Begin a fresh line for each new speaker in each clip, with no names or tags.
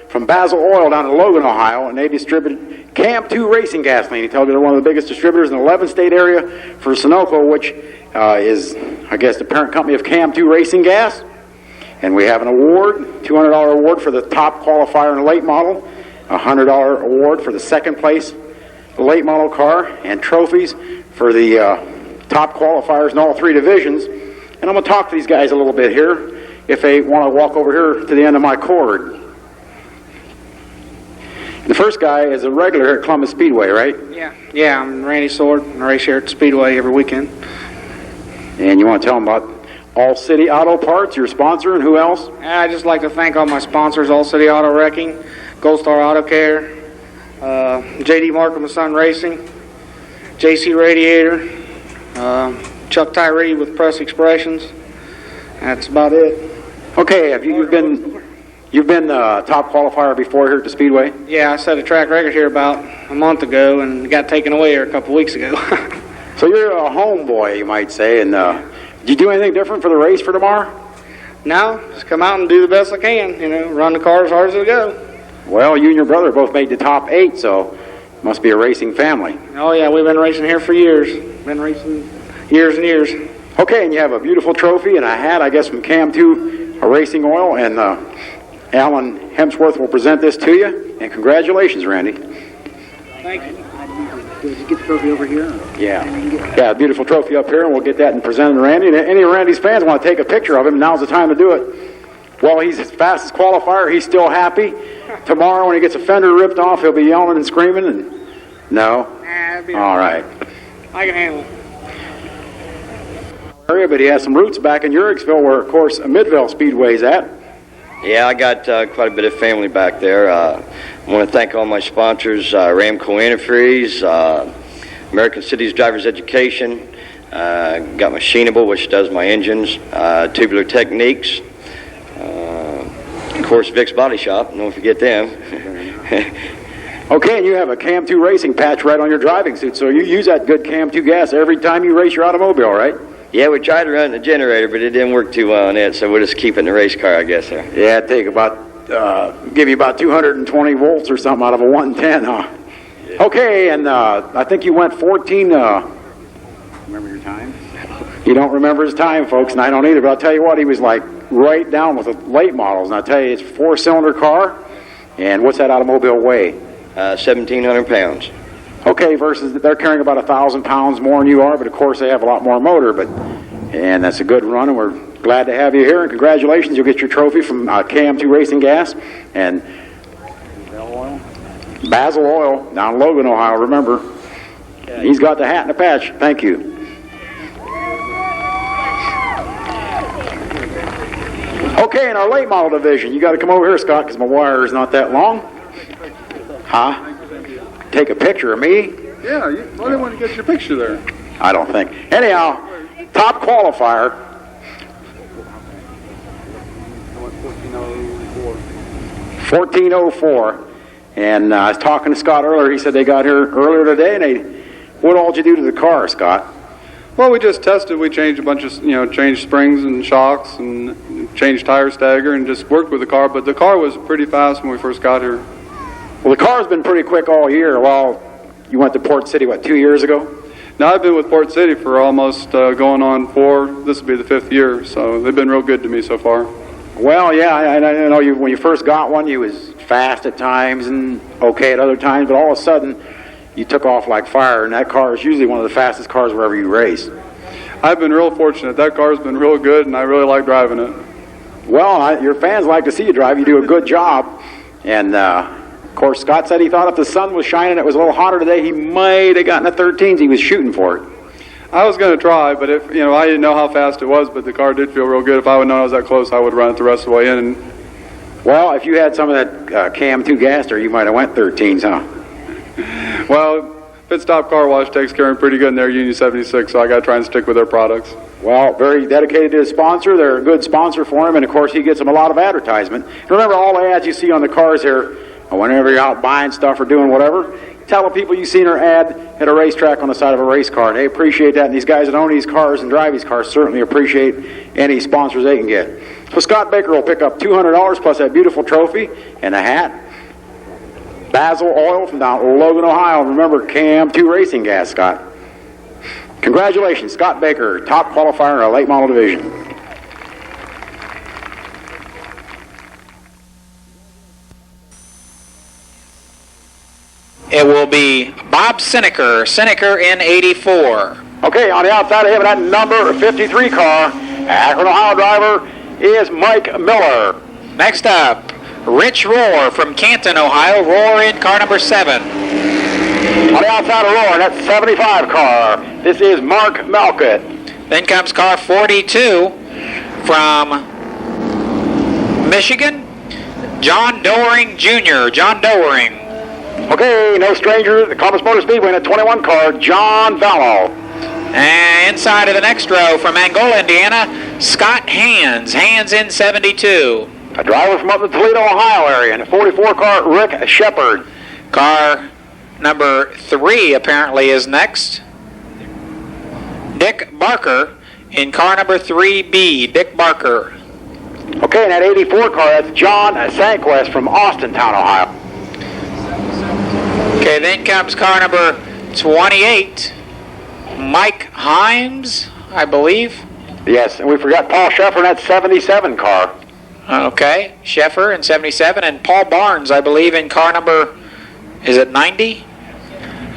from Basil Oil down in Logan, Ohio, and they distribute Cam 2 racing gasoline. He tells me they're one of the biggest distributors in the 11-state area for Sunoco, which is, I guess, the parent company of Cam 2 Racing Gas. And we have an award, $200 award for the top qualifier in the late model, a $100 award for the second place late model car, and trophies for the top qualifiers in all three divisions. And I'm going to talk to these guys a little bit here if they want to walk over here to the end of my cord. The first guy is a regular here at Columbus Speedway, right?
Yeah, I'm Randy Sword. I race here at Speedway every weekend.
And you want to tell them about All City Auto Parts, your sponsor, and who else?
I'd just like to thank all my sponsors, All City Auto Wrecking, Gold Star Auto Care, J.D. Markham & Son Racing, JC Radiator, Chuck Tyree with Press Expressions. That's about it.
Okay, you've been the top qualifier before here at the Speedway?
Yeah, I set a track record here about a month ago and got taken away here a couple weeks ago.
So you're a homeboy, you might say, and did you do anything different for the race for tomorrow?
No, just come out and do the best I can, run the car as hard as it'll go.
Well, you and your brother both made the top 8, so must be a racing family.
Oh yeah, we've been racing here for years. Been racing years and years.
Okay, and you have a beautiful trophy and a hat, I guess, from Cam 2 Racing Oil, and Alan Hemsworth will present this to you, and congratulations, Randy.
Thank you.
Did you get the trophy over here?
Yeah, a beautiful trophy up here, and we'll get that and present it to Randy. And any of Randy's fans want to take a picture of him, now's the time to do it. Well, he's his fastest qualifier. He's still happy. Tomorrow, when he gets a fender ripped off, he'll be yelling and screaming. And no? All right.
I can handle it.
Area, but he has some roots back in Uricksville, where, of course, Midvale Speedway's at.
Yeah, I got quite a bit of family back there. I want to thank all my sponsors, Ramco Antifreeze, American Cities Drivers Education, got Machinable, which does my engines, Tubular Techniques, of course, Vic's Body Shop, don't forget them.
Okay, and you have a Cam 2 racing patch right on your driving suit, so you use that good Cam 2 gas every time you race your automobile, right?
Yeah, we tried to run the generator, but it didn't work too well on it, so we'll just keep it in the race car, I guess.
Yeah, it'd take give you about 220 volts or something out of a 110, huh? Yeah. Okay, and I think you went 14,
Remember your time?
You don't remember his time, folks, and I don't either, but I'll tell you what, he was like right down with the late models, and I'll tell you, it's a 4-cylinder car, and what's that automobile weigh?
1,700 pounds.
Okay, versus they're carrying about 1,000 pounds more than you are, but of course they have a lot more motor. And that's a good run, and we're glad to have you here. And congratulations, you'll get your trophy from Cam 2 Racing Gas and Basil Oil down in Logan, Ohio. Remember, he's got the hat and the patch. Thank you. Okay, in our late model division, you got to come over here, Scott, because my wire is not that long. Huh? Take a picture of me?
Yeah, they want to get your picture there.
I don't think. Anyhow, top qualifier. 1404. And I was talking to Scott earlier. He said they got here earlier today. And what all did you do to the car, Scott?
Well, we just tested. We changed a bunch of, changed springs and shocks and changed tire stagger and just worked with the car. But the car was pretty fast when we first got here.
Well, the car's been pretty quick all year. Well, you went to Port City, 2 years ago?
Now, I've been with Port City for almost going on 4. This will be the 5th year, so they've been real good to me so far.
Well, yeah, I know when you first got one, you was fast at times and okay at other times, but all of a sudden, you took off like fire, and that car is usually one of the fastest cars wherever you race.
I've been real fortunate. That car's been real good, and I really like driving it.
Well, your fans like to see you drive. You do a good job, and of course, Scott said he thought if the sun was shining, it was a little hotter today, he might have gotten a 13s. He was shooting for it.
I was going to try, but if I didn't know how fast it was, but the car did feel real good. If I would have known I was that close, I would run it the rest of the way in.
Well, if you had some of that Cam 2 gas there, you might have went 13s, huh?
Well, Pit Stop Car Wash takes care of him pretty good in their Union 76, so I got to try and stick with their products.
Well, very dedicated to his sponsor. They're a good sponsor for him, and of course, he gets them a lot of advertisement. Remember, all the ads you see on the cars here, whenever you're out buying stuff or doing whatever, tell the people you've seen her ad at a racetrack on the side of a race car. They appreciate that, and these guys that own these cars and drive these cars certainly appreciate any sponsors they can get. So Scott Baker will pick up $200 plus that beautiful trophy and a hat. Basil Oil from down Logan, Ohio. Remember, Cam 2 Racing Gas, Scott. Congratulations, Scott Baker, top qualifier in our late model division.
It will be Bob Seneker in 84.
Okay, on the outside of him, that number 53 car, Akron, Ohio driver is Mike Miller.
Next up, Rich Rohr from Canton, Ohio. Rohr in car number 7.
On the outside of Rohr, that 75 car, this is Mark Malkett.
Then comes car 42 from Michigan, John Doering Jr. John Doering.
Okay, no stranger, the Columbus Motor Speedway in a 21 car, John Vallow.
And inside of the next row from Angola, Indiana, Scott Hands in 72.
A driver from up the Toledo, Ohio area in a 44 car, Rick Shepard.
Car number 3 apparently is next. Dick Barker in car number 3B, Dick Barker.
Okay, and that 84 car, that's John Sanquest from Austintown, Ohio.
Okay, then comes car number 28, Mike Himes, I believe.
Yes, and we forgot Paul Sheffer in that 77 car.
Okay, Sheffer in 77, and Paul Barnes, I believe, in car number, is it 90?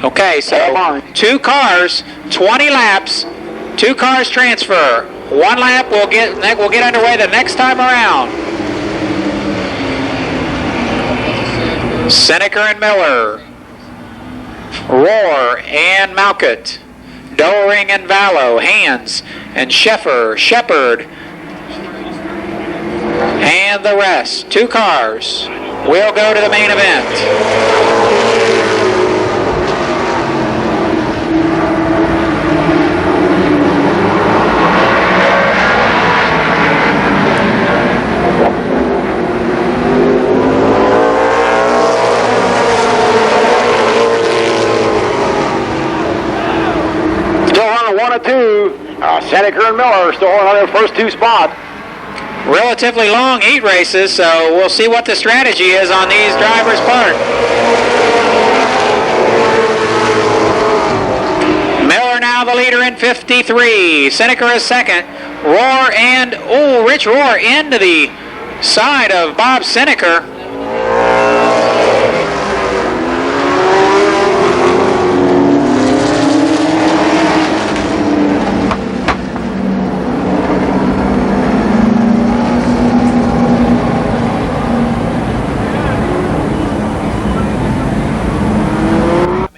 Okay, so 2 cars, 20 laps, 2 cars transfer. 1 lap will get underway the next time around. Seneker and Miller, Rohr and Malkett, Doering and Vallow, Hands and Sheffer, Shepard, and the rest. 2 cars will go to the main event.
Seneker and Miller still on their first 2 spots.
Relatively long heat races, so we'll see what the strategy is on these drivers' part. Miller now the leader in 53. Seneker is second. Rohr and, Rich Rohr into the side of Bob Seneker.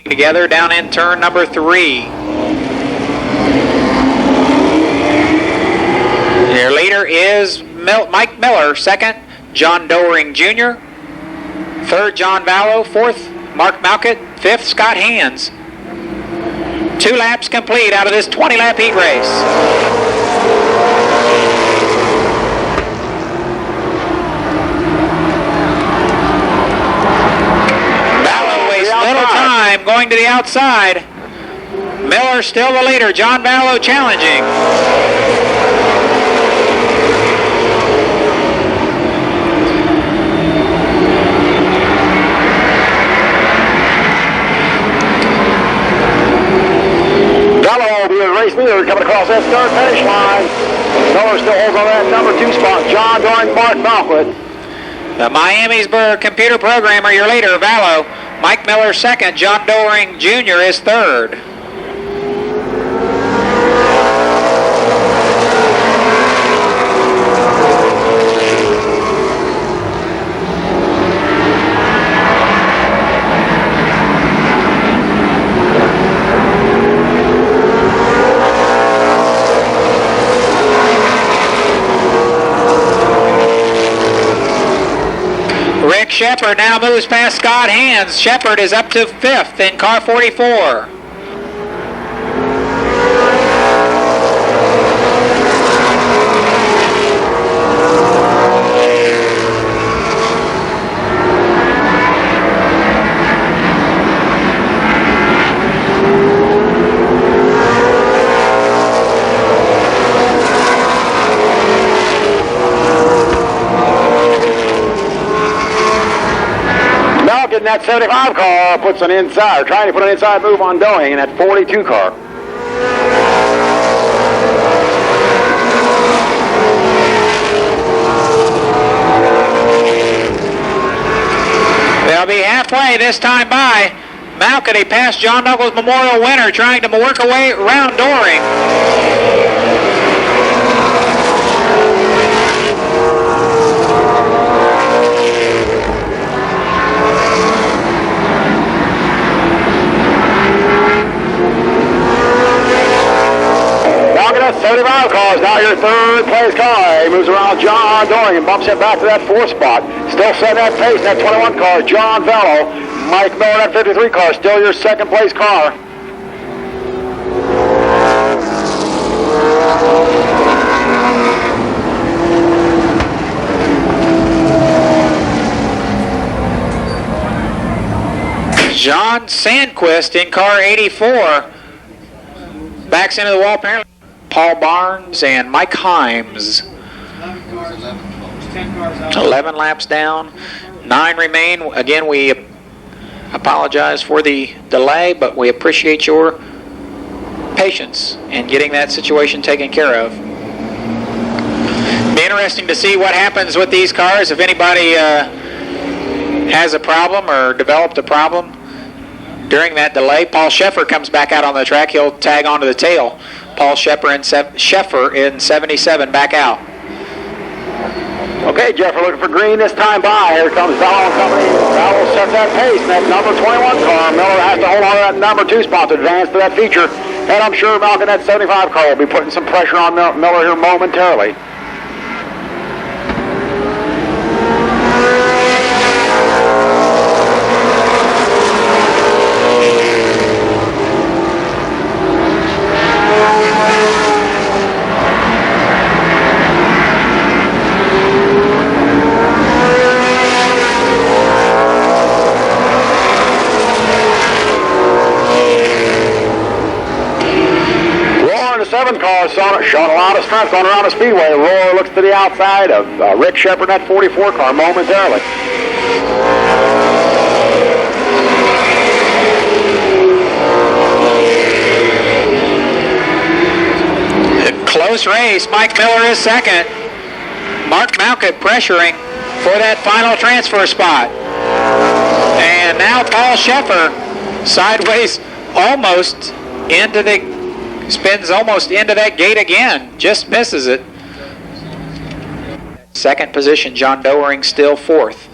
Together down in turn number 3. Their leader is Mike Miller, second, John Doering Jr., third, John Vallow, fourth, Mark Malkett, fifth, Scott Hands. 2 laps complete out of this 20-lap heat race. Going to the outside. Miller still the leader. John Vallow challenging.
Vallow will be the race leader coming across that start finish line. Miller still holds on that number 2 spot. John Doering, Mark Malkett.
The Miamisburg computer programmer, your leader, Vallow. Mike Miller second, John Doering Jr. is third. Rick Shepard now moves past Scott Hands. Shepard is up to 5th in car 44.
in that 75 car puts an inside, or trying to put an inside move on Doing in that 42 car.
They'll be halfway this time by. Malkady passed John Douglas Memorial winner, trying to work away around Doring.
Malkady, 75 car is now your third place car. He moves around John Doring and bumps him back to that fourth spot. Still setting that pace in that 21 car, John Vello. Mike Miller, that 53 car, still your second place car.
John Sandquist in car 84 backs into the wall apparently. Paul Barnes and Mike Himes. 11 laps down. 9 remain. Again, we apologize for the delay, but we appreciate your patience in getting that situation taken care of. Be interesting to see what happens with these cars. If anybody has a problem or developed a problem during that delay, Paul Sheffer comes back out on the track. He'll tag onto the tail. Paul Sheffer in 77 back out.
Okay, Jeff, we're looking for green this time by. Here comes Vallow and company. Vallow sets that pace. That number 21 car. Miller has to hold on to that number 2 spot to advance to that feature. And I'm sure Malkin, that 75 car, will be putting some pressure on Miller here momentarily. Car showing a lot of strength going around the Speedway. Roar looks to the outside of Rick Shepard in that 44 car momentarily.
Close race. Mike Miller is second. Mark Malkett pressuring for that final transfer spot. And now Paul Sheffer sideways almost into the spins almost into that gate again. Just misses it. Second position, John Doering still fourth.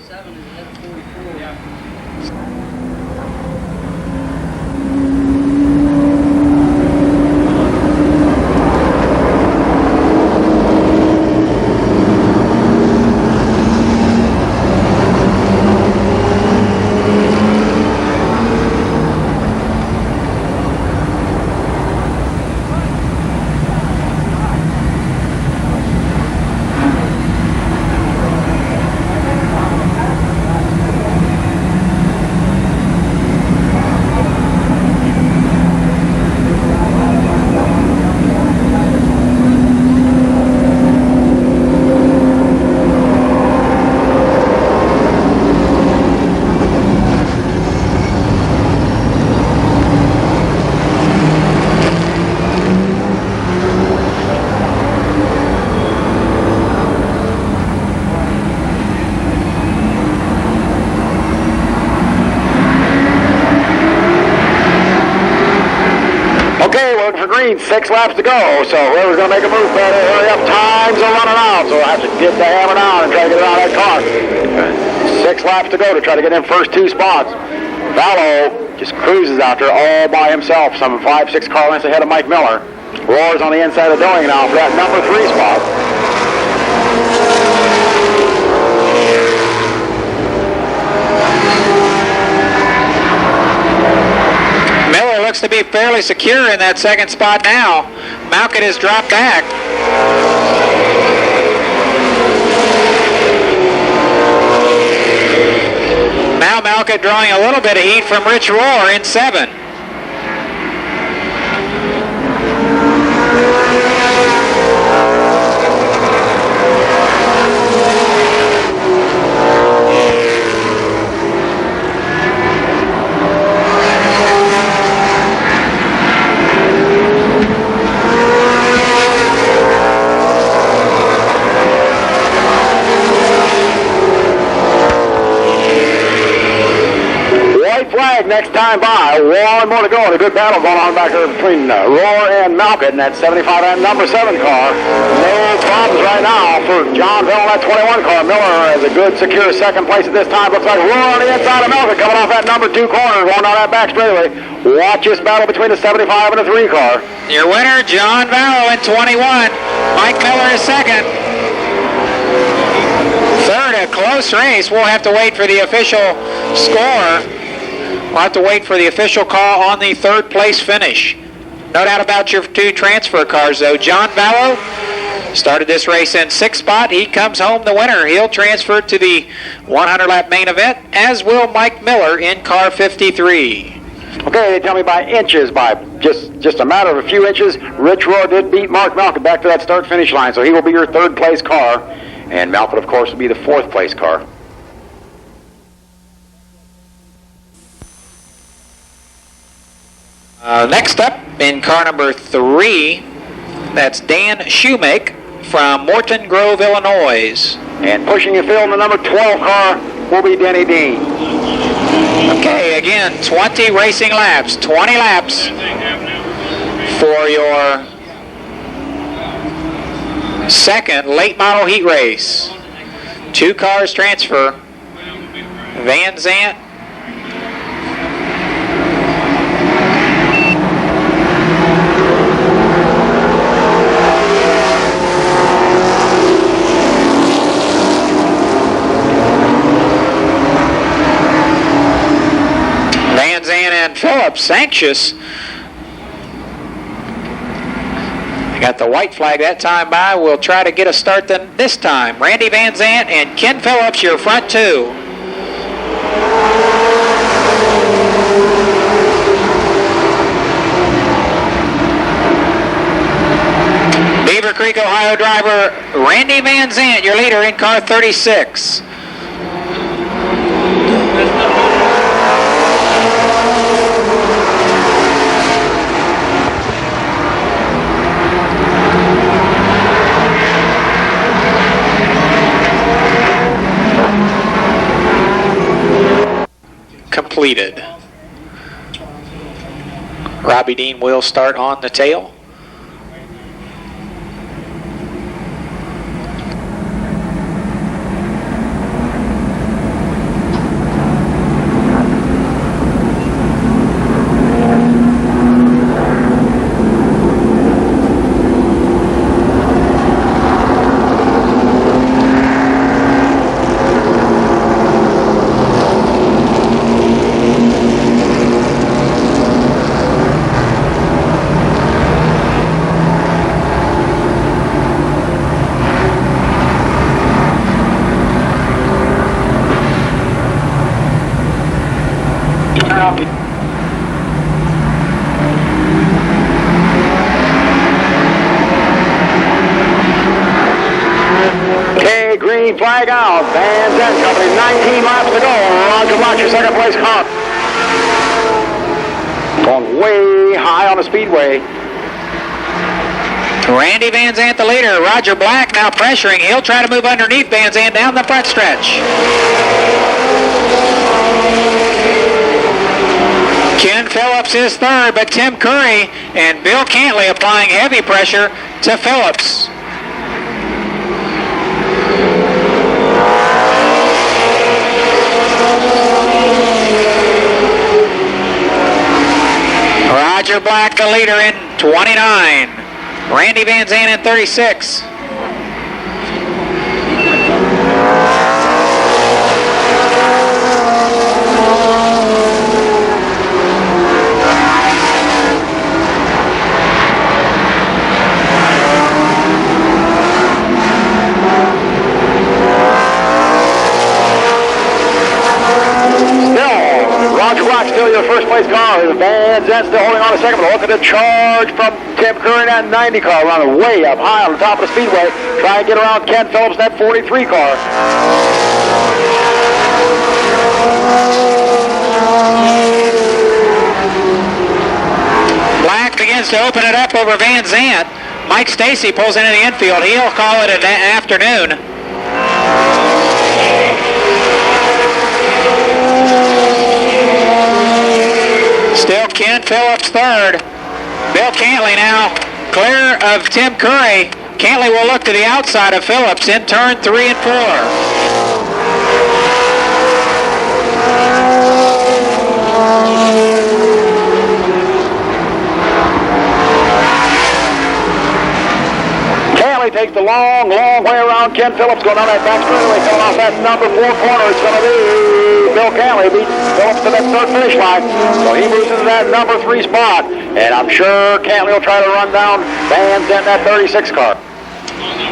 Okay, we're looking for green. 6 laps to go. So whoever's going to make a move better, hurry up. Times are running out. So I have to get the hammer down and try to get it out of that car. 6 laps to go to try to get in first 2 spots. Vallow just cruises out there all by himself. Some 5-6 car lengths ahead of Mike Miller. Roar's on the inside of Doing now for that number 3 spot.
Looks to be fairly secure in that second spot now. Malkett has dropped back. Now Malkett drawing a little bit of heat from Rich Roar in 7.
next time by. One more to go. And a good battle going on back there between Roar and Malkin in that 75 and number 7 car. No problems right now for John Bell in that 21 car. Miller has a good, secure second place at this time. Looks like Roar on the inside of Malkin coming off that number 2 corner, going down that back straightaway. Watch this battle between the 75 and the 3 car.
Your winner, John Vallow in 21. Mike Miller is second. Third, a close race. We'll have to wait for the official score. We'll have to wait for the official call on the third place finish. No doubt about your 2 transfer cars, though. John Vallow started this race in 6th spot. He comes home the winner. He'll transfer to the 100-lap main event, as will Mike Miller in car 53.
Okay, they tell me by inches, by just a matter of a few inches, Rich Roar did beat Mark Malkin back to that start-finish line, so he will be your 3rd place car, and Malkin, of course, will be the 4th place car.
Next up, in car number 3, that's Dan Shoemake from Morton Grove, Illinois.
And pushing your field in the number 12 car will be Denny Dean.
Okay, again, 20 racing laps, 20 laps for your second late model heat race. 2 cars transfer. Van Zandt and Phillips anxious. Got the white flag that time by. We'll try to get a start then this time. Randy Van Zandt and Ken Phillips, your front 2. Beaver Creek, Ohio driver Randy Van Zandt, your leader in car 36. Completed. Robbie Dean will start on the tail.
Okay, green flag out. Van Zandt Company, 19 miles to go. Roger Block, your second place car. Going way high on the speedway.
Randy Van Zandt the leader. Roger Black now pressuring. He'll try to move underneath Van Zandt down the front stretch. Ken Phillips is third, but Tim Curry and Bill Cantley applying heavy pressure to Phillips. Roger Black the leader in 29. Randy Van Zandt in 36.
Roger Black still your first place car. Van Zandt still holding on a second, but look at the charge from Tim Curry in that 90 car, running way up high on the top of the speedway, trying to get around Ken Phillips in that 43 car.
Black begins to open it up over Van Zandt. Mike Stacy pulls into the infield. He'll call it an afternoon. Ken Phillips third. Bill Cantley now clear of Tim Curry. Cantley will look to the outside of Phillips in turn 3 and 4.
Takes the long way around Ken Phillips going on that back straightaway, coming off that number 4 corner. It's going to be Bill Cantley beats Phillips to that third finish line. So he moves into that number 3 spot. And I'm sure Cantley will try to run down Van Zant, that 36 car.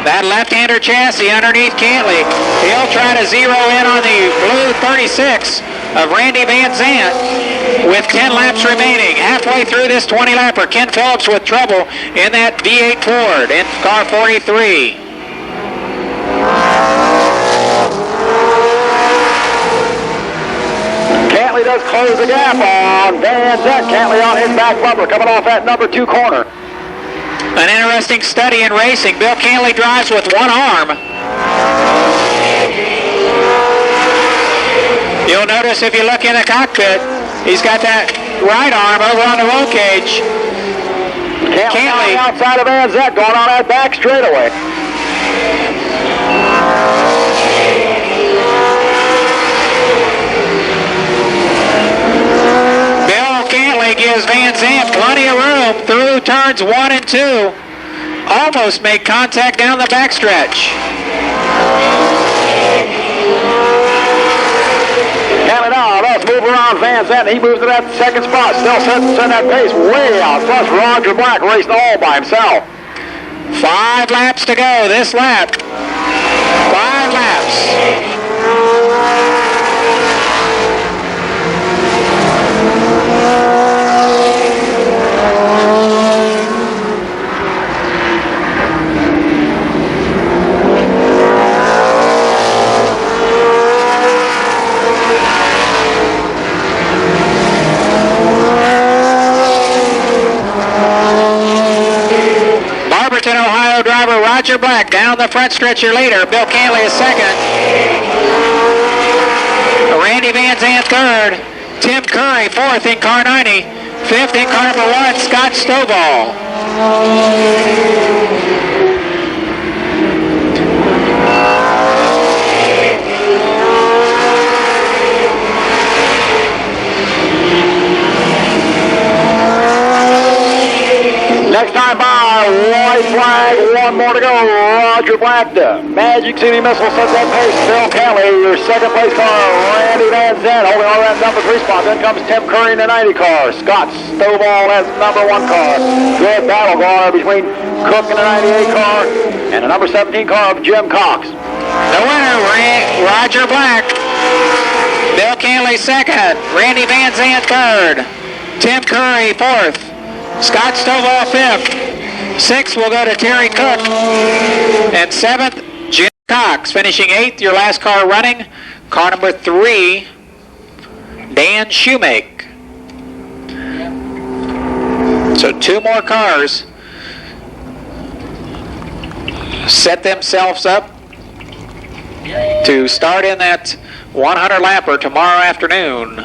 That left-hander chassis underneath Cantley. He'll try to zero in on the blue 36 of Randy Van Zant with 10 laps remaining. Halfway through this 20-lapper, Ken Phillips with trouble in that V8 Ford in car 43.
Cantley does close the gap on Van Zant. Cantley on his back bumper coming off that number 2 corner.
An interesting study in racing. Bill Cantley drives with one arm. You'll notice if you look in the cockpit, he's got that right arm over on the roll cage.
Cantley outside of Van Zant going on that back straightaway.
Bill Cantley gives Van Zant plenty of room through turns 1 and 2. Almost made contact down the backstretch.
Cantley now does move around Van Zant. He moves to that second spot. Still sets that pace way out. Plus Roger Black racing all by himself.
5 laps to go this lap. 5 laps. Ohio driver Roger Black down the front stretch your leader. Bill Cantley is second. Randy Van Zant third. Tim Curry fourth in car 90. Fifth in car number 1, Scott Stovall.
Next time by, white flag, 1 more to go. Roger Black, the Magic City Missile sets that pace. Bill Cantley, your second place car. Randy Van Zant holding on that number 3 spot. Then comes Tim Curry in the 90 car. Scott Stovall has number 1 car. Good battle going on between Cook in the 98 car and the number 17 car of Jim Cox.
The winner, Roger Black. Bill Cantley second. Randy Van Zant third. Tim Curry fourth. Scott Stovall fifth. 6th will go to Terry Cook. And 7th, Jim Cox. Finishing 8th, your last car running. Car number 3, Dan Shoemake. So 2 more cars set themselves up to start in that 100-lapper tomorrow afternoon.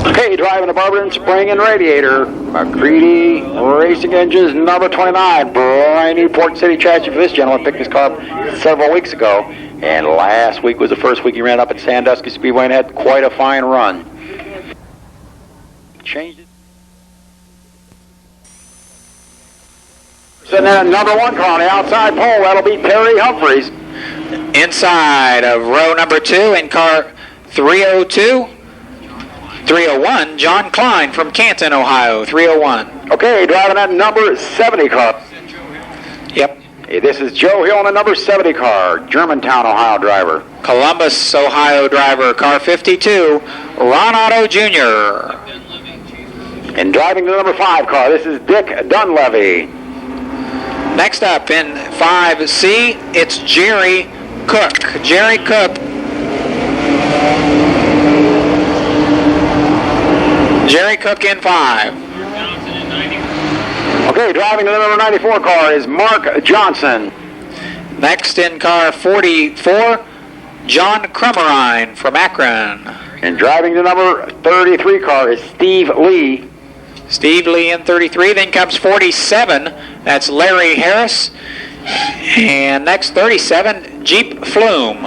Okay, driving the Barberton Spring and Radiator, McCready Racing Engines, number 29, brand new Port City chassis for this gentleman. Picked this car up several weeks ago, and last week was the first week he ran up at Sandusky Speedway and had quite a fine run. Changed it. Sitting in number 1 car on the outside pole, that'll be Terry Humphreys.
Inside of row number 2 in car 301, John Klein from Canton, Ohio, 301.
Okay, driving that number 70 car.
Yep.
Hey, this is Joe Hill in the number 70 car, Germantown, Ohio driver.
Columbus, Ohio driver, car 52, Ron Otto Jr.
And driving the number 5 car, this is Dick Dunlevy.
Next up in 5C, it's Jerry Cook. Jerry Cook. Jerry Cook in 5.
Okay, driving the number 94 car is Mark Johnson.
Next in car 44, John Crummerine from Akron.
And driving the number 33 car is Steve Lee.
Steve Lee in 33. Then comes 47. That's Larry Harris. And next 37, Jeep Flume.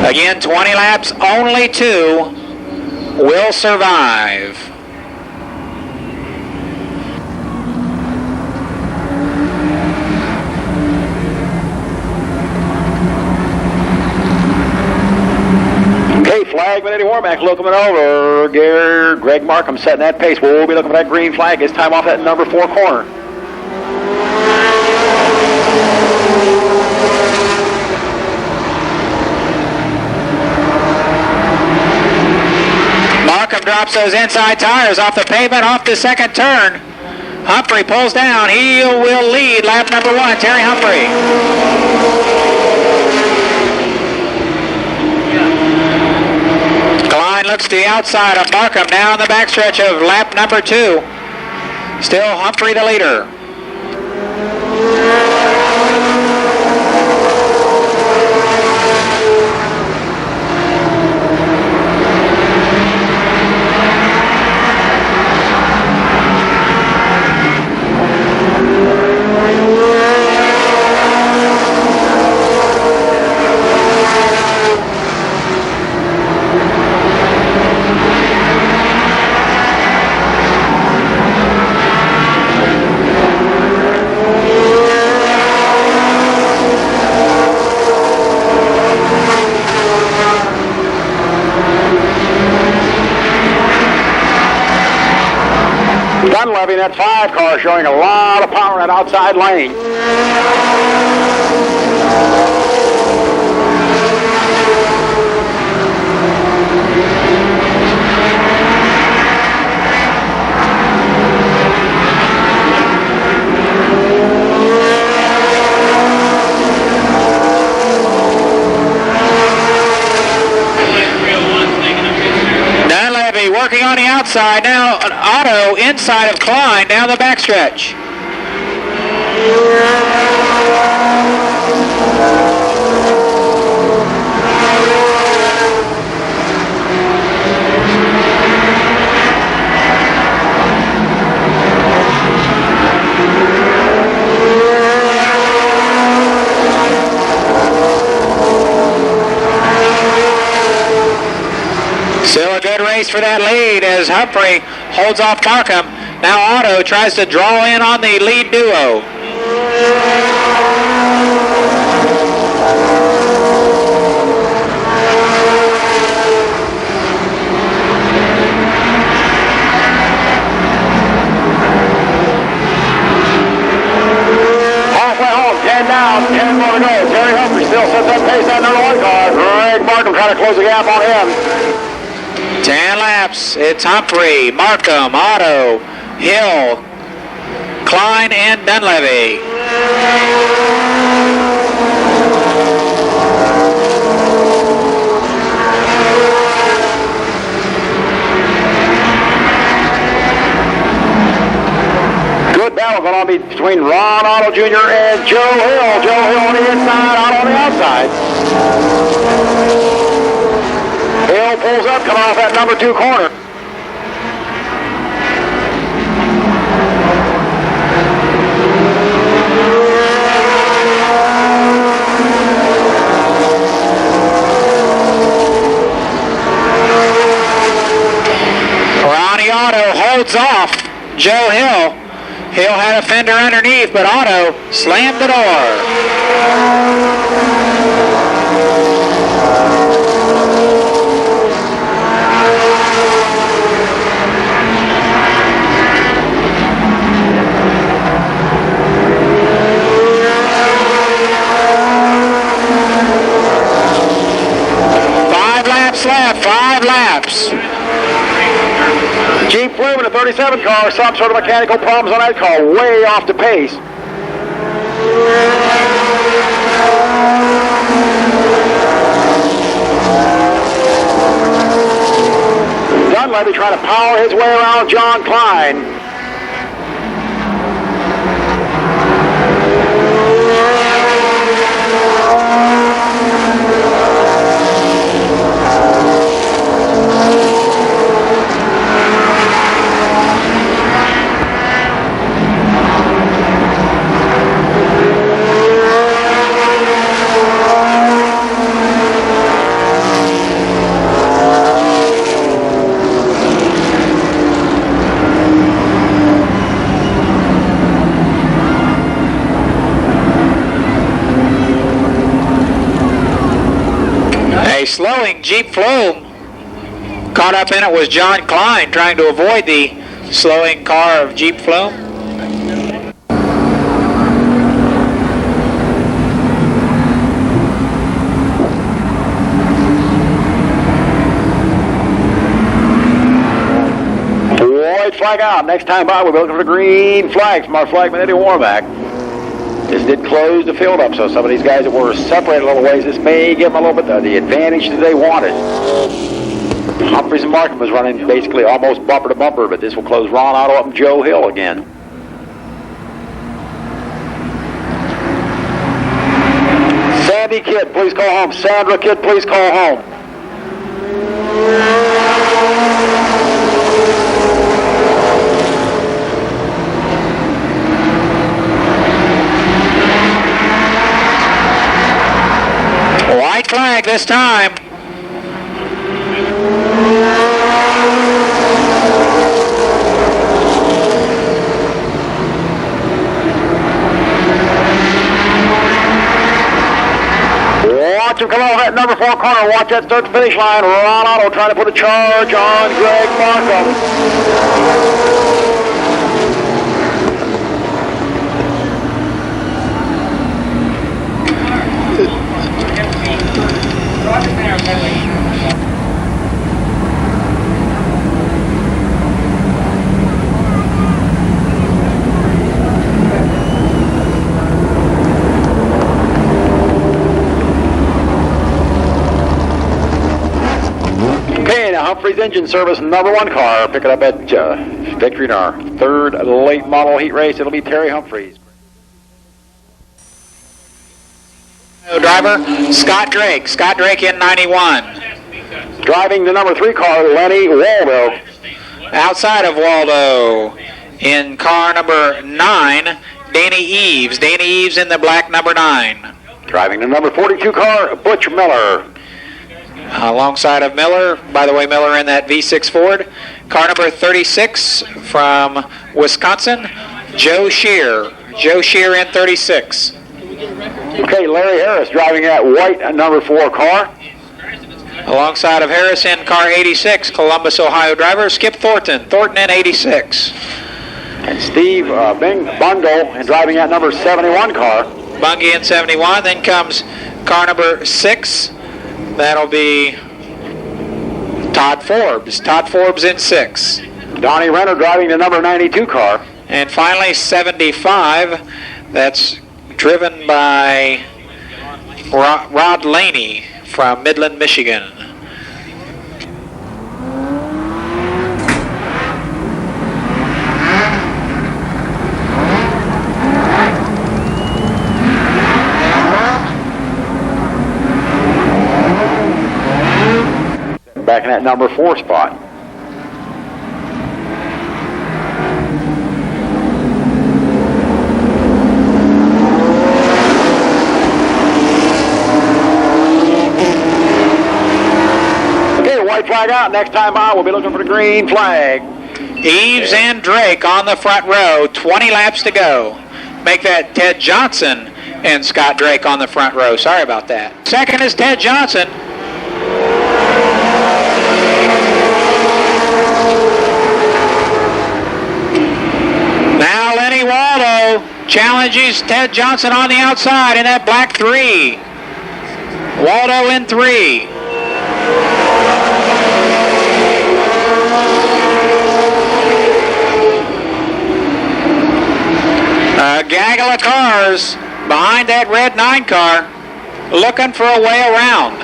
Again, 20 laps, only 2 will survive.
Okay, flagman Eddie Warmack looking over. Greg Markham setting that pace. We'll be looking for that green flag. It's time off that number 4 corner.
Markham drops those inside tires off the pavement, off the second turn. Humphrey pulls down. He will lead lap number 1, Terry Humphrey. Looks to the outside of Markham down the backstretch of lap number 2. Still Humphrey the leader.
Dunleavy, that 5 car, showing a lot of power in that outside lane.
Working on the outside now, an Otto inside of Klein down the backstretch. Still a good race for that lead as Humphrey holds off Markham. Now Otto tries to draw in on the lead duo.
Halfway home, 10 down, 10 more to go. Terry Humphrey still sets that pace on number 1 car. Greg Markham trying to close the gap on him.
10 laps. It's Humphrey, Markham, Otto, Hill, Klein, and Dunleavy.
Good battle going on between Ron Otto Jr. and Joe Hill. Joe Hill on the inside, Otto on the outside. Hill pulls up, coming off that number 2 corner.
Ronnie Otto holds off Joe Hill. Hill had a fender underneath, but Otto slammed the door. Left, 5 laps.
Jeep Flume in the 37 car, some sort of mechanical problems on that car, way off the pace. Dunleavy trying to power his way around John Klein.
slowing Jeep Flume. Caught up in it was John Klein, trying to avoid the slowing car of Jeep Flume.
White flag out. Next time by, we'll be looking for the green flag from our flagman Eddie Warmack. This did close the field up, so some of these guys that were separated a little ways, this may give them a little bit of the advantage that they wanted. Humphreys and Markham was running basically almost bumper to bumper, but this will close Ron Otto up and Joe Hill again. Sandy Kidd, please call home. Sandra Kidd, please call home.
White flag this time.
Watch him come over that number 4 corner. Watch that start to finish line. Ron Otto trying to put a charge on Greg Markham. Humphreys Engine Service number 1 car. Pick it up at victory in our 3rd late model heat race. It'll be Terry Humphreys.
Driver Scott Drake. Scott Drake in 91.
Driving the number 3 car, Lenny Waldo.
Outside of Waldo in car number 9, Danny Eves. Danny Eves in the black number 9.
Driving the number 42 car, Butch Miller.
Alongside of Miller, by the way, Miller in that V6 Ford. Car number 36 from Wisconsin, Joe Shear. Joe Shear in 36.
Okay, Larry Harris driving that white number 4 car.
Alongside of Harris in car 86, Columbus, Ohio driver, Skip Thornton. Thornton in 86.
And Steve Bungle and driving that number 71 car.
Bungie in 71. Then comes car number 6. That'll be Todd Forbes. Todd Forbes in 6.
Donnie Renner driving the number 92 car.
And finally 75. That's driven by Rod Laney from Midland, Michigan.
Back in that number 4 spot. Okay, white flag out. Next time by, we'll be looking for the green flag.
Eves and Drake on the front row. 20 laps to go. Make that Ted Johnson and Scott Drake on the front row. Sorry about that. Second is Ted Johnson. Now Lenny Waldo challenges Ted Johnson on the outside in that black 3. Waldo in 3. A gaggle of cars behind that red 9 car looking for a way around.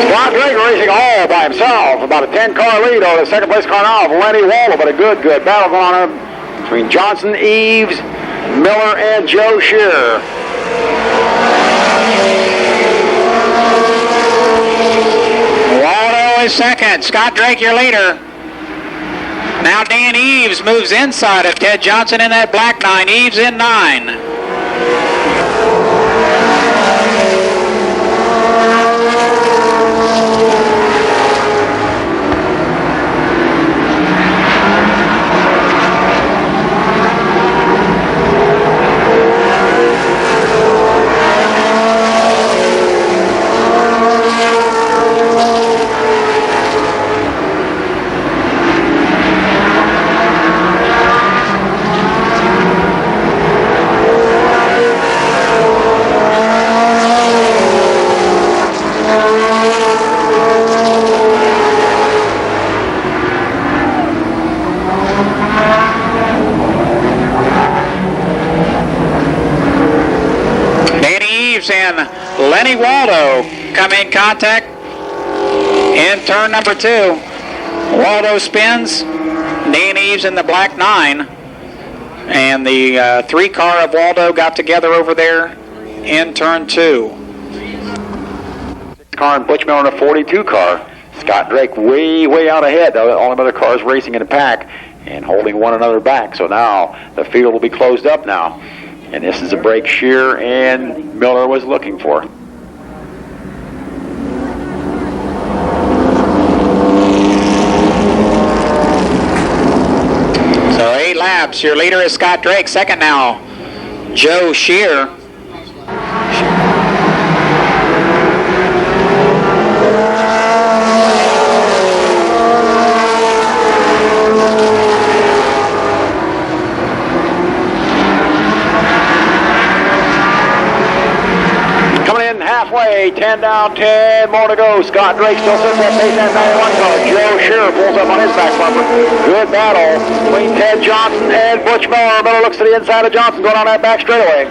Scott Drake racing all by himself. About a 10-car lead over the second place car now of Lenny Waldo, but a good battle going on between Johnson, Eves, Miller, and Joe Shear.
Waldo is second. Scott Drake, your leader. Now Dan Eves moves inside of Ted Johnson in that black 9. Eves in 9. We've seen Lenny Waldo come in contact in turn number 2. Waldo spins. Dean Eves in the black 9. And the 3 car of Waldo got together over there in turn 2.
Car and Butch Miller in a 42 car. Scott Drake way out ahead. The only other cars racing in a pack and holding one another back. So now the field will be closed up now. And this is a break Shear and Miller was looking for.
So 8 laps. Your leader is Scott Drake. Second now, Joe Shear.
Halfway, 10 down, 10 more to go. Scott Drake still sits at pace at 91 car. Joe Shearer pulls up on his back bumper. Good battle between Ted Johnson and Butch Miller. Miller looks to the inside of Johnson going on that back straightaway.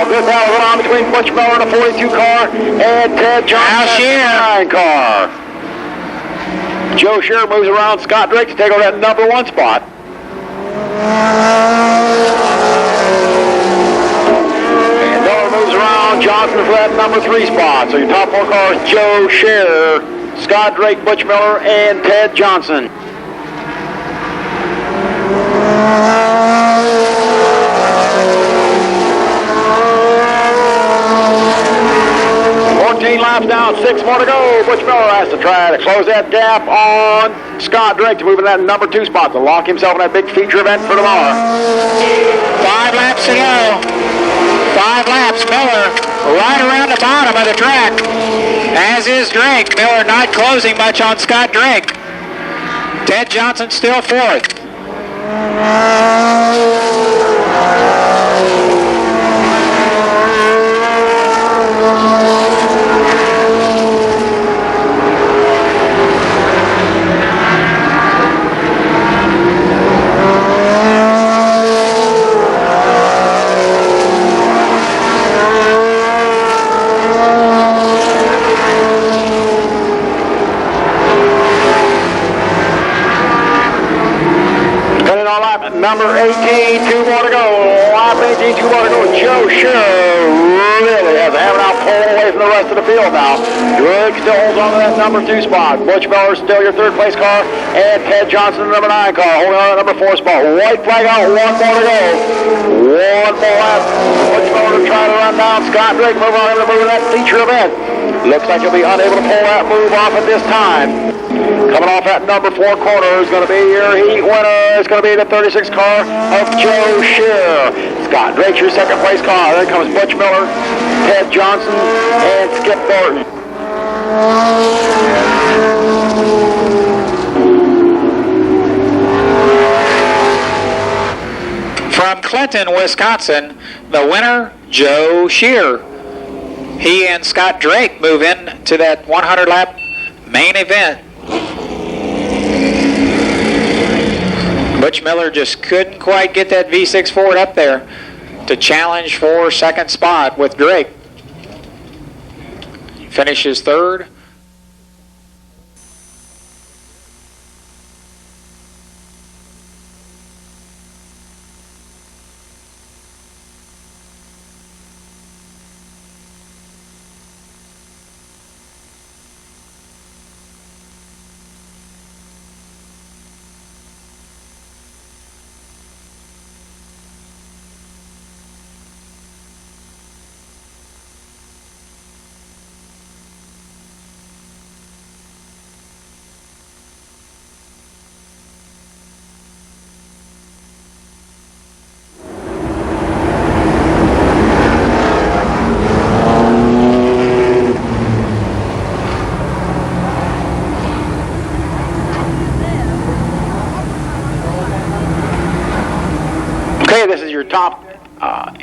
Good battle going on between Butch Miller in a 42 car and Ted Johnson in a 9 car. Joe Shearer moves around Scott Drake to take over that number 1 spot. And Miller moves around Johnson for that number 3 spot. So your top 4 cars, Joe Shearer, Scott Drake, Butch Miller, and Ted Johnson. 14 laps down, 6 more to go. Butch Miller has to try to close that gap on Scott Drake to move in that number 2 spot to lock himself in that big feature event for tomorrow.
5 laps to go. 5 laps. Miller right around the bottom of the track, as is Drake. Miller not closing much on Scott Drake. Ted Johnson still 4th.
Number 18, 2 more to go. Lap 18, 2 more to go. Joe Shearer really has a having out pull away from the rest of the field now. Drake still holds on to that number 2 spot. Butch Miller still your 3rd place car. And Ted Johnson, the number 9 car, holding on to that number 4 spot. White flag out, 1 more to go. 1 more lap. Butch Miller to try to run down Scott Drake. Move on to move in that feature event. Looks like he'll be unable to pull that move off at this time. Coming off that number 4 corner is going to be your heat winner. It's going to be the 36 car of Joe Shearer. Scott Drake's your 2nd place car. Then comes Butch Miller, Ted Johnson, and Skip Thornton.
From Clinton, Wisconsin, the winner, Joe Shearer. He and Scott Drake move in to that 100-lap main event. Butch Miller just couldn't quite get that V6 Ford up there to challenge for 2nd spot with Drake. Finishes 3rd.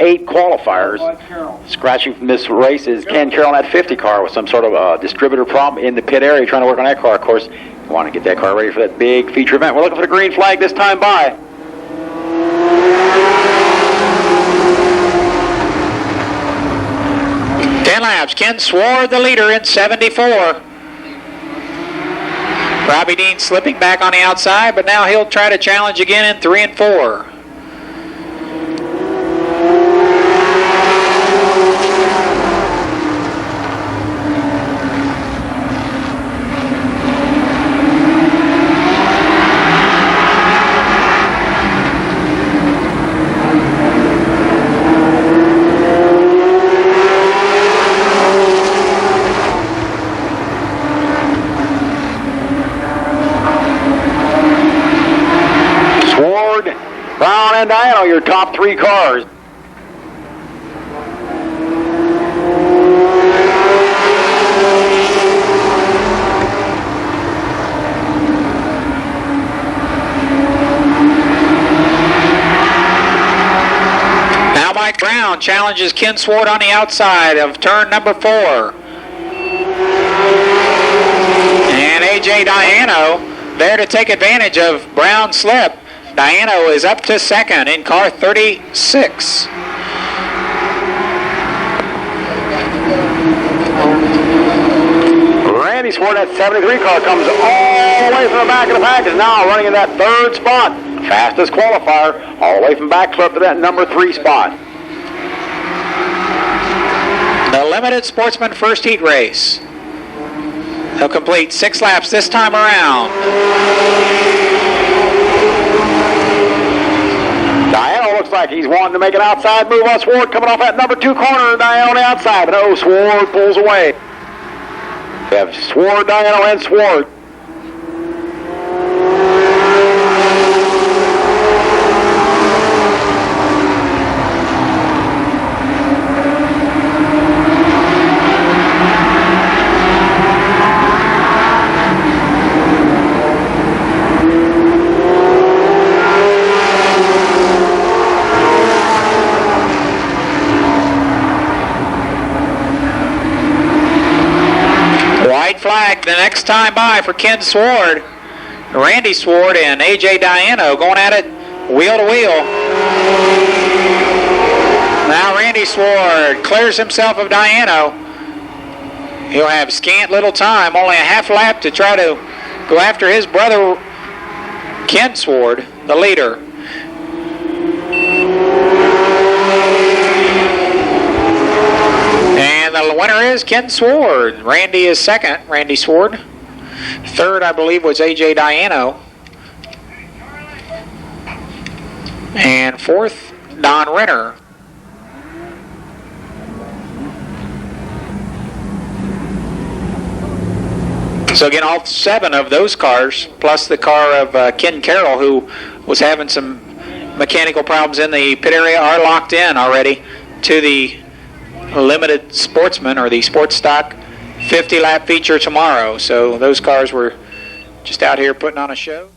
8 qualifiers. Scratching from this race is Ken Carroll in that 50 car with some sort of distributor problem in the pit area, trying to work on that car. Of course, you want to get that car ready for that big feature event. We're looking for the green flag this time by.
Laps. Ken Sward, the leader in 74. Robbie Dean slipping back on the outside, but now he'll try to challenge again in 3 and 4.
Brown and Diano, your top 3 cars.
Now Mike Brown challenges Ken Sward on the outside of turn number 4. And A.J. Diano there to take advantage of Brown's slip. Diano is up to second in car 36.
Randy Sward, that 73 car, comes all the way from the back of the pack, is now running in that 3rd spot. Fastest qualifier, all the way from back club to that number 3 spot.
The limited sportsman first heat race. He'll complete 6 laps this time around.
Diano looks like he's wanting to make an outside move on Sward, coming off that number 2 corner. Diano on the outside, but no, Sward pulls away. We have Sward, Diano, and Sward.
Flag the next time by for Ken Sward. Randy Sward and A.J. Diano going at it wheel to wheel. Now Randy Sward clears himself of Diano. He'll have scant little time, only a half lap to try to go after his brother Ken Sward, the leader. And the winner is Ken Sward. Randy is second, Randy Sward. Third, I believe, was A.J. Diano. And fourth, Don Renner. So again, all 7 of those cars, plus the car of Ken Carroll, who was having some mechanical problems in the pit area, are locked in already to the limited sportsman or the sports stock 50-lap feature tomorrow. So those cars were just out here putting on a show.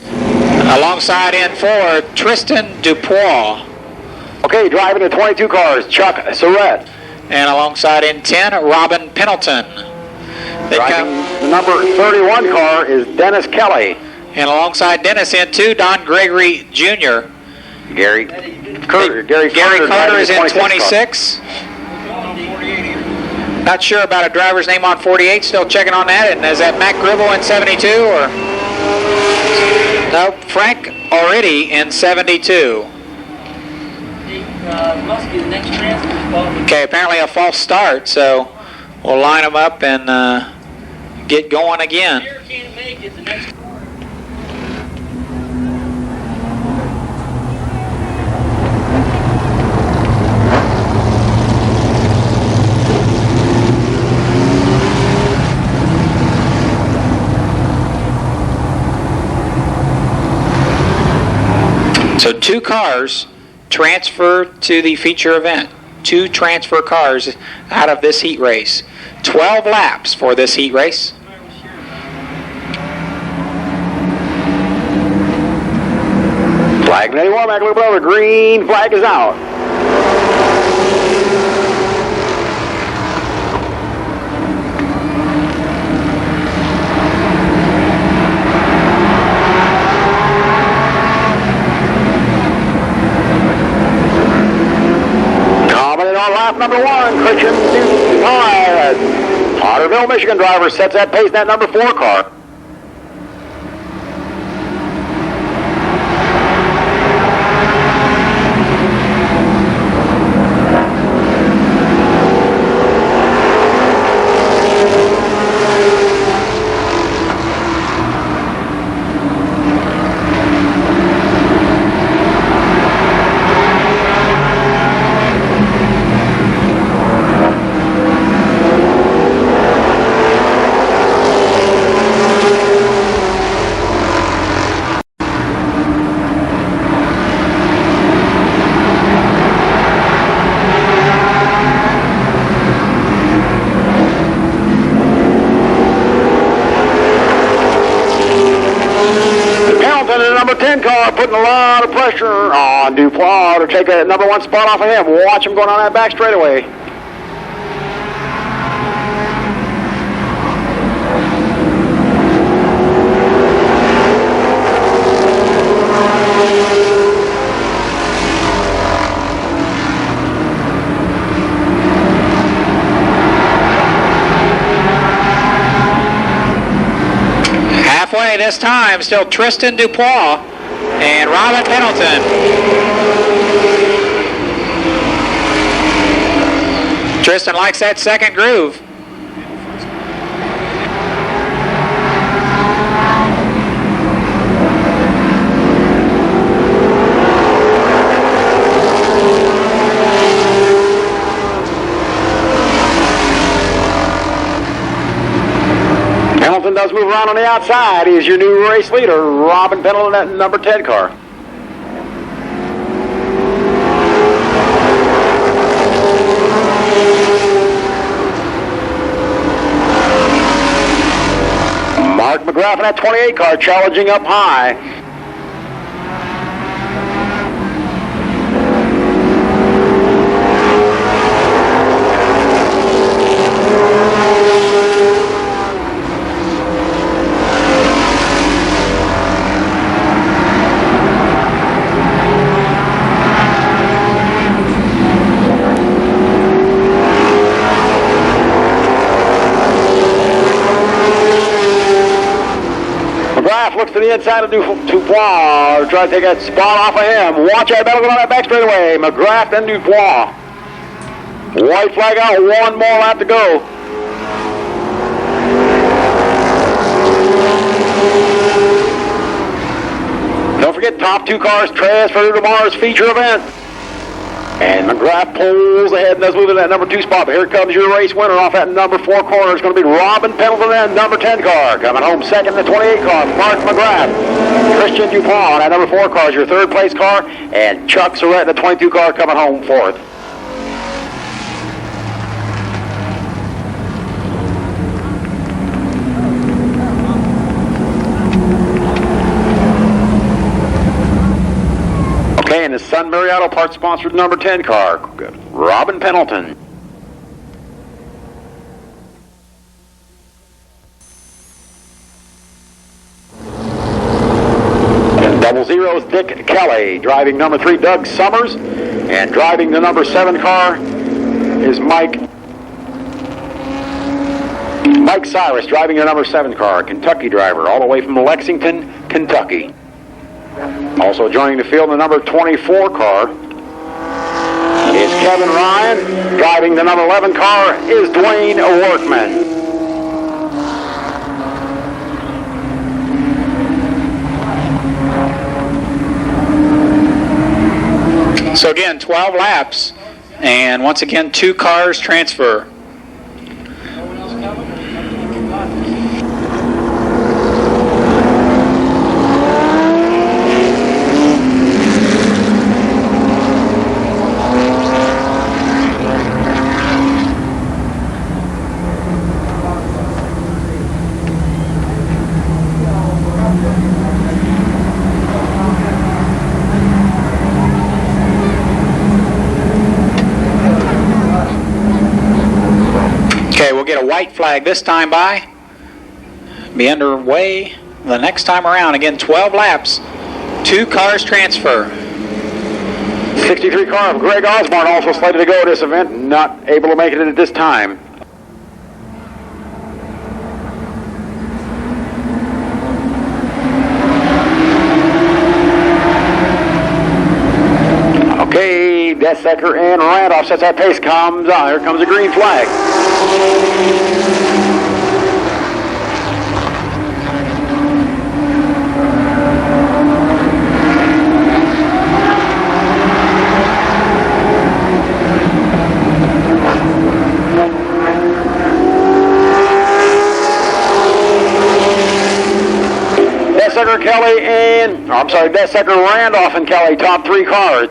Alongside in 4, Tristan Dupois.
Okay, driving the 22 cars, Chuck Surratt.
And alongside in 10, Robin Pennington.
Driving the number 31 car is Dennis Kelly.
And alongside Dennis in 2, Don Gregory Jr.
Gary Carter
is in 26. Not sure about a driver's name on 48. Still checking on that. And is that Matt Gribble in 72 or? No, Frank Already in 72. Okay, apparently a false start. So we'll line them up and get going again. So 2 cars transfer to the feature event. 2 transfer cars out of this heat race. 12 laps for this heat race.
Flag 81, back a little bit over. Green flag is out. Coming in on lap number 1, Christian DuPont. Potterville, Michigan driver sets that pace in that number 4 car. Number 10 car putting a lot of pressure on Dupois to take that number 1 spot off of him. Watch him going on that back straightaway.
Halfway this time, still Tristan Dupois and Robin Pennington. Tristan likes that second groove.
Pendleton does move around on the outside. He is your new race leader, Robin Pendleton, that number 10 car. Mark McGrath in that 28 car challenging up high. Looks to the inside of Dupois, try to take that spot off of him. Watch that battle going on that back straightaway. McGrath and Dupois. White flag out, 1 more lap to go. Don't forget, top 2 cars transfer to tomorrow's feature event. And McGrath pulls ahead and does move in that number 2 spot. But here comes your race winner off that number 4 corner. It's going to be Robin Pendleton and number 10 car. Coming home second in the 28 car, Mark McGrath. Christian DuPont, that number 4 car is your 3rd place car. And Chuck Surratt, the 22 car, coming home 4th. Okay, and the Sunbury Auto Parts sponsored number 10 car, Robin Pendleton. And 00's Dick Kelly, driving number 3, Doug Summers, and driving the number 7 car is Mike Cyrus, driving the number 7 car, Kentucky driver, all the way from Lexington, Kentucky. Also joining the field, the number 24 car is Kevin Ryan. Driving the number 11 car is Dwayne Workman.
So again, 12 laps, and once again, 2 cars transfer. white flag this time by. Be underway the next time around. Again, 12 laps. 2 cars transfer.
63 car of Greg Osborne also slated to go to this event, not able to make it at this time. Okay, Desecker and Randolph sets that pace. Comes on. Here comes a green flag. Desecker, Kelly, and Desecker, Randolph, and Kelly, top 3 cars.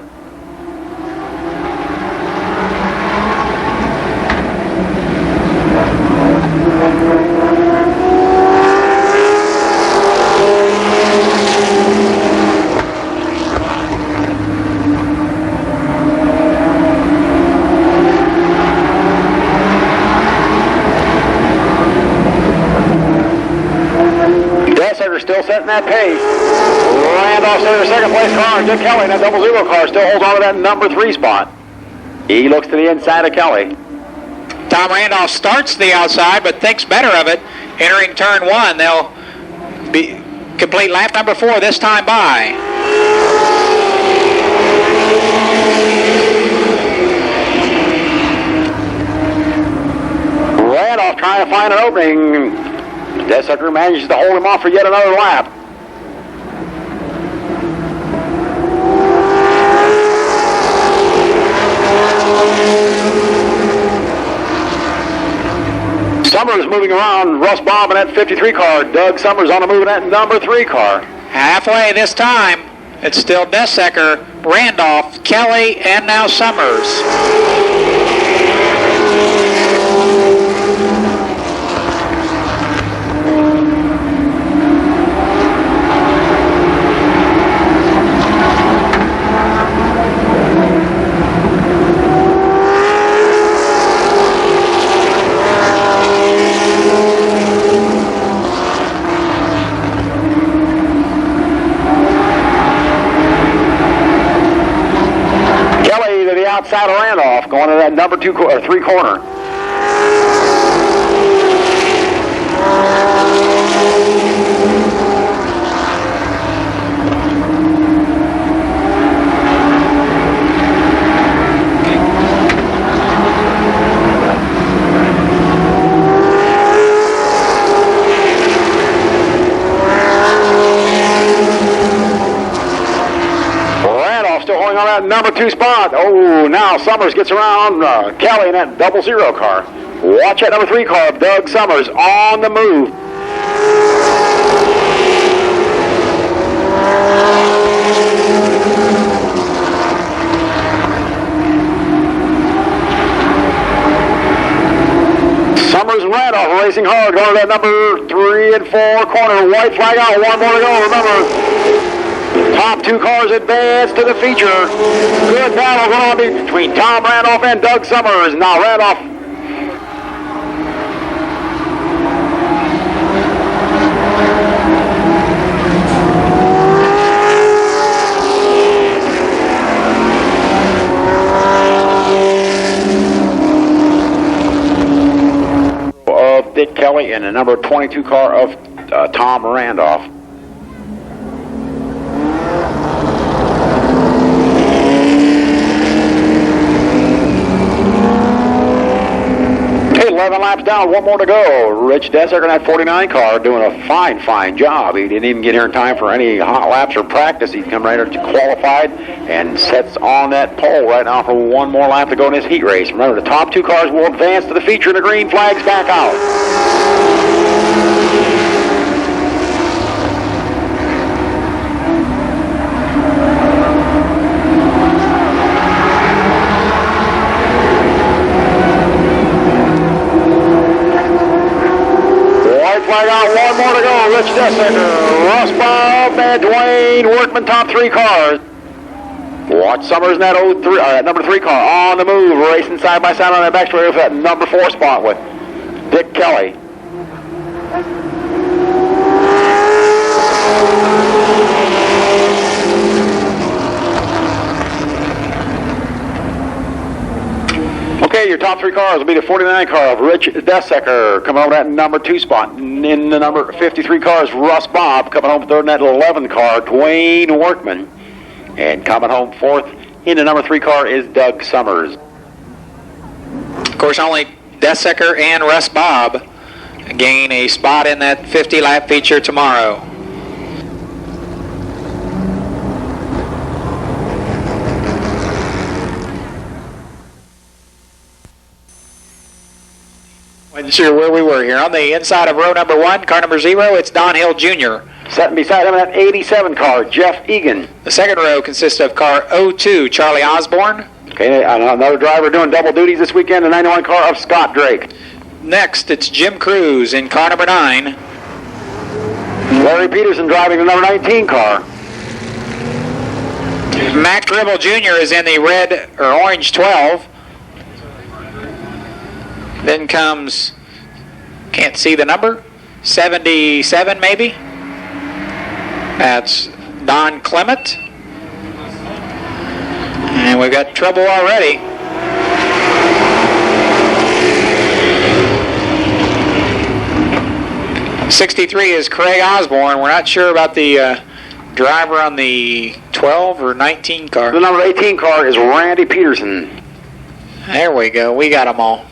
Still setting that pace. Randolph's in the second place car. Dick Kelly in that 00 car still holds on to that number 3 spot. He looks to the inside of Kelly.
Tom Randolph starts the outside but thinks better of it. Entering turn 1, they'll be complete lap number 4 this time by.
Randolph trying to find an opening. Desecker manages to hold him off for yet another lap. Summers moving around. Russ Bob in that 53 car. Doug Summers on the move in that number 3 car.
Halfway this time, it's still Desecker, Randolph, Kelly, and now Summers.
Outside of Randolph, going to that number 2 or 3 corner. On that number 2 spot. Oh, now Summers gets around Kelly in that 00 car. Watch that number 3 car of Doug Summers on the move. Summers and Randolph racing hard, going to that number 3 and 4 corner. White flag out, 1 more to go. Remember, top 2 cars advance to the feature. Good battle going on between Tom Randolph and Doug Summers. Now Randolph. Of Dick Kelly and the number 22 car of Tom Randolph. Okay, 11 laps down, 1 more to go. Rich Desecker in that 49 car doing a fine job. He didn't even get here in time for any hot laps or practice. He's come right here to qualified and sets on that pole right now for 1 more lap to go in this heat race. Remember, the top 2 cars will advance to the feature and the green flag's back out. Flag out, 1 more to go. Rich Desecker, Russ Bob, and Dwayne Workman, top 3 cars. Watch Summers in that number 3 car on the move, racing side by side on that back straight with that number 4 spot with Dick Kelly. Okay, your top 3 cars will be the 49 car of Rich Desecker coming over that number 2 spot. In the number 53 car is Russ Bob coming home third in that 11 car, Dwayne Workman. And coming home fourth in the number 3 car is Doug Summers.
Of course, only Desecker and Russ Bob gain a spot in that 50-lap feature tomorrow. Wasn't sure where we were here. On the inside of row number 1, car number 0, it's Don Hill Jr.
Sitting beside him in that 87 car, Jeff Egan.
The second row consists of car 02, Charlie Osborne.
Okay, another driver doing double duties this weekend, the 91 car of Scott Drake.
Next, it's Jim Cruz in car number 9.
Larry Peterson driving the number 19 car.
Matt Gribble Jr. is in the red or orange 12. Then comes, can't see the number, 77 maybe. That's Don Clement. And we've got trouble already. '63 is Craig Osborne. We're not sure about the driver on the 12 or 19 car.
The number 18 car is Randy Peterson.
There we go. We got them all.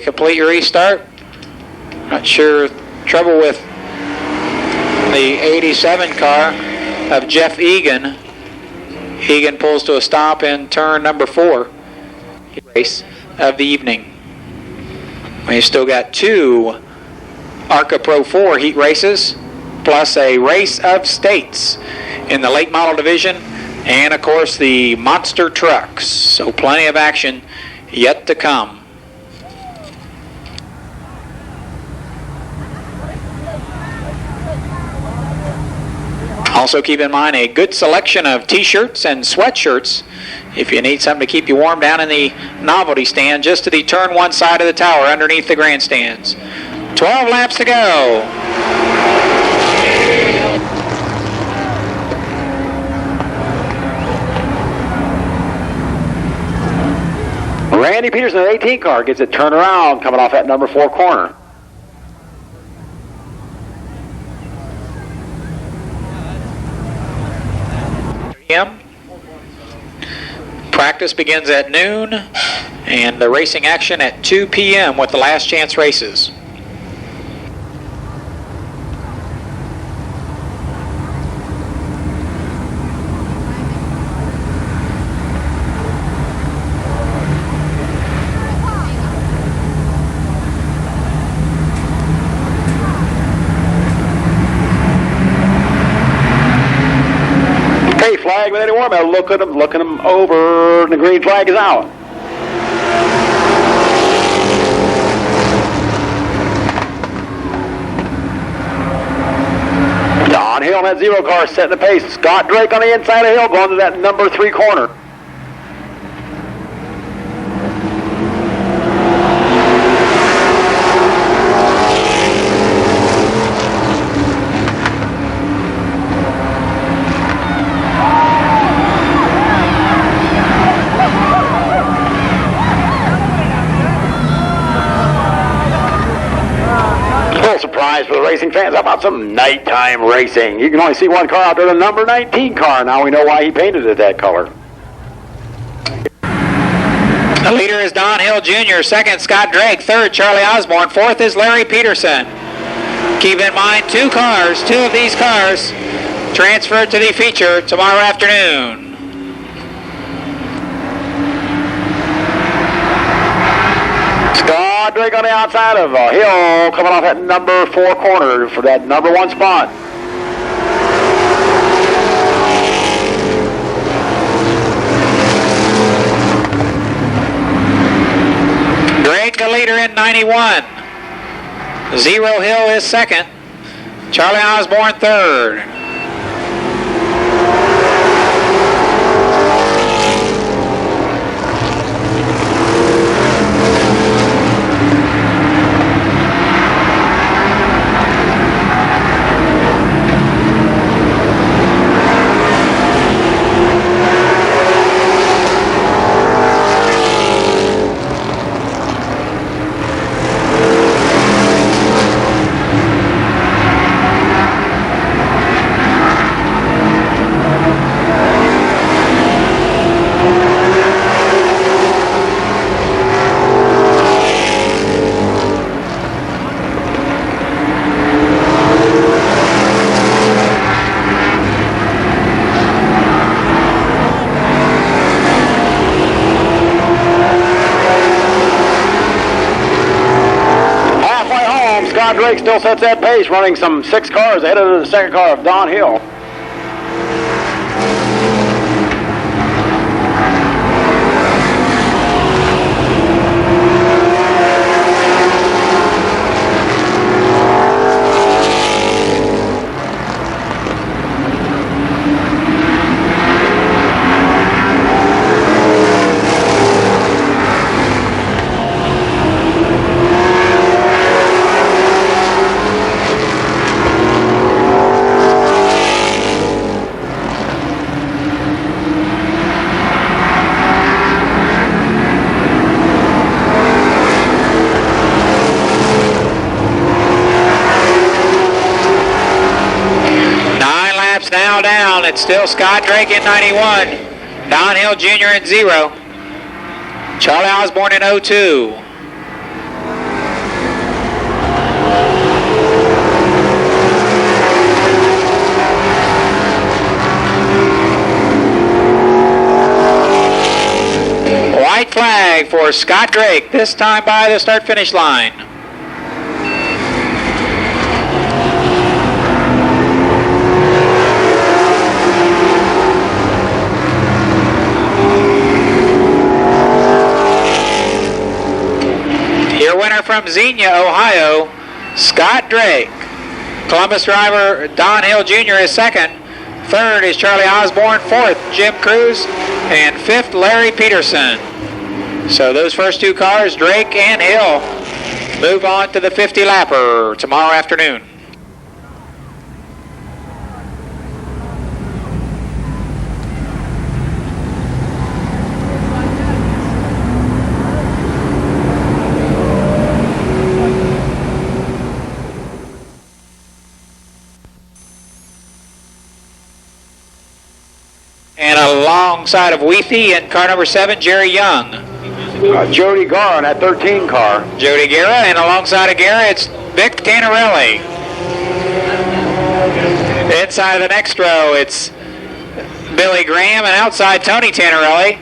Complete your restart. Not sure. Trouble with the 87 car of Jeff Egan. Egan pulls to a stop in turn number 4 race of the evening. We've still got 2 ARCA Pro 4 heat races plus a race of states in the late model division and of course the monster trucks. So plenty of action yet to come. Also keep in mind a good selection of t-shirts and sweatshirts if you need something to keep you warm down in the novelty stand just to the turn 1 side of the tower underneath the grandstands. 12 laps to go.
Randy Peterson, the 18 car, gets it turned around coming off that number 4 corner.
Practice begins at noon and the racing action at 2 p.m. with the last chance races.
Flag with any warm out. Look at him over, and the green flag is out. Don Hill in that 0 car setting the pace. Scott Drake on the inside of Hill going to that number 3 corner. For the racing fans, how about some nighttime racing? You can only see one car out there, the number 19 car. Now we know why he painted it that color.
The leader is Don Hill Jr., second Scott Drake, third Charlie Osborne, fourth is Larry Peterson. Keep in mind 2 cars, 2 of these cars transferred to the feature tomorrow afternoon.
Scott Drake on the outside of Hill, coming off that number 4 corner for that number 1 spot.
Drake the leader in 91. Zero Hill is second. Charlie Osborne third.
Drake still sets that pace, running some 6 cars ahead of the second car of Don Hill.
Now down, it's still Scott Drake in 91, Don Hill Jr. in 0, Charlie Osborne in 02. White flag for Scott Drake, this time by the start-finish line. Your winner from Xenia, Ohio, Scott Drake. Columbus driver Don Hill Jr. is second. Third is Charlie Osborne. Fourth, Jim Cruz. And fifth, Larry Peterson. So those first 2 cars, Drake and Hill, move on to the 50-lapper tomorrow afternoon. And alongside of Wethy in car number 7, Jerry Young.
Jody Garr in that 13 car.
Jody Guerra, and alongside of Guerra, it's Vic Tannerelli. Inside of the next row, it's Billy Graham, and outside Tony Tannerelli.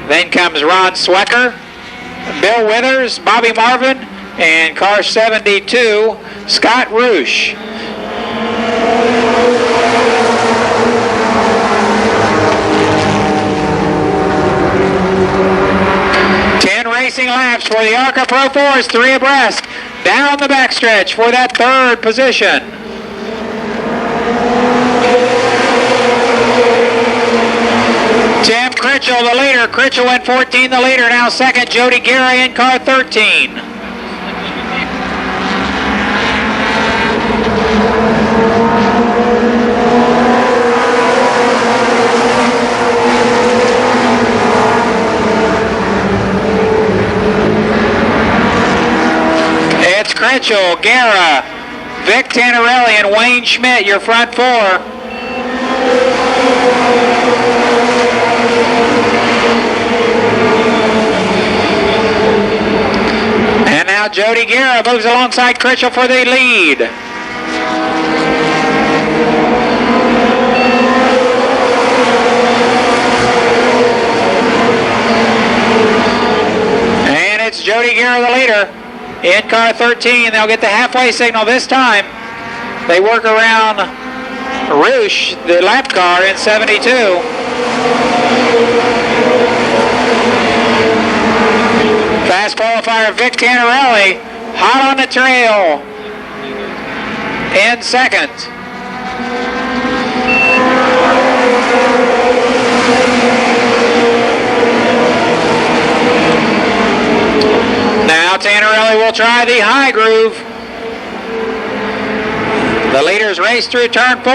Then comes Ron Swecker, Bill Withers, Bobby Marvin, and car 72, Scott Roosh. Racing laps for the ARCA Pro 4s, 3 abreast, down the backstretch for that 3rd position. Tim Critchell, the leader. Critchell in 14, the leader. Now second, Jody Guerra in car 13. Critchell, Guerra, Vic Tannerelli, and Wayne Schmidt, your front 4. And now Jody Guerra moves alongside Critchell for the lead. Jody Guerra, the leader, in car 13. They'll get the halfway signal this time. They work around Roosh, the lap car, in 72. Fast qualifier Vic Tannerelli, hot on the trail in second. Now Tannerelli will try the high groove. The leaders race through turn 4.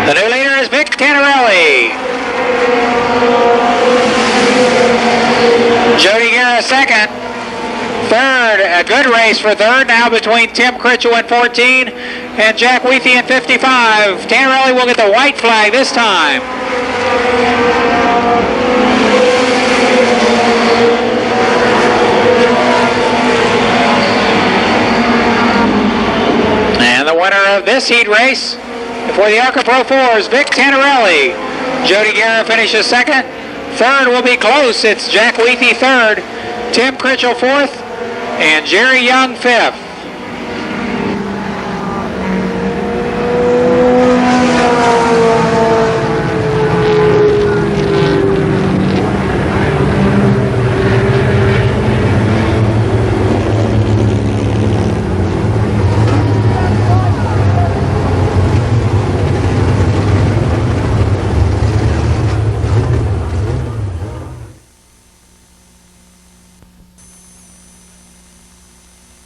The new leader is Vic Tannerelli. Jody Guerra second. Third, a good race for third now between Tim Critchell in 14 and Jack Weethy in 55. Tannerelli will get the white flag this time. And the winner of this heat race for the ARCA Pro 4 is Vic Tannerelli. Jody Guerra finishes second. Third will be close. It's Jack Weethy third, Tim Critchell fourth, and Jerry Young fifth.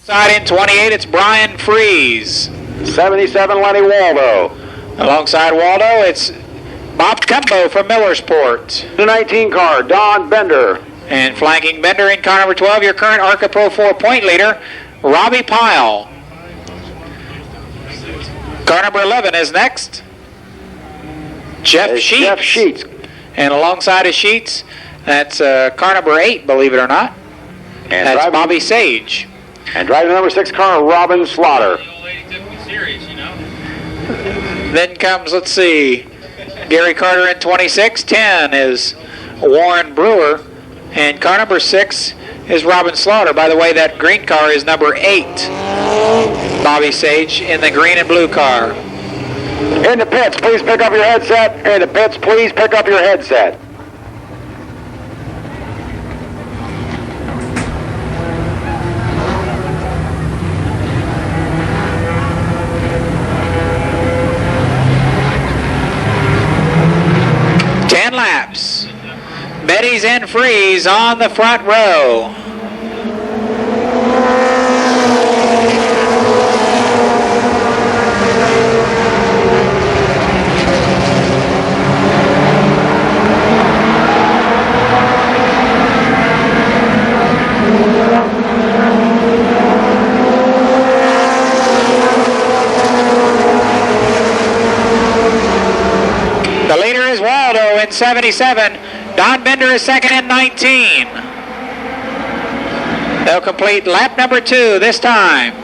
Side in 28, it's Brian Freeze.
77, Lenny Waldo.
Alongside Waldo, it's Bob Cumbo from Millersport.
The 19 car, Don Bender.
And flanking Bender in car number 12, your current ARCA Pro 4 point leader, Robbie Pyle. Car number 11 is next. Jeff Sheets.
Jeff Sheets.
And alongside of Sheets, that's car number 8, believe it or not.
And
that's Bobby Sage.
And driving the number 6 car, Robin Slaughter.
Then comes, let's see, Gary Carter in 26. 10 is Warren Brewer. And car number 6 is Robin Slaughter. By the way, that green car is number 8. Bobby Sage in the green and blue car.
In the pits, please pick up your headset. In the pits, please pick up your headset.
Laps. Betty's and Freeze on the front row. The leader is Waldo in 77. Don Bender is second in 19. They'll complete lap number 2 this time.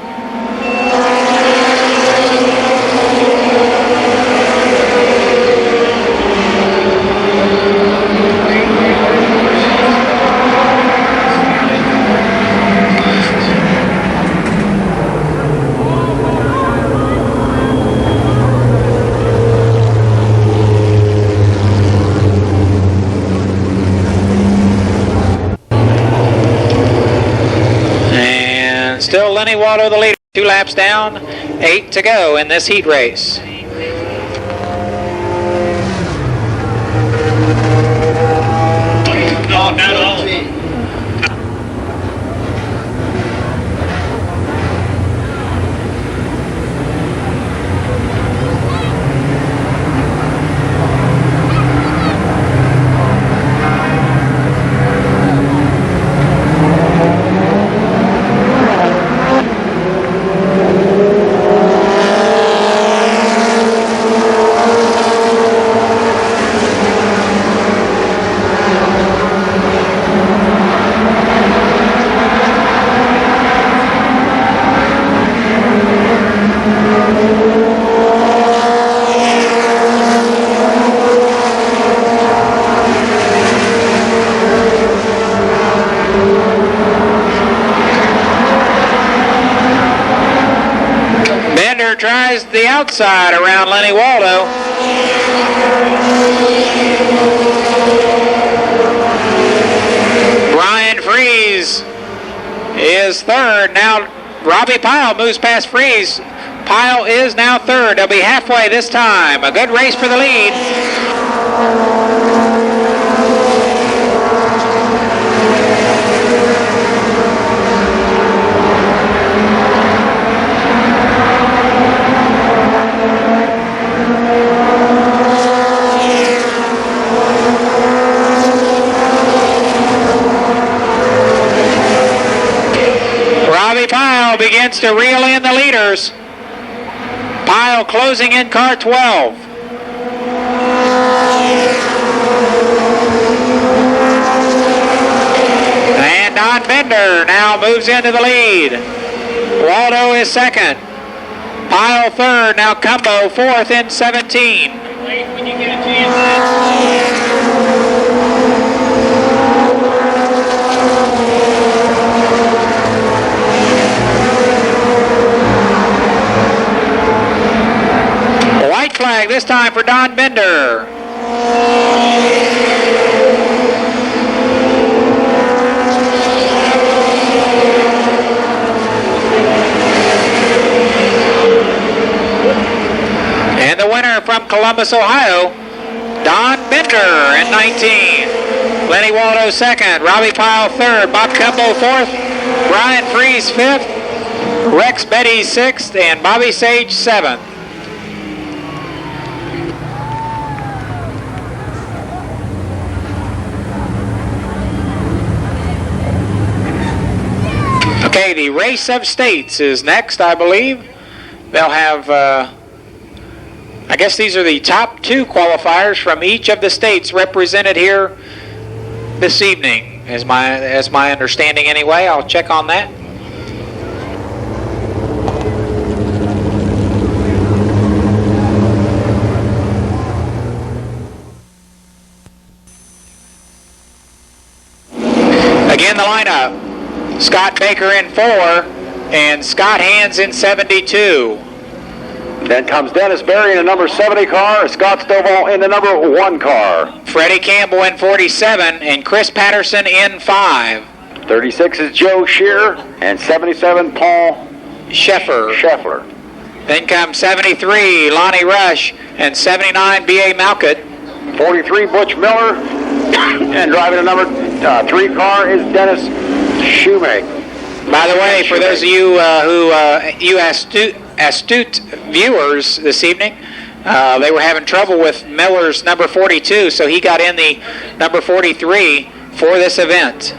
Still Lenny Waldo the leader, 2 laps down, 8 to go in this heat race. tries the outside around Lenny Waldo. Brian Freeze is third. Now Robbie Pyle moves past Freeze. Pyle is now third. They'll be halfway this time. A good race for the lead. Robbie Pyle begins to reel in the leaders. Pyle closing in car 12. And Don Bender now moves into the lead. Waldo is second. Pyle third. Now Cumbo fourth in 17. When you get a chance. Flag this time for Don Bender. And the winner from Columbus, Ohio, Don Bender in 19. Lenny Waldo second, Robbie Pyle third, Bob Cumbo fourth, Brian Freeze fifth, Rex Betty sixth, and Bobby Sage seventh. Okay, the Race of States is next, I believe. They'll have, I guess these are the top two qualifiers from each of the states represented here this evening, as my understanding anyway. I'll check on that. Again, the lineup. Scott Baker in 4, and Scott Hands in 72.
Then comes Dennis Berry in the number 70 car, Scott Stovall in the number 1 car.
Freddie Campbell in 47, and Chris Patterson in 5.
36 is Joe Shear, and 77 Paul
Scheffler. Then comes 73 Lonnie Rush, and 79 B.A. Malkett.
43 Butch Miller, and driving the number 3 car is Dennis Shoemake.
By the way, for those of you you astute viewers this evening, they were having trouble with Miller's number 42, so he got in the number 43 for this event.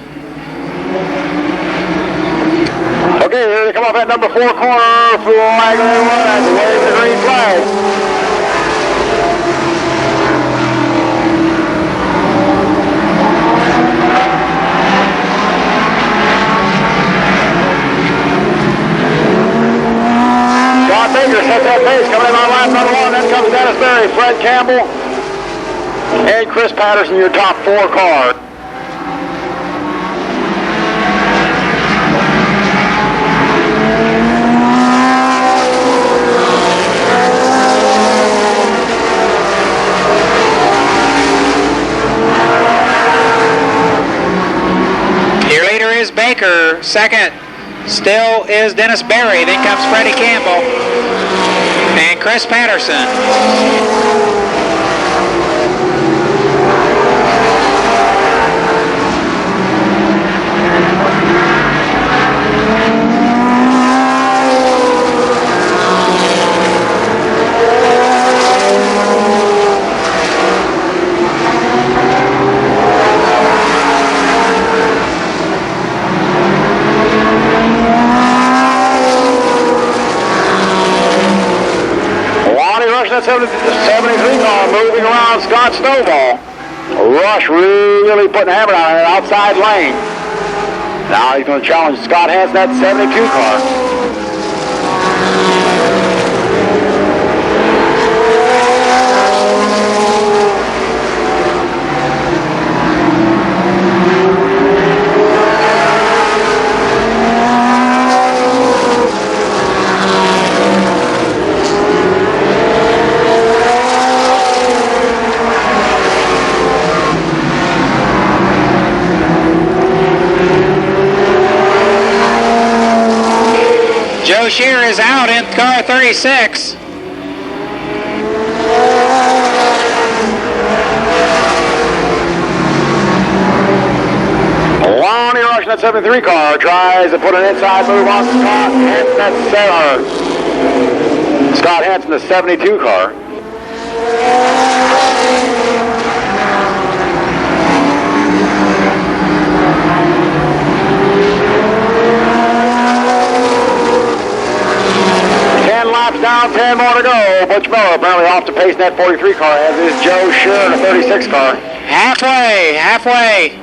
Okay, here they come off that number 4 corner, flag that's wave the green flag. Baker sets that pace, coming in on lap number 1. Then comes Dennis Berry, Fred Campbell, and Chris Patterson, your top 4 car.
Your leader is Baker. Second still is Dennis Berry. Then comes Freddie Campbell and Chris Patterson.
That 73 car moving around Scott Stovall. Rush really putting a hammer on the outside lane. Now he's going to challenge Scott Hansen, that 72 car.
Shear is out in car 36.
Lonnie Rush in that 73 car tries to put an inside move on Scott Hansen. Scott Hansen, the 72 car. Down, 10 more to go. Butch Miller apparently off to pace in that 43 car, as is Joe Shear in the 36 car.
Halfway.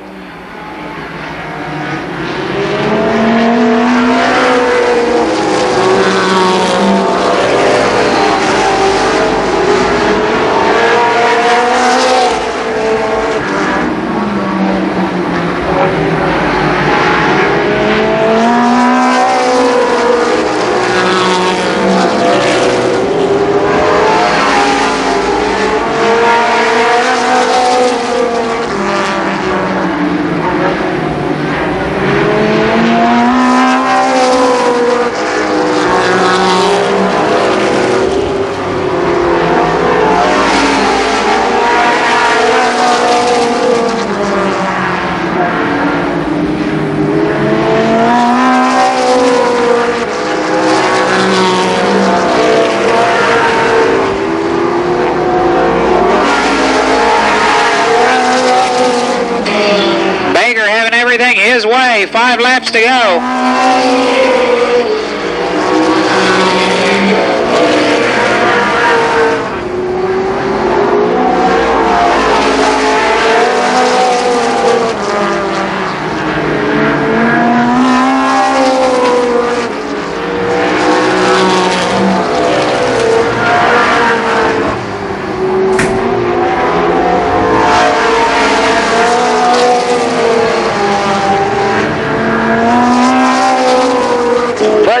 His way, 5 laps to go.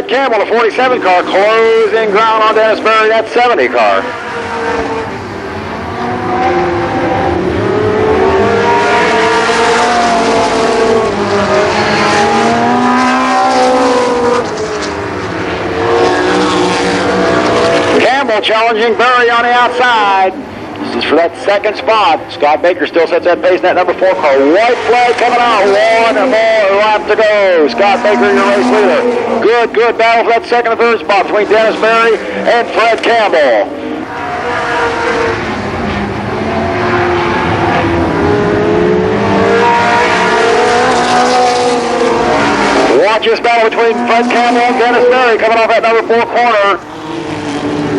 Campbell, the 47 car, closing ground on Dennis Berry, that 70 car. Campbell challenging Berry on the outside. This is for that second spot. Scott Baker still sets that pace in that number 4 car. White flag coming out. 1 more lap to go. Scott Baker, your race leader. Good battle for that second and third spot between Dennis Berry and Fred Campbell. Watch this battle between Fred Campbell and Dennis Berry coming off that number 4 corner.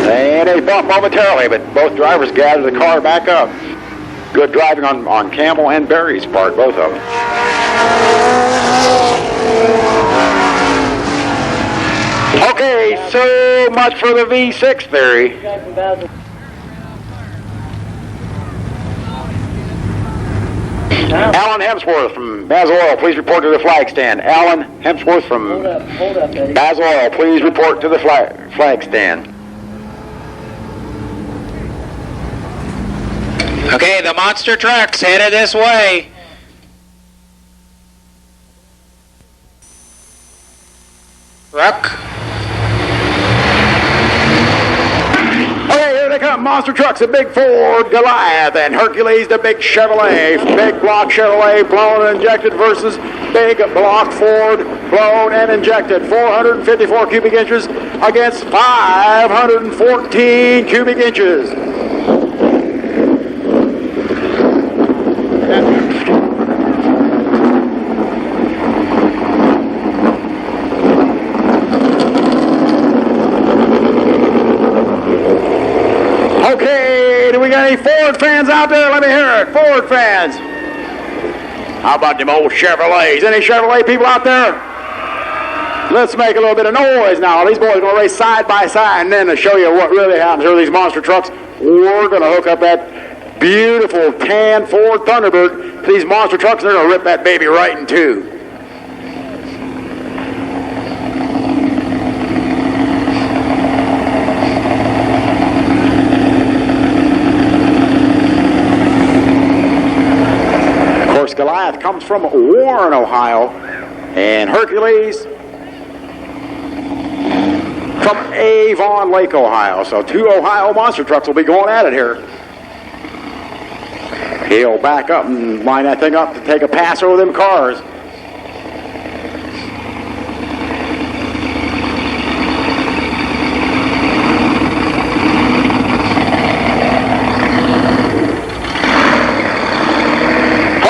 And a bump momentarily, but both drivers gather the car back up. Good driving on Campbell and Berry's part, both of them. Okay, so much for the V6 theory. Alan Hemsworth from Basil Oil, please report to the flag stand. Alan Hemsworth from Basil Oil, please report to the flag stand.
Okay, the monster trucks headed this way. Truck.
Okay, here they come. Monster trucks, a big Ford Goliath, and Hercules, the big Chevrolet. Big block Chevrolet, blown and injected versus big block Ford, blown and injected. 454 cubic inches against 514 cubic inches. Okay, do we got any Ford fans out there? Let me hear it. Ford fans. How about them old Chevrolets? Any Chevrolet people out there? Let's make a little bit of noise now. These boys are going to race side by side, and then to show you what really happens here with these monster trucks, we're going to hook up that beautiful tan Ford Thunderbird to these monster trucks, and they're going to rip that baby right in two. Of course, Goliath comes from Warren, Ohio, and Hercules from Avon Lake, Ohio. So 2 Ohio monster trucks will be going at it here. He'll back up and line that thing up to take a pass over them cars.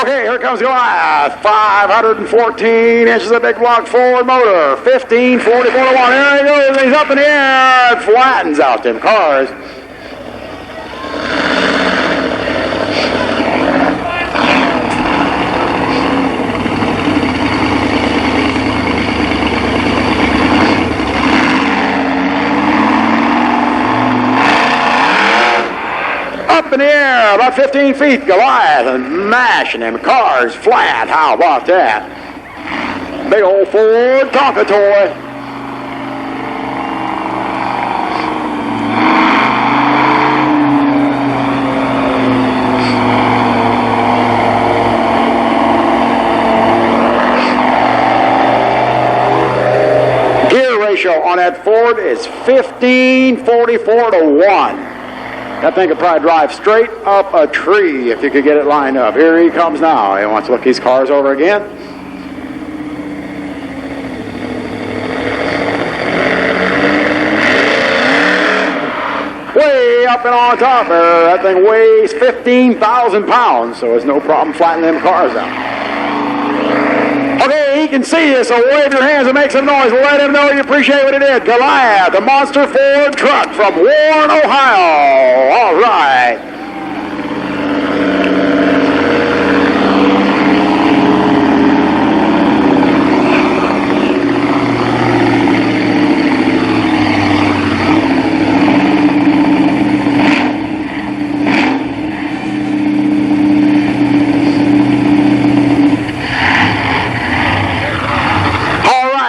Here comes Goliath, 514 inches of big block Ford motor, 1544 to 1. There he goes, he's up in the air, and flattens out them cars. Up in the air, about 15 feet, Goliath, and mashing them cars flat. How about that? Big old Ford Tonka toy. Gear ratio on that Ford is 1544 to 1. That thing could probably drive straight up a tree if you could get it lined up. Here he comes now. He wants to look these cars over again. Way up and on top there. That thing weighs 15,000 pounds, so it's no problem flattening them cars out. Okay, he can see you, so wave your hands and make some noise. Let him know you appreciate what he did. Goliath, the monster Ford truck from Warren, Ohio. All right.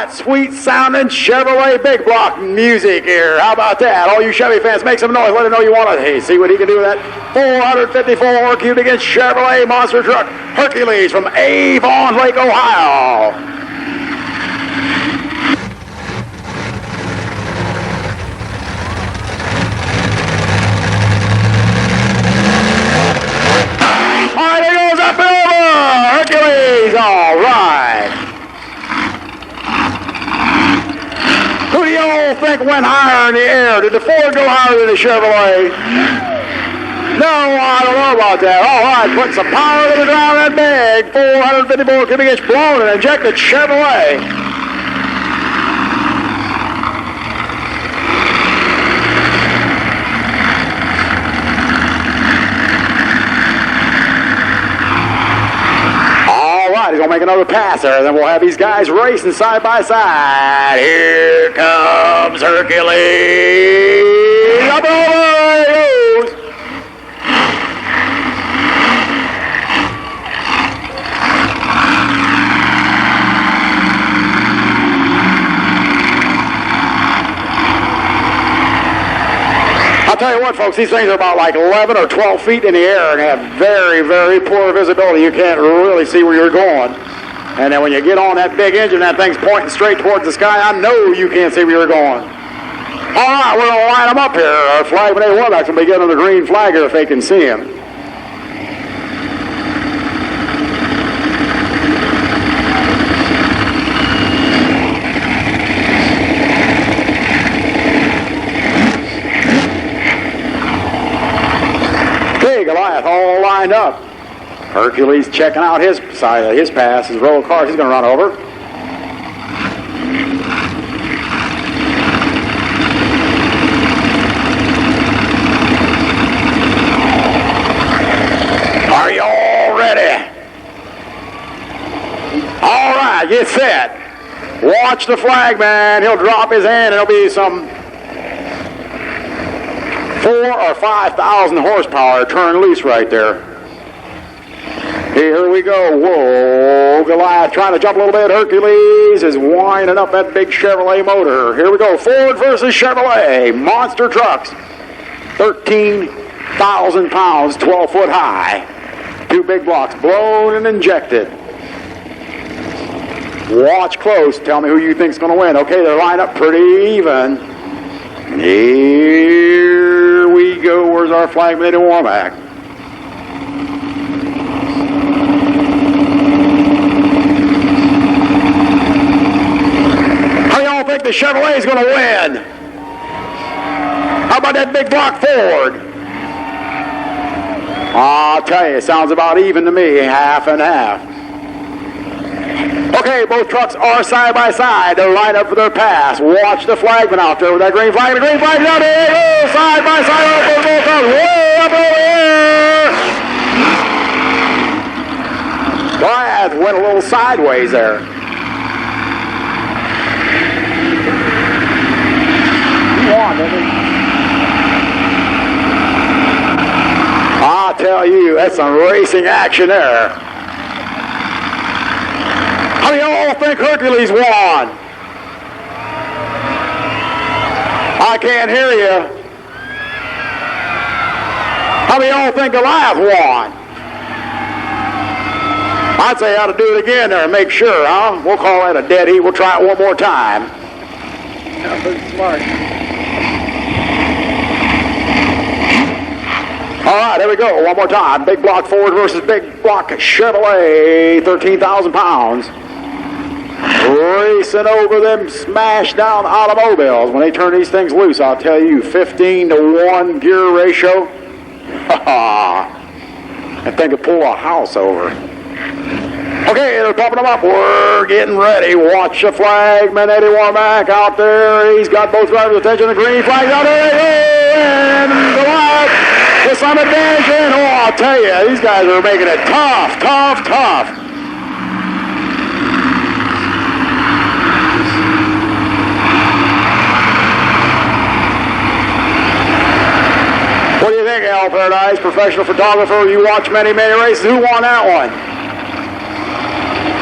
Sweet sounding Chevrolet big block music here. How about that? All you Chevy fans, make some noise. Let him know you want it. Hey, see what he can do with that 454 cubic inch Chevrolet monster truck Hercules from Avon Lake, Ohio. All right, he goes up and over. Hercules, all right. Who do you all think went higher in the air? Did the Ford go higher than the Chevrolet? No, I don't know about that. All right, put some power to the ground that big 454 cubic inch blown and injected Chevrolet. He's going to make another pass there, then we'll have these guys racing side by side. Here comes Hercules. Up and over he goes. I'll tell you what, folks, these things are about like 11 or 12 feet in the air and have very, very poor visibility. You can't really see where you're going. And then when you get on that big engine, that thing's pointing straight towards the sky. I know you can't see where you're going. All right, we're going to line them up here. Our flagman A. Warback's going to be getting the green flag here if they can see him. Goliath all lined up. Hercules checking out his side of his pass, his row of cars he's going to run over. Are you all ready? All right, get set. Watch the flagman. He'll drop his hand and there'll be some 4,000 or 5,000 horsepower turn loose right there. Here we go. Whoa, Goliath trying to jump a little bit. Hercules is winding up that big Chevrolet motor. Here we go. Ford versus Chevrolet. Monster trucks. 13,000 pounds, 12 foot high. 2 big blocks blown and injected. Watch close. Tell me who you think's going to win. Okay, they're lined up pretty even. Here we go. Where's our flag mate in Warmack? How y'all think the Chevrolet's going to win? How about that big block Ford? I'll tell you, it sounds about even to me, half and half. Okay, both trucks are side by side. They'll line up for their pass. Watch the flagman out there with that green flag. The green flag's out there. They go side by side. Both trucks way up over here. Goliath went a little sideways there. He won, didn't he? I'll tell you, that's some racing action there. How do y'all think Hercules won? I can't hear you. How do y'all think Goliath won? I'd say I ought to do it again there and make sure, huh? We'll call that a dead heat. We'll try it one more time.
That was smart.
All right, there we go. One more time. Big block Ford versus big block Chevrolet, 13,000 pounds. Racing over them smash down automobiles. When they turn these things loose, I'll tell you, 15-to-1 gear ratio. That thing could pull a house over. Okay, they're pumping them up. We're getting ready. Watch the flagman, Eddie Warmack, out there. He's got both drivers' attention. The green flag's out there. And the light. The Summit Dash in. Oh, I'll tell you, these guys are making it tough, tough, tough. What do you think, Al Paradise, professional photographer? You watch many, many races. Who won that one?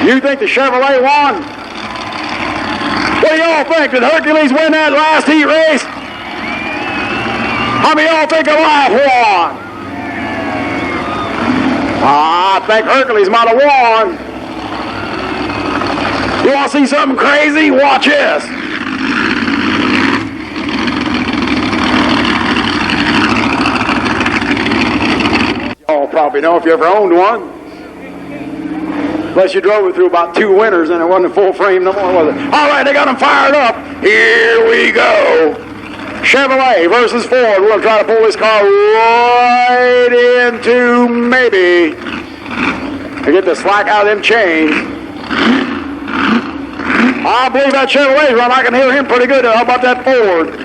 You think the Chevrolet won? What do y'all think? Did Hercules win that last heat race? How many of y'all think Goliath won? I think Hercules might have won. You want to see something crazy? Watch this. Y'all probably know if you ever owned one. Unless you drove it through about 2 winters and it wasn't full frame no more, was it? All right, they got them fired up. Here we go. Chevrolet versus Ford. We're going to try to pull this car right into maybe to get the slack out of them chains. I believe that Chevrolet's run. I can hear him pretty good. How about that Ford?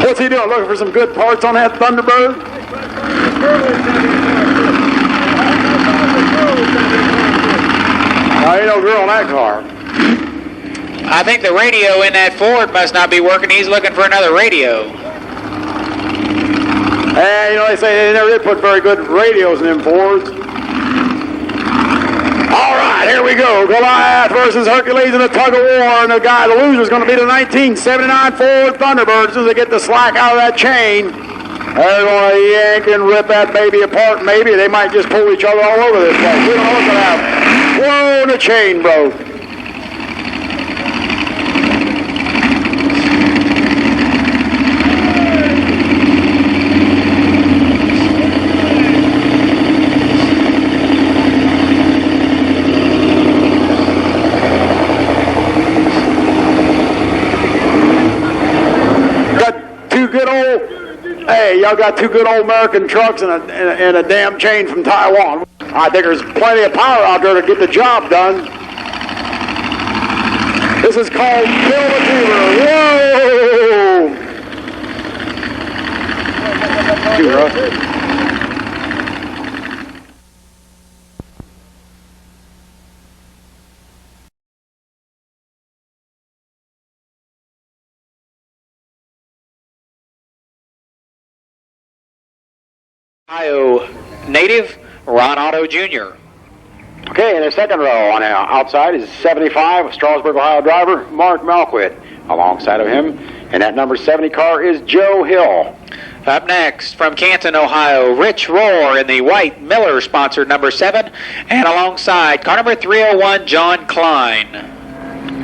What's he doing? Looking for some good parts on that Thunderbird? Oh, ain't no girl in that car.
I think the radio in that Ford must not be working. He's looking for another radio.
And, you know, they say they never did put very good radios in them Fords. All right, here we go. Goliath versus Hercules in a tug of war. And the loser is going to be the 1979 Ford Thunderbird. As soon as they get the slack out of that chain, they're going to yank and rip that baby apart. Maybe they might just pull each other all over this place. We don't know what's going to happen. Whoa, the chain broke. Hey, y'all got 2 good old American trucks and a damn chain from Taiwan. I think there's plenty of power out there to get the job done. This is called Bill the Tuber. Whoa! Too rough.
Ohio native, Ron Otto Jr.
Okay, in the second row on the outside is 75, Strasburg, Ohio driver Mark Malquit. Alongside of him, and that number 70 car is Joe Hill.
Up next, from Canton, Ohio, Rich Rohr in the white Miller-sponsored number 7, and alongside car number 301, John Klein.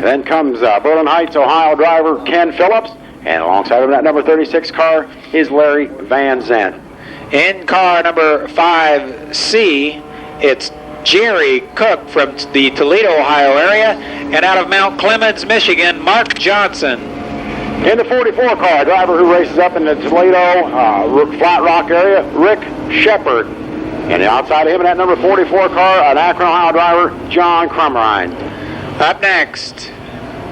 Then comes Berlin Heights, Ohio driver Ken Phillips, and alongside of that number 36 car is Larry Van Zandt.
In car number 5C, it's Jerry Cook from the Toledo, Ohio area, and out of Mount Clemens, Michigan, Mark Johnson.
In the 44 car, driver who races up in the Toledo, Flat Rock area, Rick Shepard. And outside of him in that number 44 car, an Akron, Ohio driver, John Crumrine.
Up next,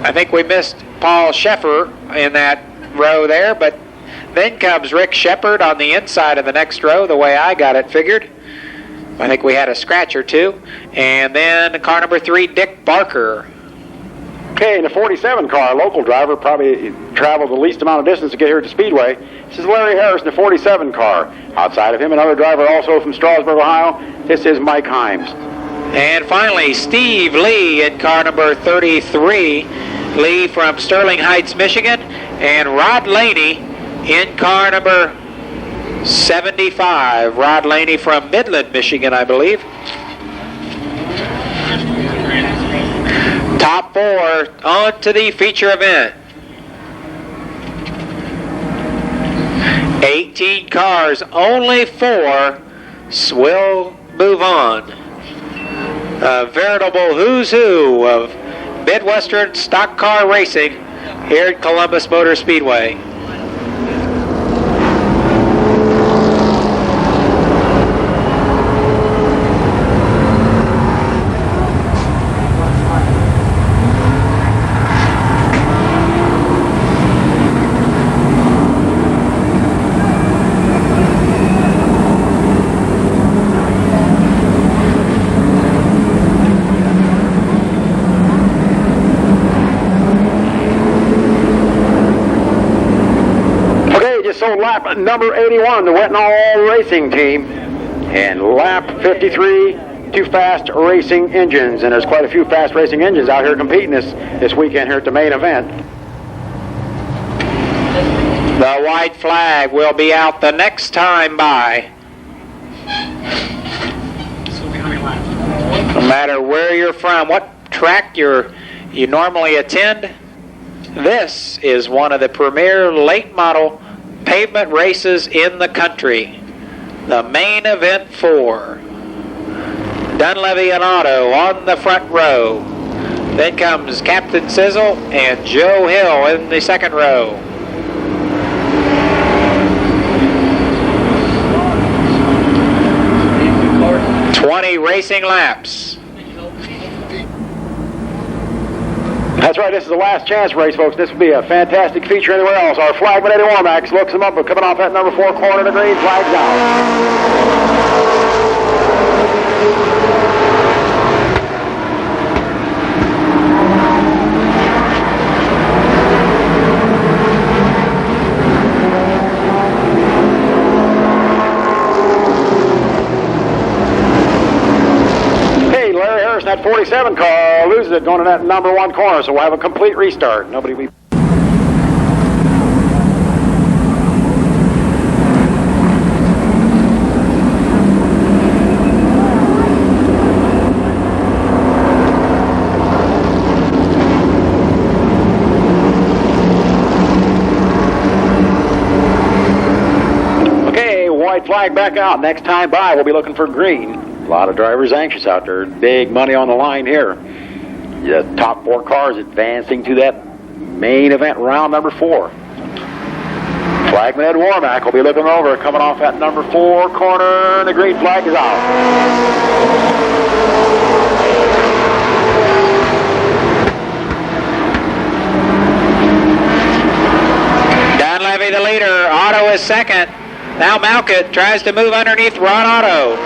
I think we missed Paul Sheffer in that row there, but then comes Rick Shepard on the inside of the next row, the way I got it figured. I think we had a scratch or two. And then car number 3, Dick Barker.
Okay, in the 47 car, local driver, probably traveled the least amount of distance to get here to Speedway. This is Larry Harris in the 47 car. Outside of him, another driver also from Strasburg, Ohio. This is Mike Himes.
And finally, Steve Lee in car number 33. Lee from Sterling Heights, Michigan. And Rod Laney in car number 75. Rod Laney from Midland, Michigan, I believe. Top 4 on to the feature event. 18 cars, only 4 will move on. A veritable who's who of Midwestern stock car racing here at Columbus Motor Speedway.
Sold lap number 81, the Wetnall Racing team. And lap 53, 2 fast racing engines. And there's quite a few fast racing engines out here competing this weekend here at the main event.
The white flag will be out the next time by. No matter where you're from, what track you normally attend, this is one of the premier late model pavement races in the country. The main event 4. Dunlevy and Otto on the front row. Then comes Captain Sizzle and Joe Hill in the second row. Racing laps.
That's right, this is the last chance race, folks. This will be a fantastic feature anywhere else. Our flagman Eddie Warmax looks him up, but coming off that number 4 corner, the green flag's out. That 47 car loses it going to that number 1 corner, so we'll have a complete restart. Nobody will be... Okay, white flag back out. Next time by, we'll be looking for green. A lot of drivers anxious out there. Big money on the line here. The top 4 cars advancing to that main event round number 4. Flagman Ed Warmack will be looking over, coming off that number 4 corner. The green flag is out.
Dunlevy the leader. Otto is second. Now Malkett tries to move underneath Ron Otto.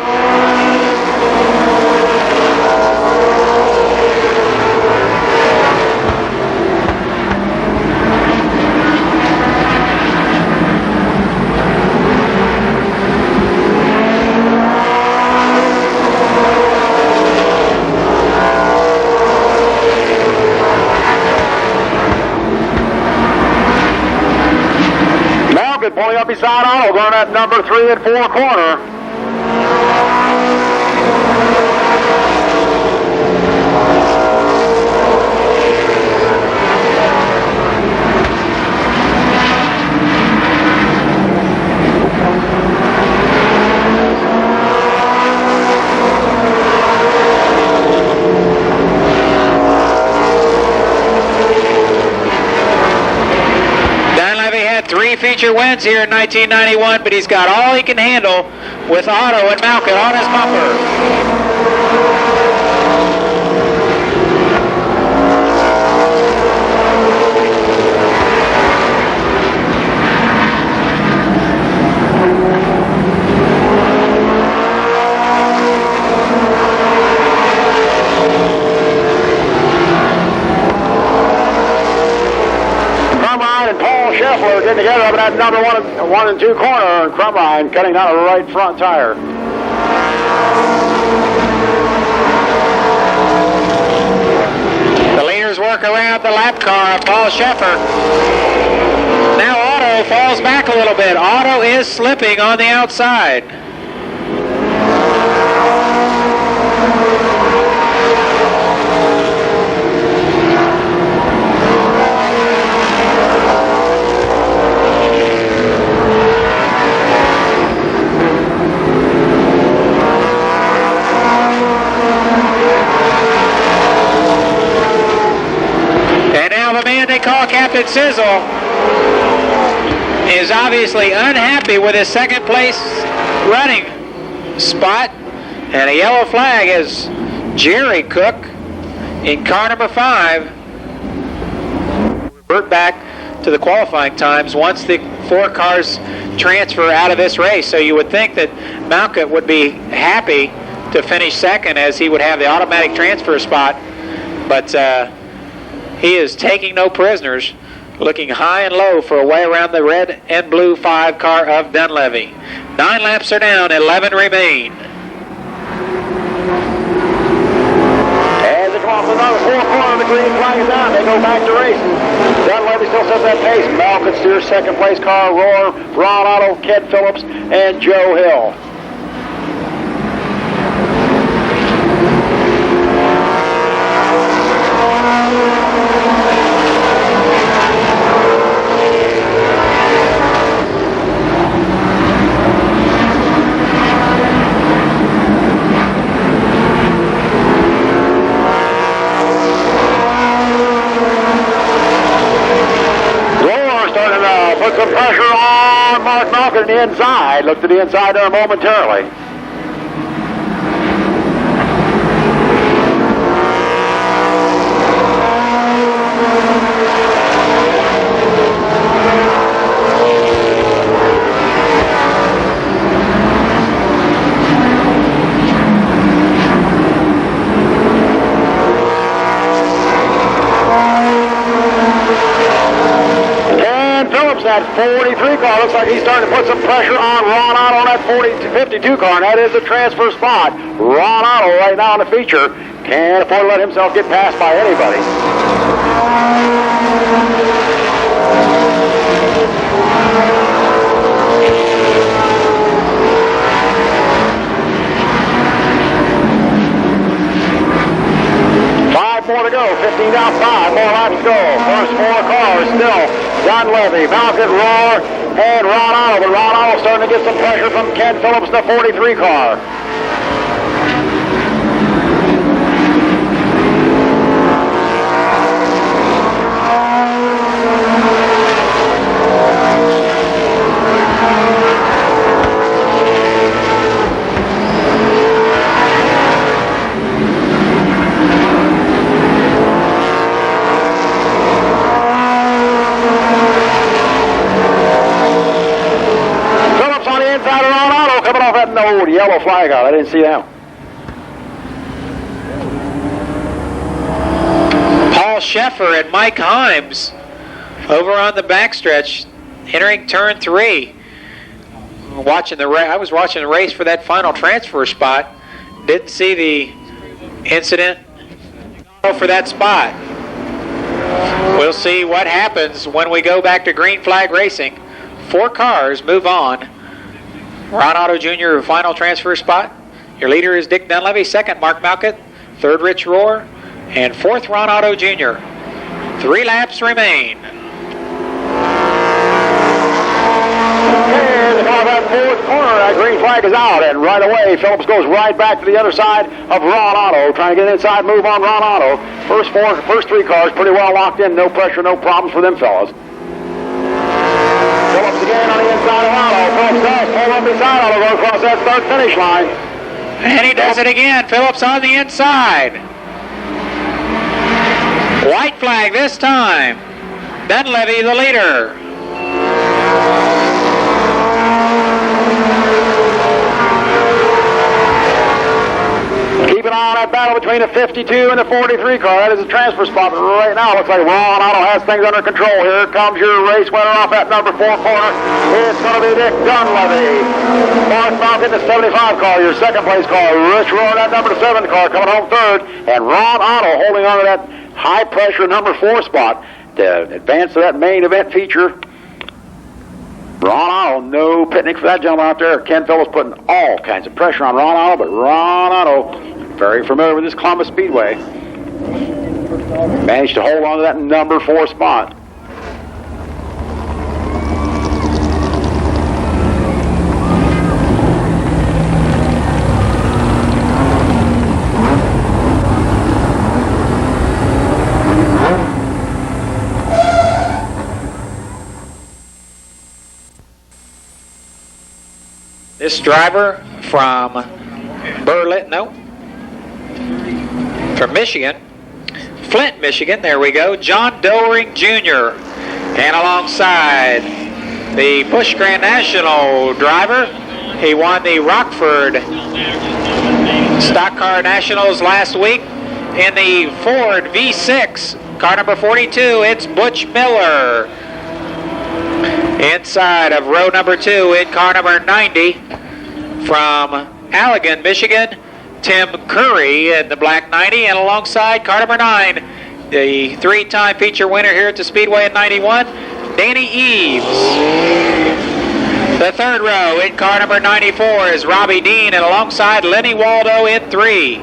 beside Otto, going at number 3 and 4 corner.
Three feature wins here in 1991, but he's got all he can handle with Otto and Malkin on his bumper.
Getting together up at that number 1 and 2 corner, and Crumrine cutting down a right front tire.
The leaders work around the lap car of Paul Sheffer. Now Otto falls back a little bit. Otto is slipping on the outside. They call Captain Sizzle is obviously unhappy with his second place running spot, and a yellow flag is Jerry Cook in car number 5. Revert back to the qualifying times once the 4 cars transfer out of this race. So you would think that Malkin would be happy to finish second, as he would have the automatic transfer spot, but he is taking no prisoners, looking high and low for a way around the red and blue 5 car of Dunleavy. 9 laps are down, 11 remain.
As they come off another 4 corner, the green flag is down. They go back to racing. Dunleavy still sets that pace. Malkin steers second place car, Roar, Ron Otto, Ken Phillips, and Joe Hill. Put some pressure on Mark Malkin on the inside. Look to the inside there momentarily. That 43 car looks like he's starting to put some pressure on Ron Otto on that 52 car, and that is the transfer spot. Ron Otto right now in the feature can't afford to let himself get passed by anybody. More to go, 15 down, 5 more laps to go. First 4 cars still Dunleavy, Malkin, Roar, and Ron Otto. But Ron Otto starting to get some pressure from Ken Phillips, the 43 car. No yellow flag out. I didn't see that.
Paul Sheffer and Mike Himes over on the backstretch, entering turn 3. I was watching the race for that final transfer spot. Didn't see the incident for that spot. We'll see what happens when we go back to green flag racing 4 cars move on. Ron Otto Jr., final transfer spot. Your leader is Dick Dunleavy. Second, Mark Malkett. Third, Rich Rohr. And fourth, Ron Otto Jr. 3 laps remain.
Okay, the car that fourth corner, that green flag is out, and right away Phillips goes right back to the other side of Ron Otto, trying to get inside move on Ron Otto. First 3 cars pretty well locked in, no pressure, no problems for them fellas. Phillips again on the inside of Otto. Phillips does pull up beside Otto, go across that start finish line.
And he does it again. Phillips on the inside. White flag this time. Dunleavy the leader.
Keep an eye on that battle between the 52 and the 43 car. That is a transfer spot, but right now it looks like Ron Otto has things under control. Here comes your race winner off that number 4 corner. It's going to be Dick Dunleavy. Fourth Malkett, the 75 car, your second place car. Rich Rohr, that number 7 car, coming home third. And Ron Otto holding on to that high pressure number 4 spot to advance to that main event feature. Ron Otto, no picnic for that gentleman out there. Ken Phillips putting all kinds of pressure on Ron Otto, but Ron Otto, very familiar with this Columbus Speedway, managed to hold on to that number 4 spot.
This driver from from Michigan, Flint, Michigan, there we go, John Doering Jr. And alongside the Busch Grand National driver, he won the Rockford Stock Car Nationals last week in the Ford V6, car number 42, it's Butch Miller. Inside of row number 2 in car number 90 from Allegan, Michigan, Tim Curry in the black 90, and alongside car number 9, the 3-time feature winner here at the Speedway in 91, Danny Eves. The third row in car number 94 is Robbie Dean, and alongside Lenny Waldo in 3.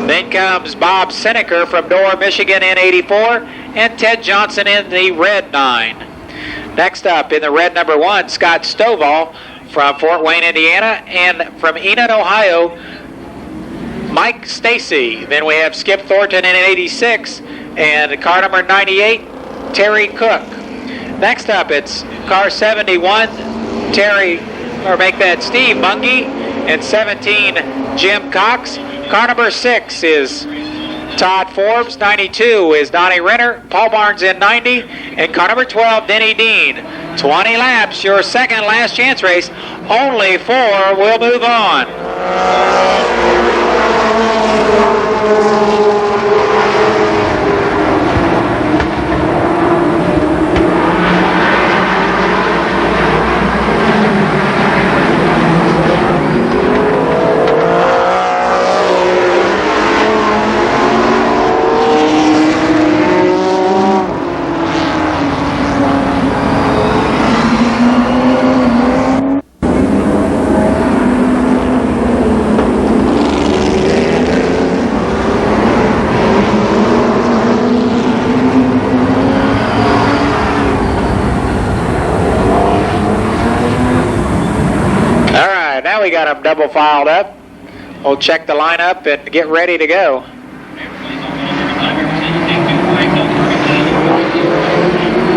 Then comes Bob Seneker from Dorr, Michigan in 84, and Ted Johnson in the red 9. Next up in the red number 1, Scott Stovall from Fort Wayne, Indiana, and from Enid, Ohio, Mike Stacy. Then we have Skip Thornton in 86, and car number 98, Terry Cook. Next up, it's car 71, Steve Mungie, and 17, Jim Cox. Car number 6 is Todd Forbes. 92 is Donnie Renner. Paul Barnes in 90. And car number 12, Denny Dean. 20 laps, your second last chance race. Only 4 will move on. We got them double filed up. We'll check the lineup and get ready to go.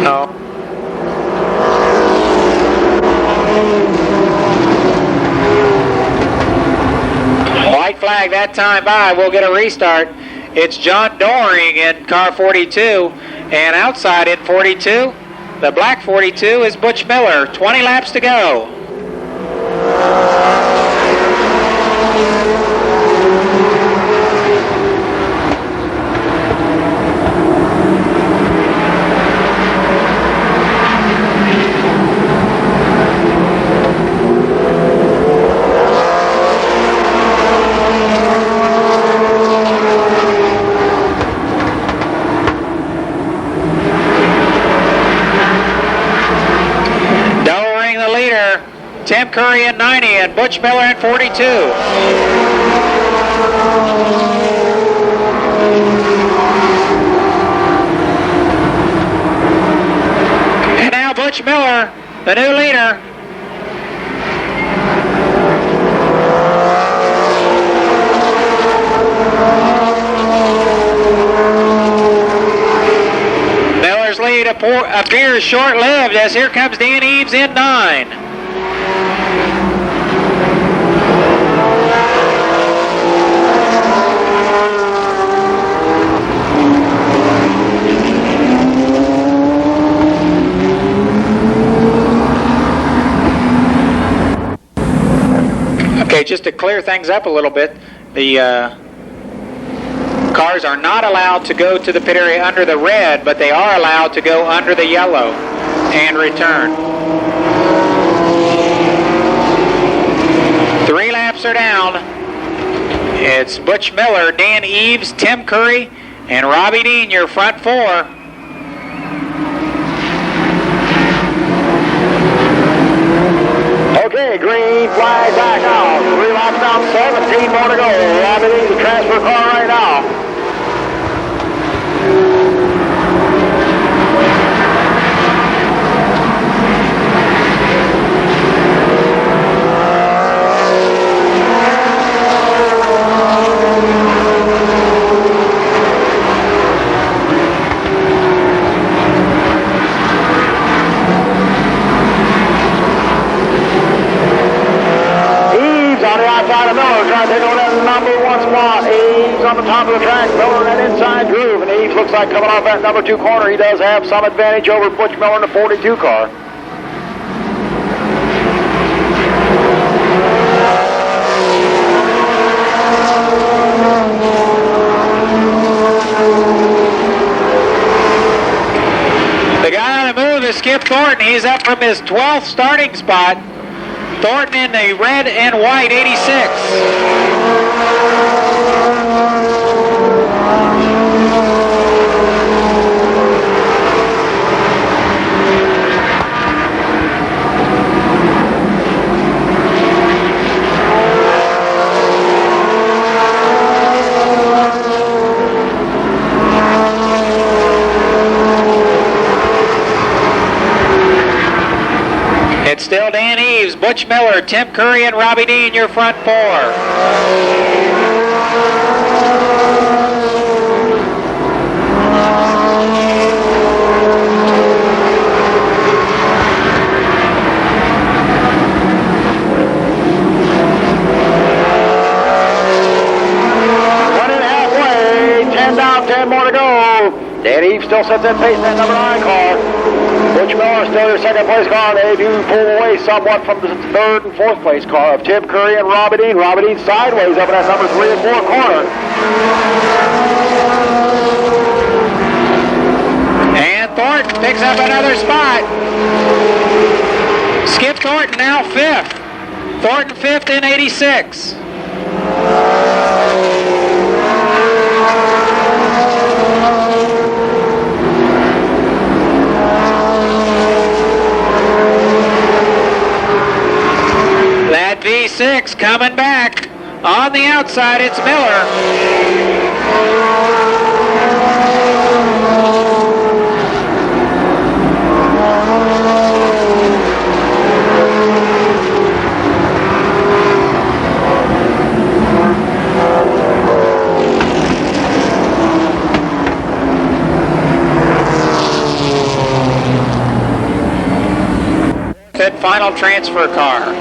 No. White flag that time by. We'll get a restart. It's John Doering in car 42, and outside in 42, the black 42 is Butch Miller. 20 laps to go. Tim Curry in 90, and Butch Miller in 42. And now Butch Miller, the new leader. Miller's lead appears short-lived as here comes Dan Eves in 9. Okay, just to clear things up a little bit, the cars are not allowed to go to the pit area under the red, but they are allowed to go under the yellow and return. 3 laps are down. It's Butch Miller, Dan Eves, Tim Curry, and Robbie Dean, your front 4.
Okay, green flag back out. 3 laps down, 17 more to go. Robbie Dean's the transfer car right now. On the top of the track, Miller in that inside groove, and Eves looks like coming off that number 2 corner. He does have some advantage over Butch Miller in the 42 car.
The guy on the move is Skip Thornton. He's up from his 12th starting spot. Thornton in the red and white 86. It's still Dan Eves, Butch Miller, Tim Curry, and Robbie Dean, your front 4.
Running halfway, 10 down, 10 more to go. Dan Eves still sets that pace in that number 9 car. Butch Miller still your second place car. They do pull away somewhat from the 3rd and 4th place car of Tim Curry and Robbie Dean. Robbie Dean sideways up in that number 3 and 4 corner.
And Thornton picks up another spot. Skip Thornton now 5th. Thornton 5th in 86. That V6 coming back. On the outside, it's Miller. That final transfer car.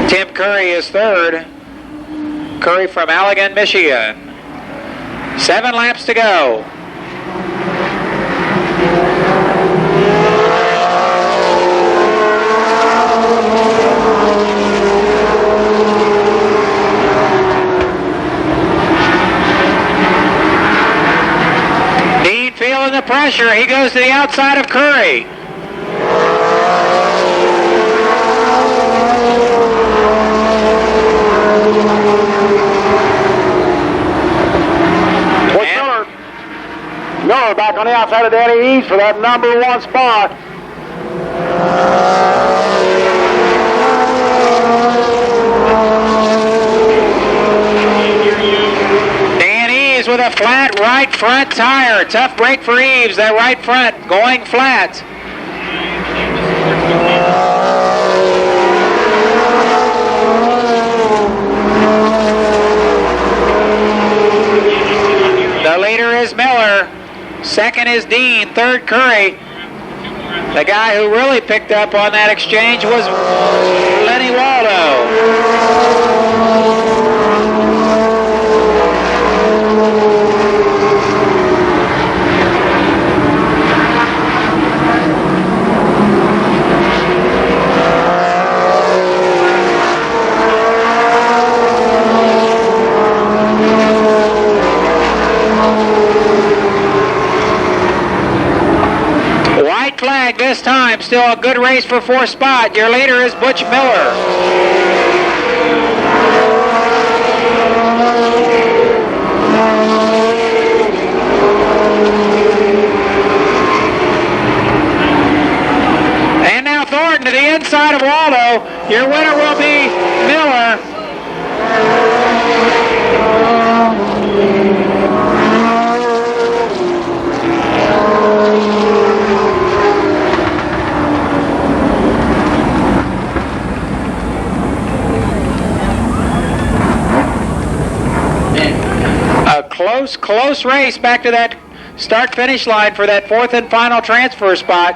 Tim Curry is 3rd. Curry from Allegan, Michigan. 7 laps to go. Dean feeling the pressure. He goes to the outside of Curry. Miller back on the outside of Danny Eves for that number 1 spot. right front tire. Tough break for Eves. That right front going flat. The leader is Miller. Second is Dean. Third, Curry. The guy who really picked up on that exchange was Lenny Waldo. Flag this time. Still a good race for fourth spot. Your leader is Butch Miller. And now Thornton to the inside of Waldo. Your winner will be Miller. Close race back to that start-finish line for that fourth and final transfer spot.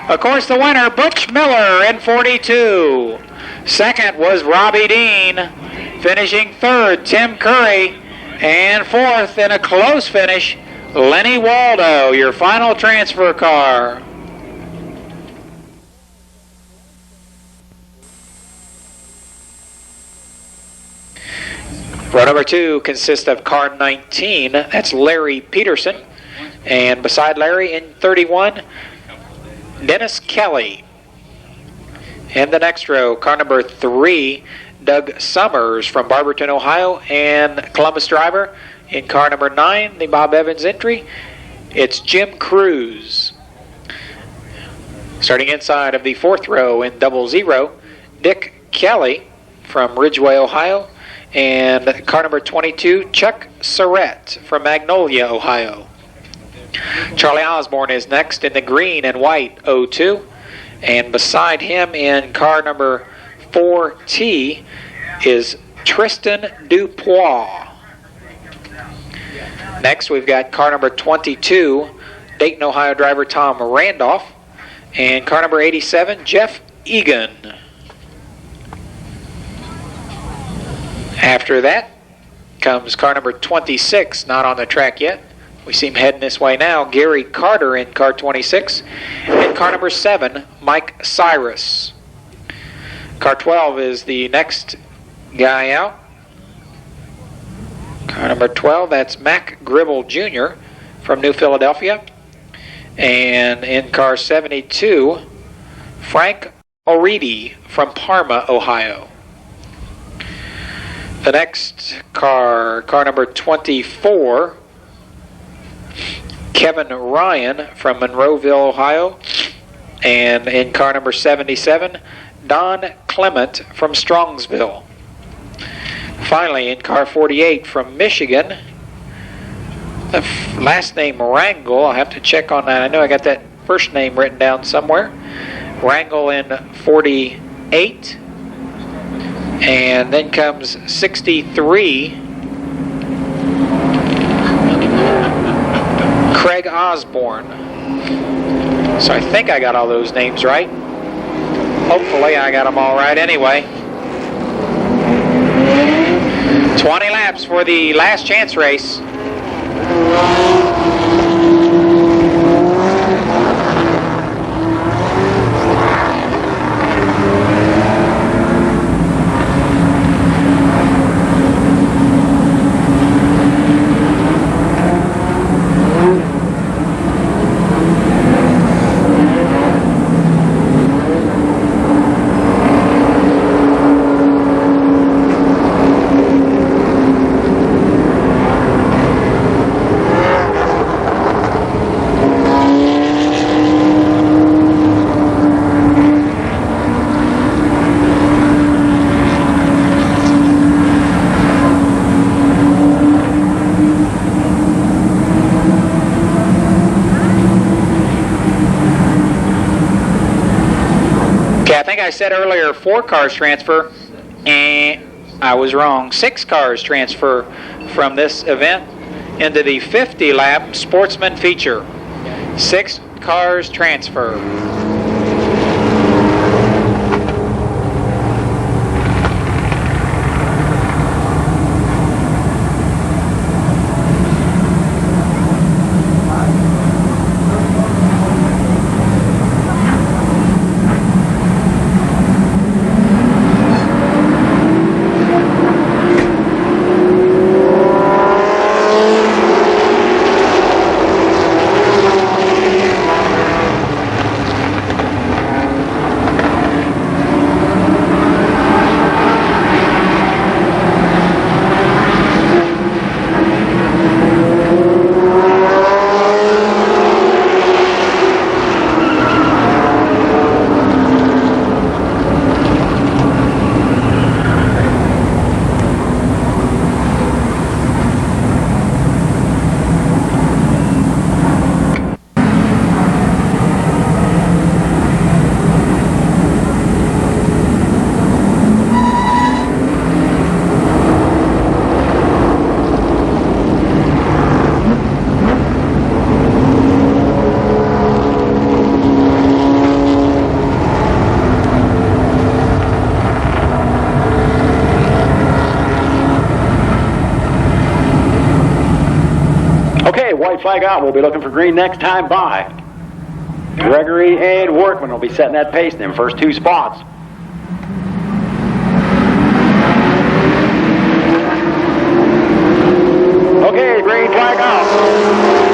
Of course, the winner, Butch Miller in 42. Second was Robbie Dean. Finishing third, Tim Curry. And fourth, in a close finish, Lenny Waldo, your final transfer car. Row number 2 consists of car 19. That's Larry Peterson. And beside Larry in 31, Dennis Kelly. And the next row, car number 3, Doug Summers from Barberton, Ohio, and Columbus driver. In car number 9, the Bob Evans entry, it's Jim Cruz. Starting inside of the fourth row in 00, Dick Kelly from Ridgeway, Ohio. And car number 22, Chuck Surrett from Magnolia, Ohio. Charlie Osborne is next in the green and white 02. And beside him in car number 4T is Tristan Dupois. Next we've got car number 22, Dayton, Ohio driver Tom Randolph. And car number 87, Jeff Egan. After that comes car number 26, not on the track yet. We see him heading this way now. Gary Carter in car 26. And car number 7, Mike Cyrus. Car 12 is the next guy out. Car number 12, that's Mac Gribble Jr. from New Philadelphia. And in car 72, Frank O'Ready from Parma, Ohio. The next car number 24, Kevin Ryan from Monroeville, Ohio. And in car number 77, Don Clement from Strongsville. Finally, in car 48 from Michigan, the last name Rangel, I'll have to check on that. I know I got that first name written down somewhere. Rangel in 48. And then comes 63, Craig Osborne. So I think I got all those names right. Hopefully I got them all right anyway. 20 laps for the last chance race. I said earlier 4 cars transfer, and I was wrong. 6 cars transfer from this event into the 50-lap sportsman feature. 6 cars transfer.
White flag out. We'll be looking for green next time by. Gregory and Workman will be setting that pace in them first 2 spots. Okay, green flag out.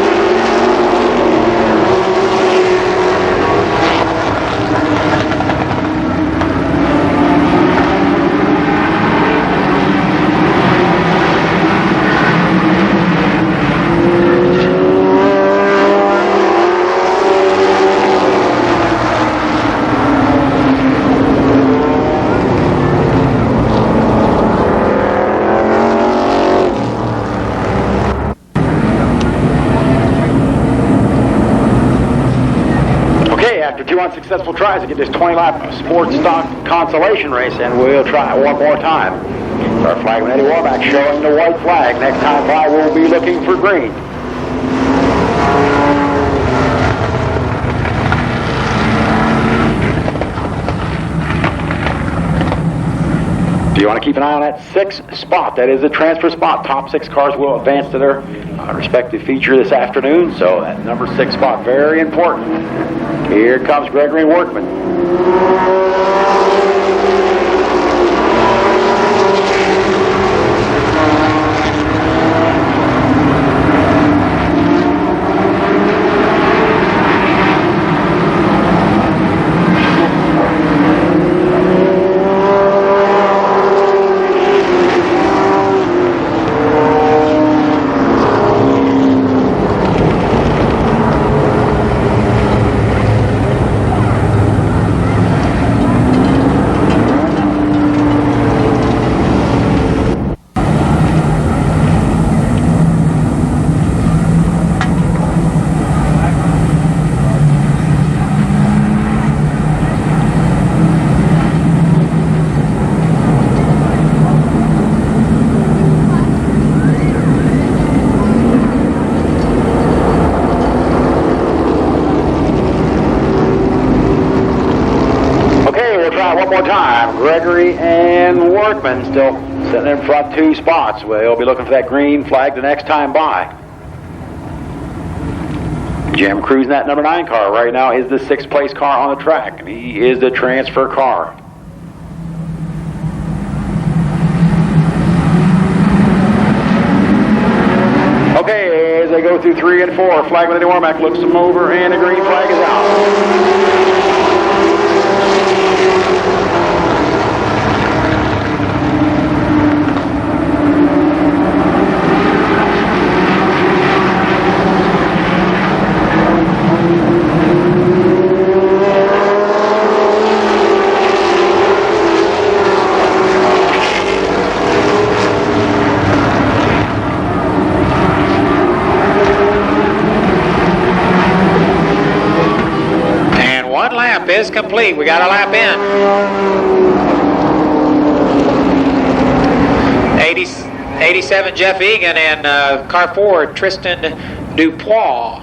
After 2 unsuccessful tries to get this 20-lap sports stock consolation race, and we'll try it one more time. Our flagman Eddie Warmack showing the white flag. Next time by, we'll be looking for green. Do you want to keep an eye on that 6th spot? That is the transfer spot. Top 6 cars will advance to their respective feature this afternoon. So that number 6 spot, very important. Here comes Gregory Workman. More time. Gregory and Workman still sitting in front 2 spots. We'll be looking for that green flag the next time by. Jim cruising that number 9 car right now is the 6th place car on the track, and he is the transfer car. Okay, as they go through 3 and 4, flagman Eddie Warmack looks them over, and the green flag is out.
is complete. We got a lap in. 87 Jeff Egan and car 4 Tristan Dupois.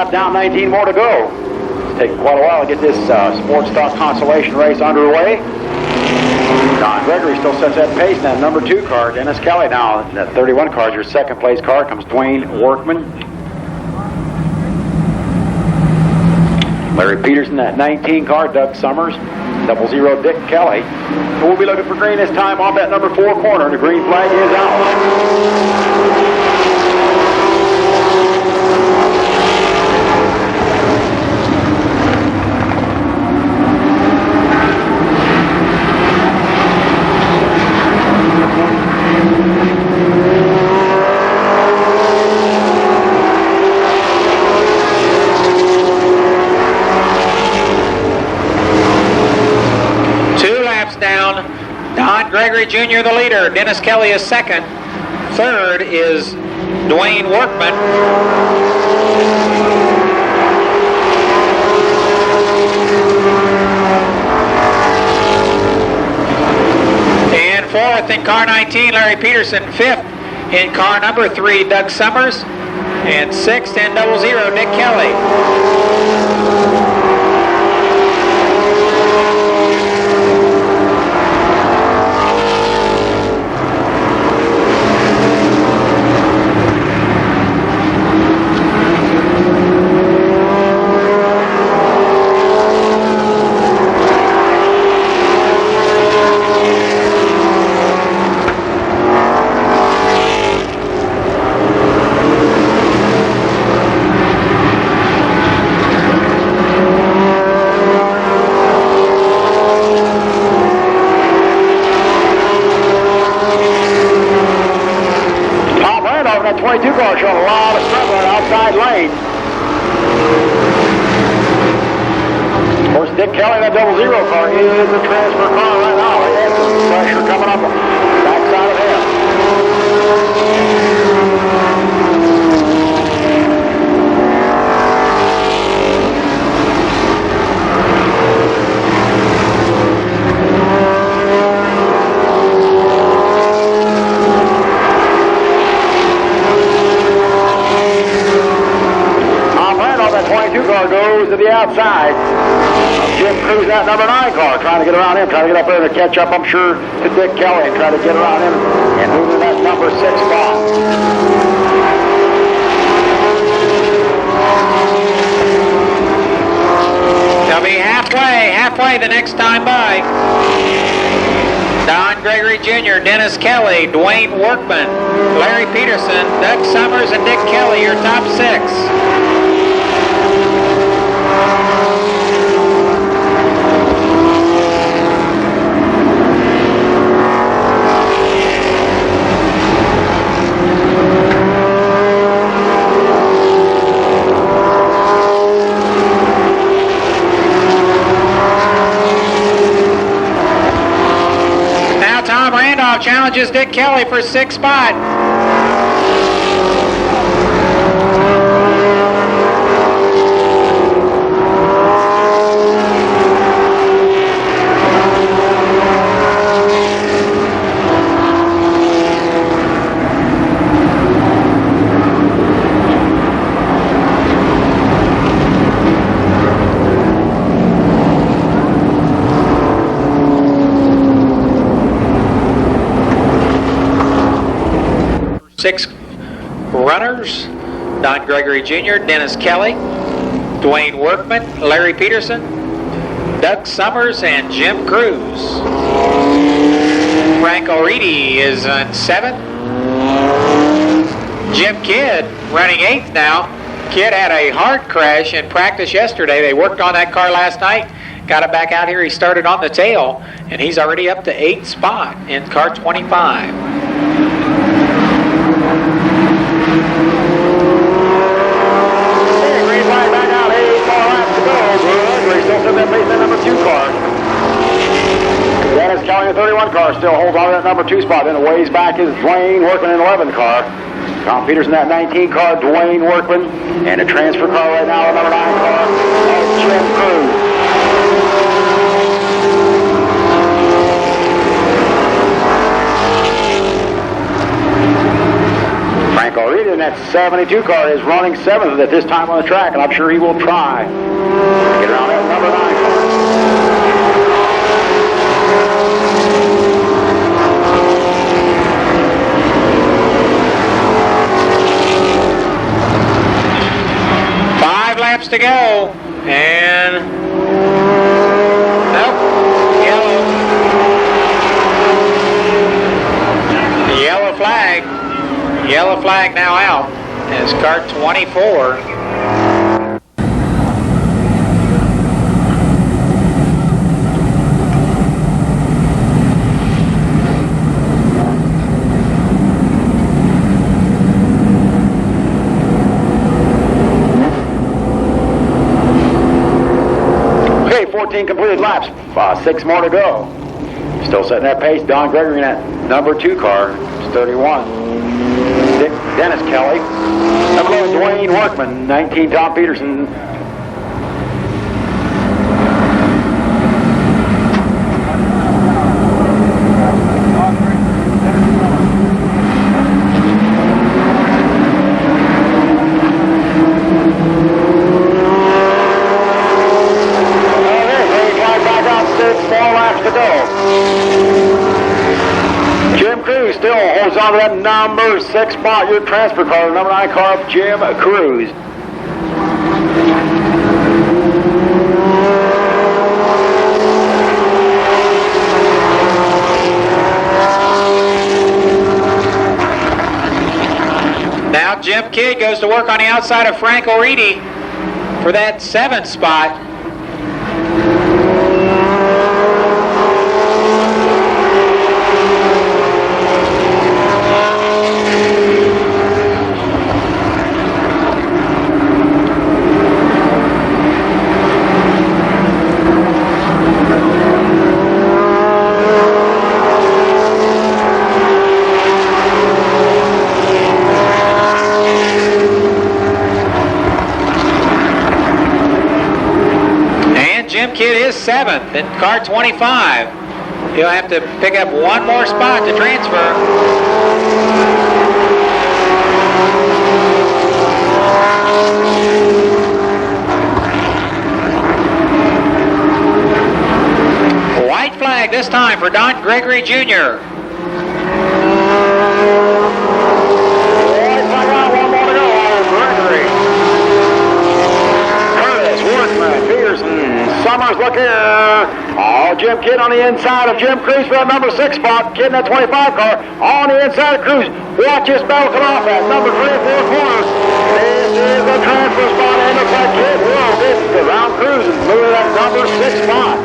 Down 19 more to go. It's taken quite a while to get this sports stock consolation race underway. Don Gregory still sets that pace in that number 2 car. Dennis Kelly now in that 31 car is your second place car. Comes Dwayne Workman. Larry Peterson, that 19 car. Doug Summers. 00 Dick Kelly. So we'll be looking for green this time off that number 4 corner. The green flag is out.
Don Gregory Jr. the leader. Dennis Kelly is second. Third is Dwayne Workman. And fourth in car 19, Larry Peterson. Fifth in car number 3, Doug Summers. And sixth in 00, Dick Kelly.
That 22 car showing a lot of struggle in the outside lane. Of course, Dick Kelly, that 00 car, is the transfer car right now. He has some pressure coming up on the backside of him. Goes to the outside. Jim Cruz, that number 9 car, trying to get around him, trying to get up there to catch up, I'm sure, to Dick Kelly and try to get around him and move to that number 6 spot.
They'll be halfway the next time by. Don Gregory Jr., Dennis Kelly, Dwayne Workman, Larry Peterson, Doug Summers, and Dick Kelly, your top 6. Challenges Dick Kelly for 6th spot. Six runners: Don Gregory Jr., Dennis Kelly, Dwayne Workman, Larry Peterson, Doug Summers, and Jim Cruz. Frank O'Reedy is in 7th. Jim Kidd running 8th now. Kidd had a hard crash in practice yesterday. They worked on that car last night. Got it back out here. He started on the tail, and he's already up to 8th spot in car 25.
1 car still holds on to that number 2 spot. Then a ways back is Dwayne Workman in 11 car. Tom Peters in that 19 car, Dwayne Workman. And a transfer car right now, the number 9 car, Jim Cruz. Frank O'Reilly in that 72 car is running 7th at this time on the track, and I'm sure he will try to get around that number 9 car.
Laps to go, and nope, yellow flag now out as car 24.
Okay, 14 completed laps, 6 more to go. Still setting that pace. Don Gregory in that number 2 car, it's 31. Dennis Kelly. Number 11, Dwayne Workman. 19, Tom Peterson. Still holds on to that number 6 spot, your transfer car, the number 9 car of Jim Cruz.
Now Jim Kidd goes to work on the outside of Frank O'Reilly for that 7th spot. Jim Kidd is 7th in car 25. He'll have to pick up 1 more spot to transfer. White flag this time for Don Gregory Jr.
Summers, look here. Oh, Jim Kidd on the inside of Jim Cruz for that number 6 spot. Kidd in that 25 car on the inside of Cruz. Watch this battle come off at number 3 and 4 corners. This is a transfer spot, and it looks like Kidd will get around Cruz and move to that number 6 spot.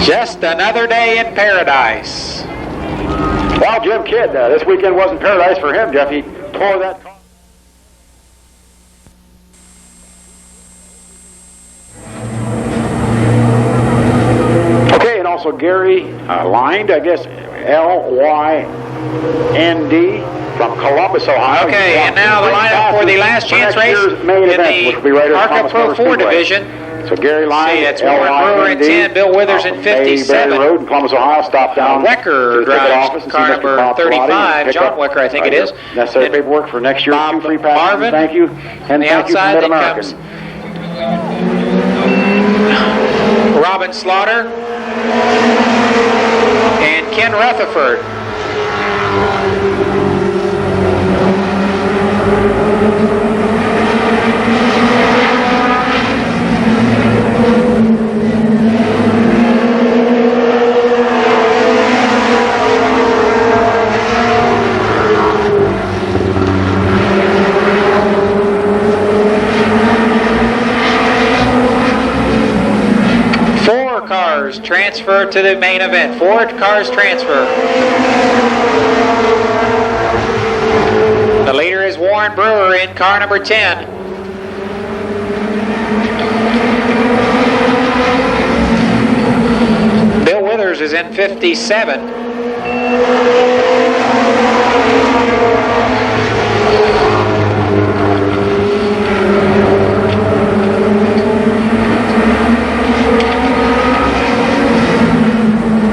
Just another day in paradise.
Well, Jim Kidd, this weekend wasn't paradise for him, Jeff. He tore that car. Okay, and also Gary Lind, I guess, L-Y-N-D, from Columbus, Ohio.
Okay, and now the lineup for the last chance race in the ARCA Pro 4 division.
So Gary Lyons,
it's Warren Brewer in 10, Bill Withers in 57.
Road in Columbus, Ohio, stop down.
Wecker drives car number 35, John Wecker, I think it is.
Necessary paperwork for next year.
Bob
2 free passes.
Marvin,
thank you. And
the
thank you
outside
from
that
Mid-American.
comes Robin Slaughter and Ken Rutherford. Transferred to the main event. 4 cars transfer. The leader is Warren Brewer in car number 10. Bill Withers is in 57.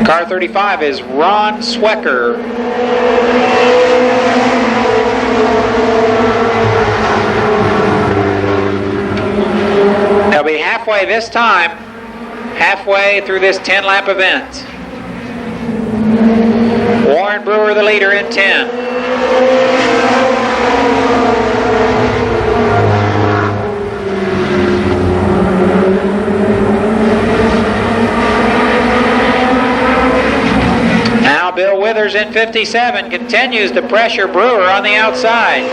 Car 35 is Ron Swecker. They'll be halfway this time, halfway through this 10-lap event. Warren Brewer, the leader, in 10. Now Bill Withers in 57 continues to pressure Brewer on the outside.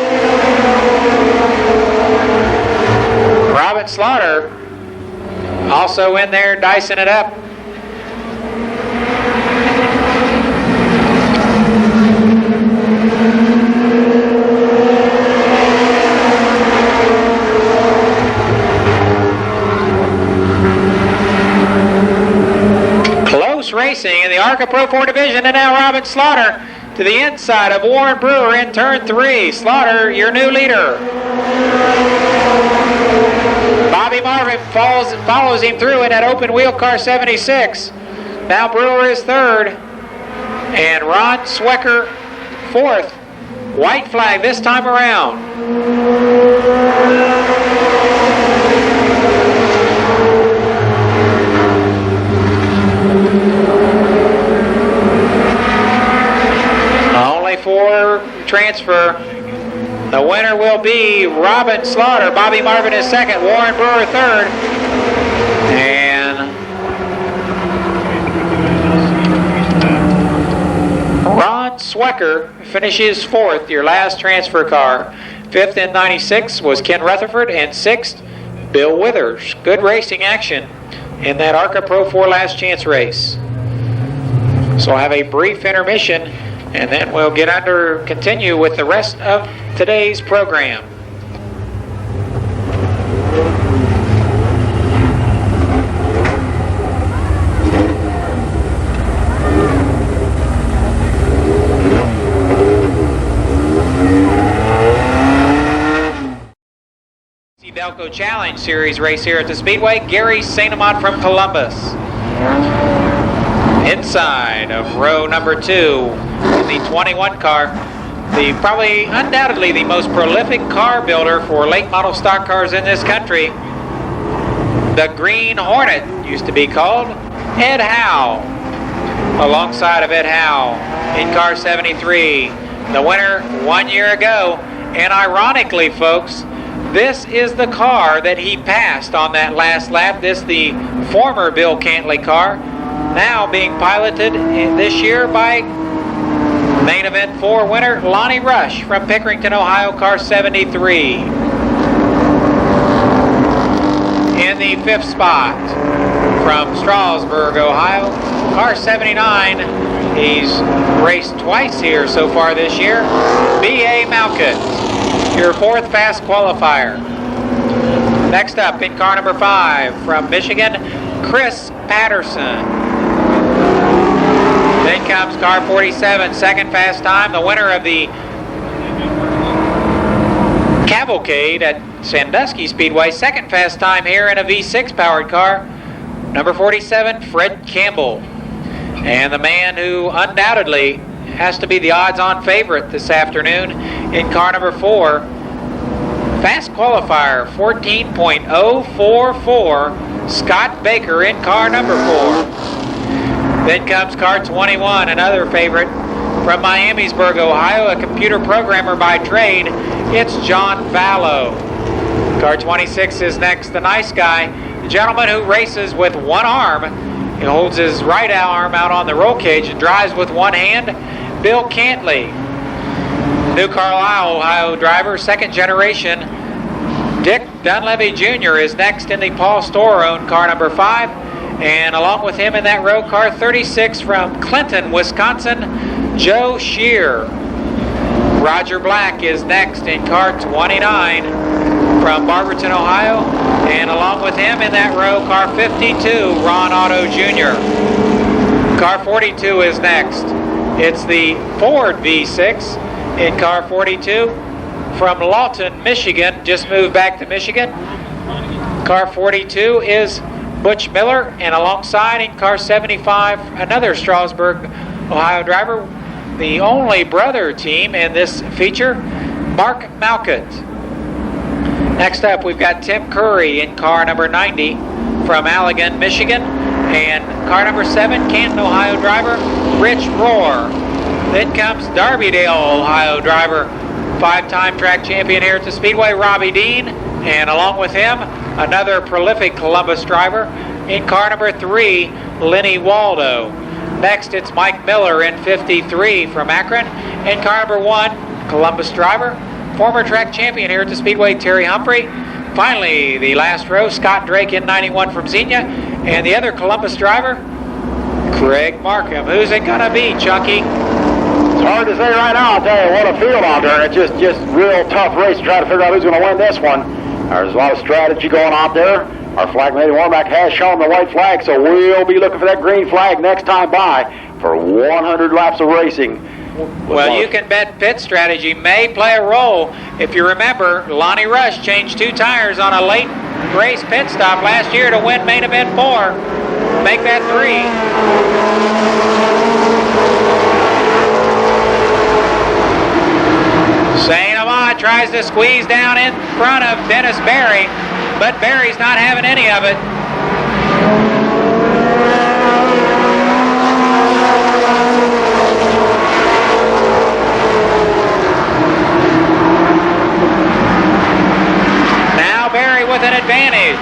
Robin Slaughter also in there dicing it up. Close racing in the ARCA Pro 4 division, and now Robin Slaughter to the inside of Warren Brewer in turn 3. Slaughter, your new leader. Bobby Marvin follows him through in that open wheel car 76. Now Brewer is third, and Ron Swecker fourth. White flag this time around. Only 4 transfer. The winner will be Robin Slaughter. Bobby Marvin is second. Warren Brewer third. And Ron Swecker finishes fourth, your last transfer car. Fifth in 96 was Ken Rutherford, and sixth, Bill Withers. Good racing action in that ARCA Pro 4 last chance race. So I'll have a brief intermission, and then we'll continue with the rest of today's program. Delco Challenge Series race here at the Speedway. Gary St. Amant from Columbus. Inside of row number 2 in the 21 car, probably undoubtedly the most prolific car builder for late model stock cars in this country. The Green Hornet used to be called. Ed Howe, alongside of Ed Howe in car 73. The winner 1 year ago. And ironically, folks, this is the car that he passed on that last lap. This the former Bill Cantley car, now being piloted this year by main event 4 winner Lonnie Rush from Pickerington, Ohio, car 73. In the 5th spot from Strasburg, Ohio, car 79. He's raced twice here so far this year. B.A. Malkut, your 4th fast qualifier. Next up in car number 5 from Michigan, Chris Patterson. Then comes car 47, 2nd fast time, the winner of the Cavalcade at Sandusky Speedway, 2nd fast time here in a V6 powered car. Number 47, Fred Campbell. And the man who undoubtedly has to be the odds-on favorite this afternoon in car number 4. Fast qualifier 14.044, Scott Baker in car number 4. Then comes car 21, another favorite from Miamisburg, Ohio, a computer programmer by trade. It's John Vallow. Car 26 is next, the nice guy, the gentleman who races with one arm. He holds his right arm out on the roll cage and drives with one hand. Bill Cantley, New Carlisle, Ohio driver, 2nd generation. Dick Dunleavy Jr. is next in the Paul Storr-owned car number 5. And along with him in that row, car 36 from Clinton, Wisconsin, Joe Shear. Roger Black is next in car 29 from Barberton, Ohio. And along with him in that row, car 52, Ron Otto Jr. Car 42 is next. It's the Ford V6 in car 42 from Lawton, Michigan. Just moved back to Michigan. Car 42 is Butch Miller, and alongside in car 75, another Strasburg, Ohio driver, the only brother team in this feature, Mark Malkett. Next up, we've got Tim Curry in car number 90 from Allegan, Michigan, and car number 7, Canton, Ohio driver, Rich Rohr. Then comes Darbydale, Ohio driver, 5-time track champion here at the Speedway, Robbie Dean, and along with him, another prolific Columbus driver in car number 3, Lenny Waldo. Next, it's Mike Miller in 53 from Akron. In car number 1, Columbus driver, former track champion here at the Speedway, Terry Humphrey. Finally, the last row, Scott Drake in 91 from Xenia. And the other Columbus driver, Craig Markham. Who's it going to be, Chucky?
It's hard to say right now. I'll tell you, what a field out there. It's just real tough race to try to figure out who's going to win this one. There's a lot of strategy going out there. Our flag lady Warmack has shown the white flag, so we'll be looking for that green flag next time by for 100 laps of racing.
Well, you can bet pit strategy may play a role. If you remember, Lonnie Rush changed 2 tires on a late race pit stop last year to win main event 4. Make that 3. St. Amant tries to squeeze down in front of Dennis Berry, but Berry's not having any of it. Now Berry with an advantage.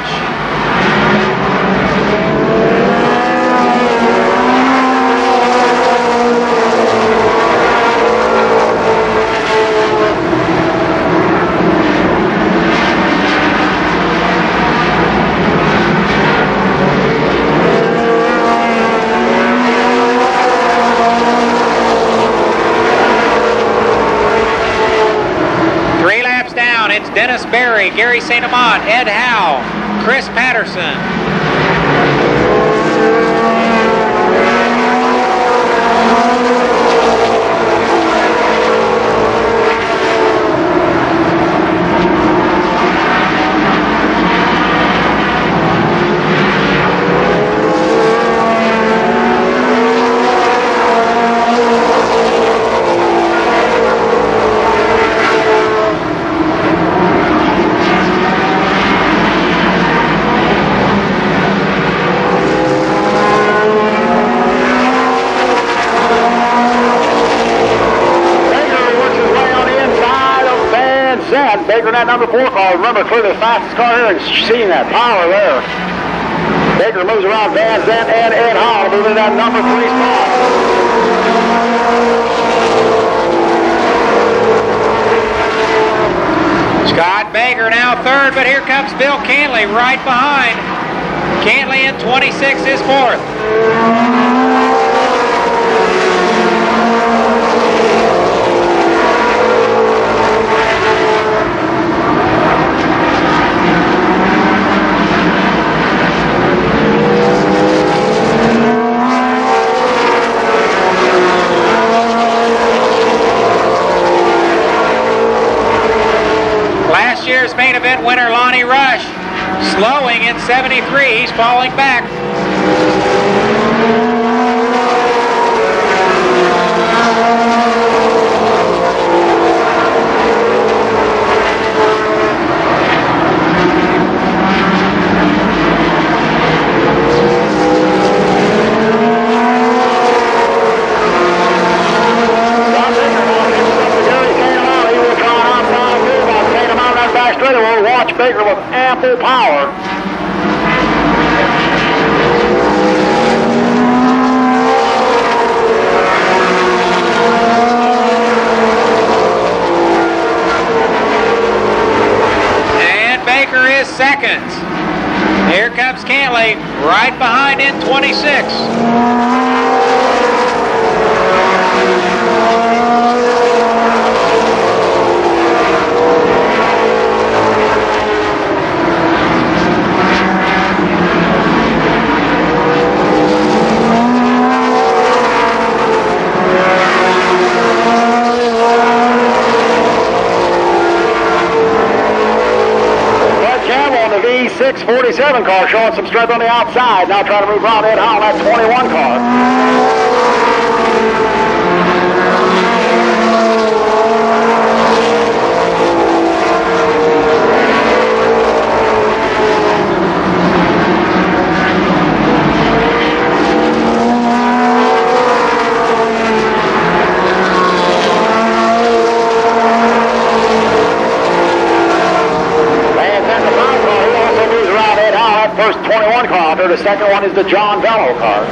It's Dennis Berry, Gary St. Amant, Ed Howe, Chris Patterson.
Baker in that number 4 car. Remember, clearly the fastest car here, and seeing that power there. Baker moves around Van Zandt and Ed Hall, moving that number 3 spot.
Scott Baker now 3rd, but here comes Bill Cantley right behind. Cantley in 26 is 4th. Last year's main event winner, Lonnie Rush, slowing in 73. He's falling back.
Watch Baker with ample power.
And Baker is 2nd. Here comes Cantley, right behind in 26.
V647 car showing some strength on the outside. Now trying to move around in on that 21 car. First 21 car out there. The second one is the John Bello car.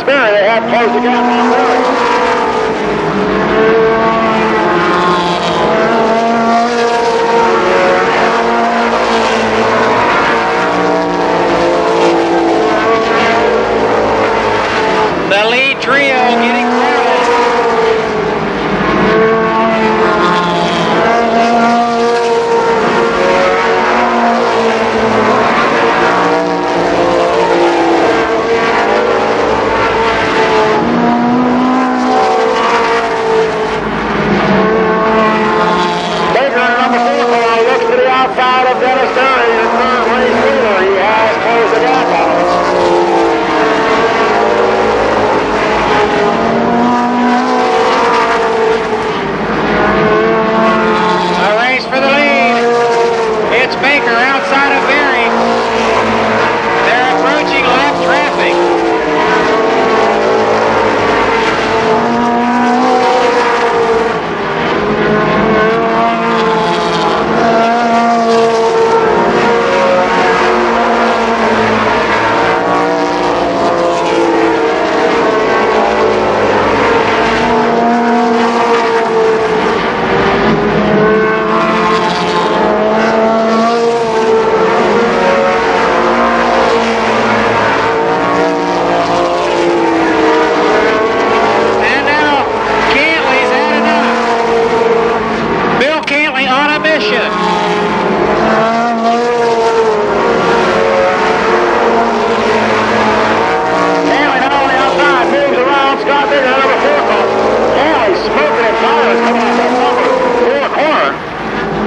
They have closed the gap on
the lead trio getting crowded.
outside of Dennis Derry, the third race leader. He has closed the gap on him.
A race for the lead. It's Baker outside of Berry. They're approaching lap traffic.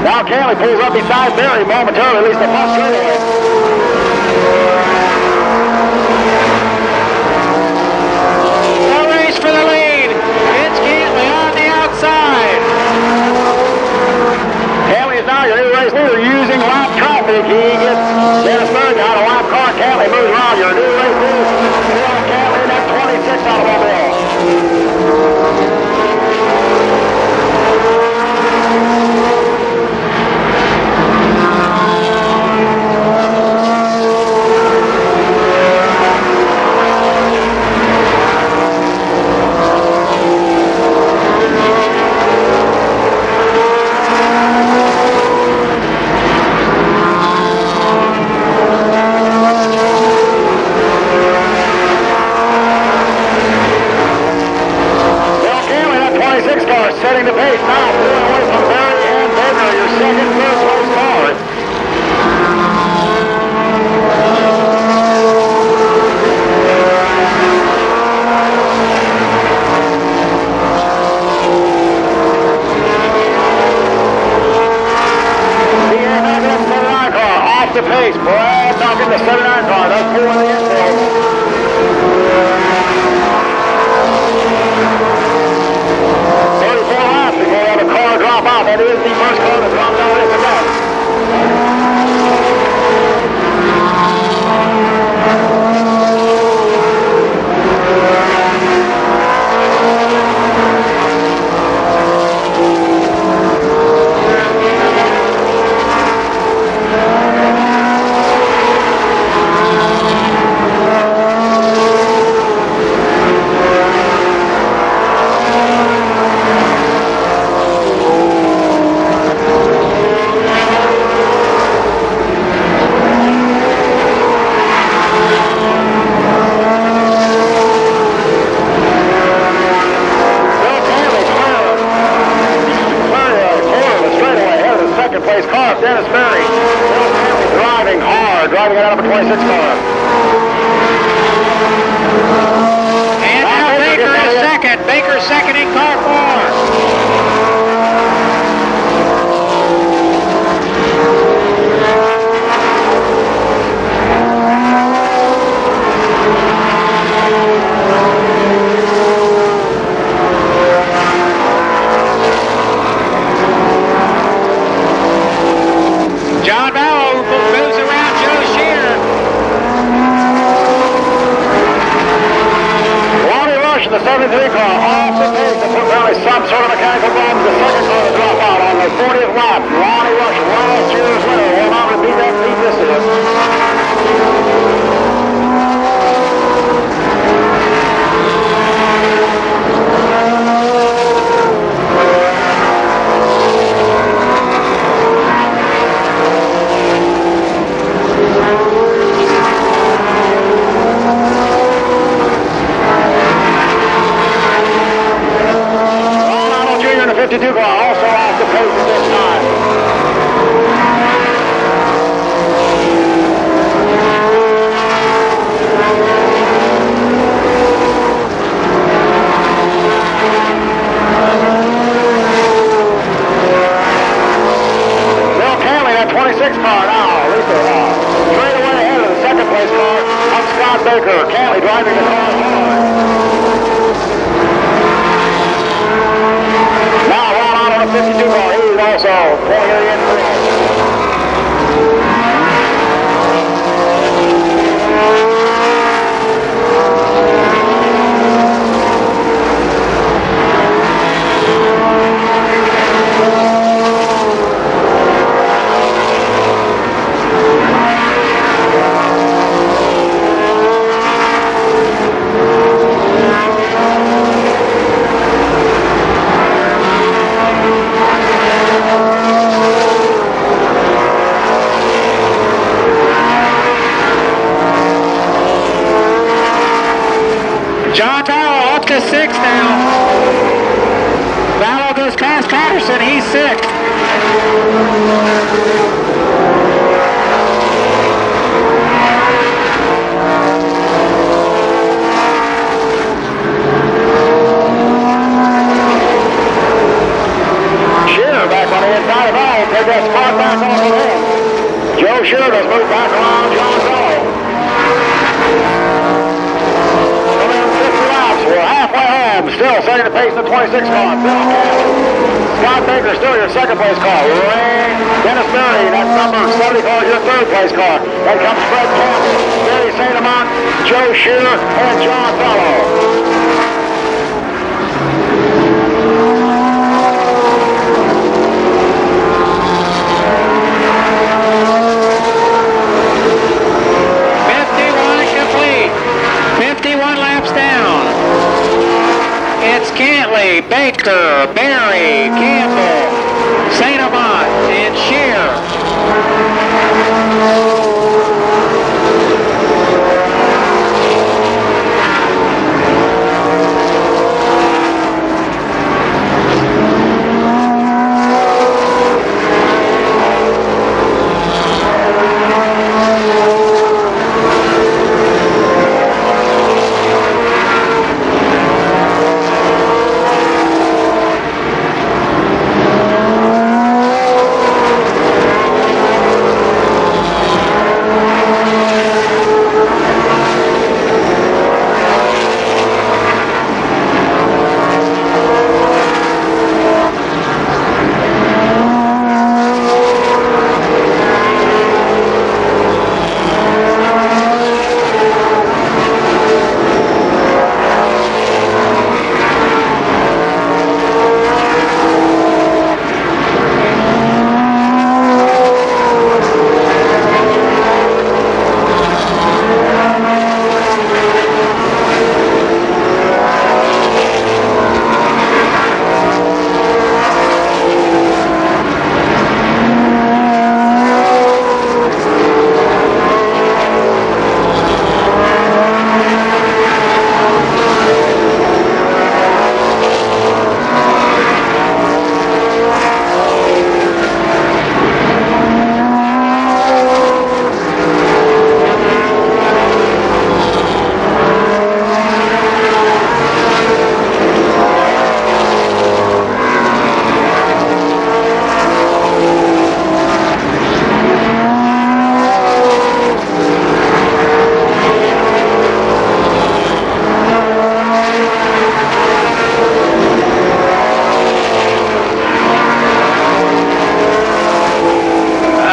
Now Cantley pulls up beside Berry momentarily, at least the front straightaway.
A race for the lead. It's Cantley on the outside.
Cantley is now your new race leader using lap traffic. He gets Dennis Berg out of lap car. Cantley moves around. Your new race leader, Cantley in that 26 automobile. the pace. Brad Duncan, the 79 car, does pull in the infield. 34 laps before we have a car drop out. That is the first car that dropped out at the back. Driving it out of a 26 car.
And now Baker is second. Baker's second in car 4. John Bell moves around Joe Shear.
Lonnie Rush in the 73 car off the pace and put apparently some sort of mechanical problems. The second car to drop out on the 40th lap. Lonnie Rush, last year's winner, will not repeat that feat this year. Ronaldo Jr. in the 52 car also off the pace at this time. Bill Canley, that 26 car now, Lisa, straight away ahead of the second place car of Scott Baker. Canley driving the car hard. Now Ron out on a 52 car. He's also pulling in the infield.
John Barrow up to 6 now. Barrow goes past Patterson. He's 6th.
Shearer back on the inside of all. Take that spot back off of him. Joe Shearer does move back around John Bello. Around 50 laps. We're halfway home. Still setting the pace in the 26 car. Bill Canley. Scott Baker still your second place car. Ray Dennis Berry, that number 70 car is your third place car. Then comes Fred Campbell, Barry St. Amant, Joe Shearer, and John Bello.
It's Cantley, Baker, Berry, Campbell, St. Amant, and Shear.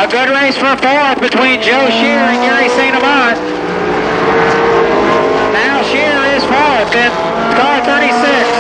A good race for fourth between Joe Shear and Gary St. Amant. Now Shear is fourth in car 36.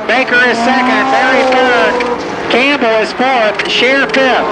Baker is second, Barry third, Campbell is fourth, Shear fifth.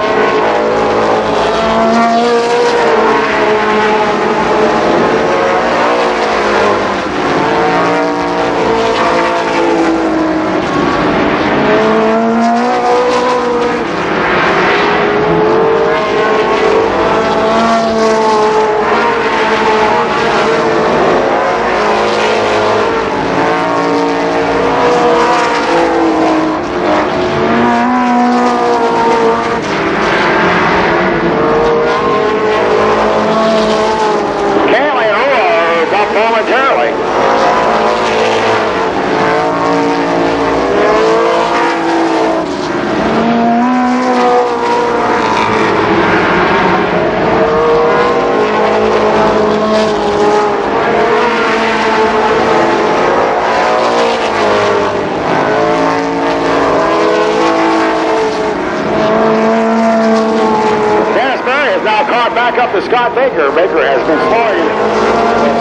Up to Scott Baker. Baker has been slowing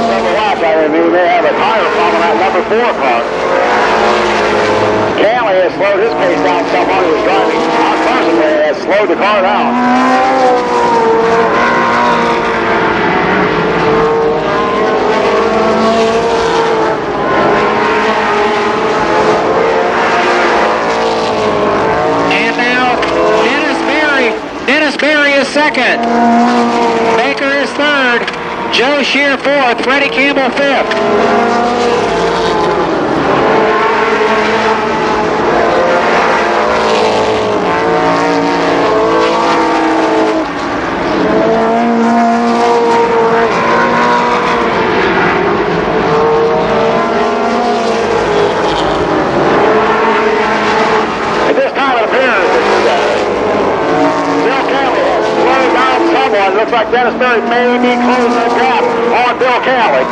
several laps. I mean, they have a tire problem at number 4 car. Canley has slowed his pace down somewhat. He was driving on Carson, but has slowed the car down.
And now Dennis Berry is second. Baker is third. Joe Shear fourth. Freddie Campbell fifth.
Looks like Dennis Berry may be closing the gap on Bill Canley.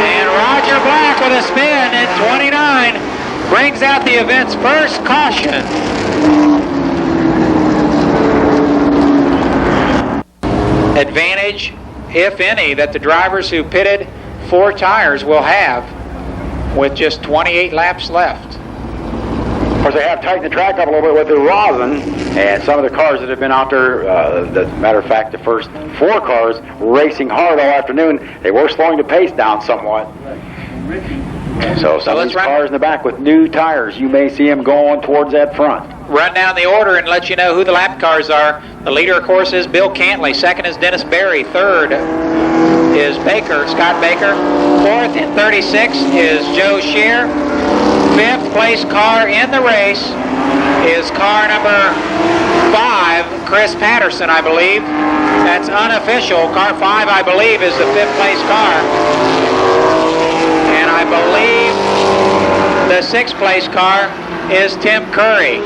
And Roger Black with a spin at 29. Brings out the event's first caution. Advantage, if any, that the drivers who pitted 4 tires will have with just 28 laps left.
Of course, they have tightened the track up a little bit with the rosin, and some of the cars that have been out there, as a matter of fact, the first 4 cars racing hard all afternoon, they were slowing the pace down somewhat. So some of these cars in the back with new tires, you may see them going towards that front.
Run down the order and let you know who the lap cars are. The leader, of course, is Bill Cantley. Second is Dennis Berry. Third is Scott Baker. Fourth in 36 is Joe Shear. Fifth place car in the race is car number 5, Chris Patterson, I believe. That's unofficial. Car 5, I believe, is the 5th place car. I believe the 6th place car is Tim Curry.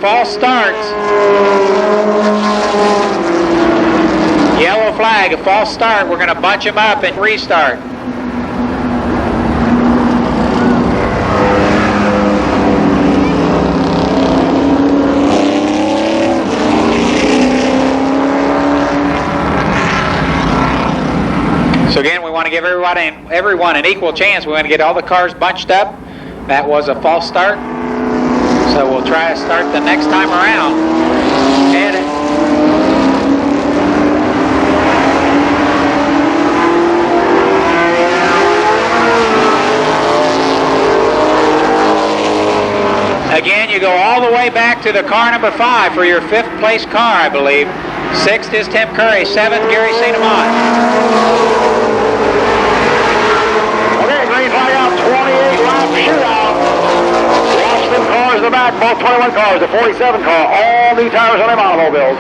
False starts. Yellow flag, a false start. We're going to bunch them up and restart. want to give everyone an equal chance. We want to get all the cars bunched up. That was a false start. So we'll try to start the next time around. Again, you go all the way back to the car number 5 for your 5th place car, I believe. 6th is Tim Curry, 7th, Gary St. Amant.
Okay, green flag out, 28 lap shootout. Watch them cars in the back, both 21 cars, the 47 car, all new tires on them automobiles.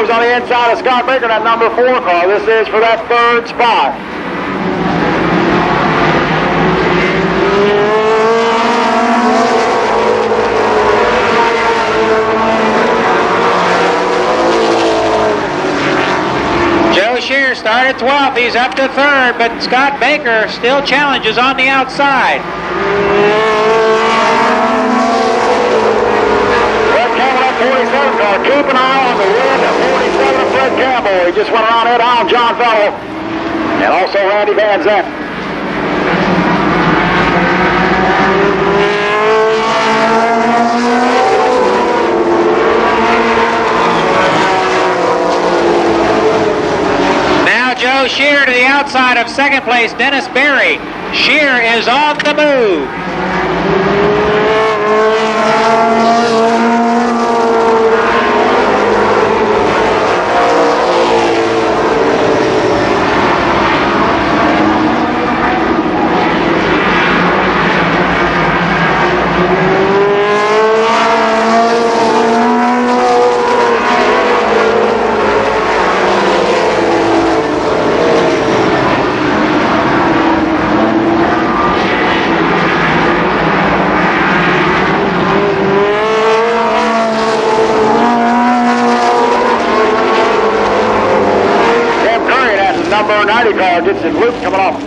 On the inside of Scott Baker, that number 4 car. This is for that 3rd spot.
Joe Shear started 12th. He's up to 3rd, but Scott Baker still challenges on the outside.
Keep an eye on the win at 47 of Fred Campbell. He just went around Ed Allen, John Fellow, and also Randy Van Zandt.
Now Joe Shear to the outside of 2nd place, Dennis Berry. Shear is on the move.
Number 90 car gets his loop coming off.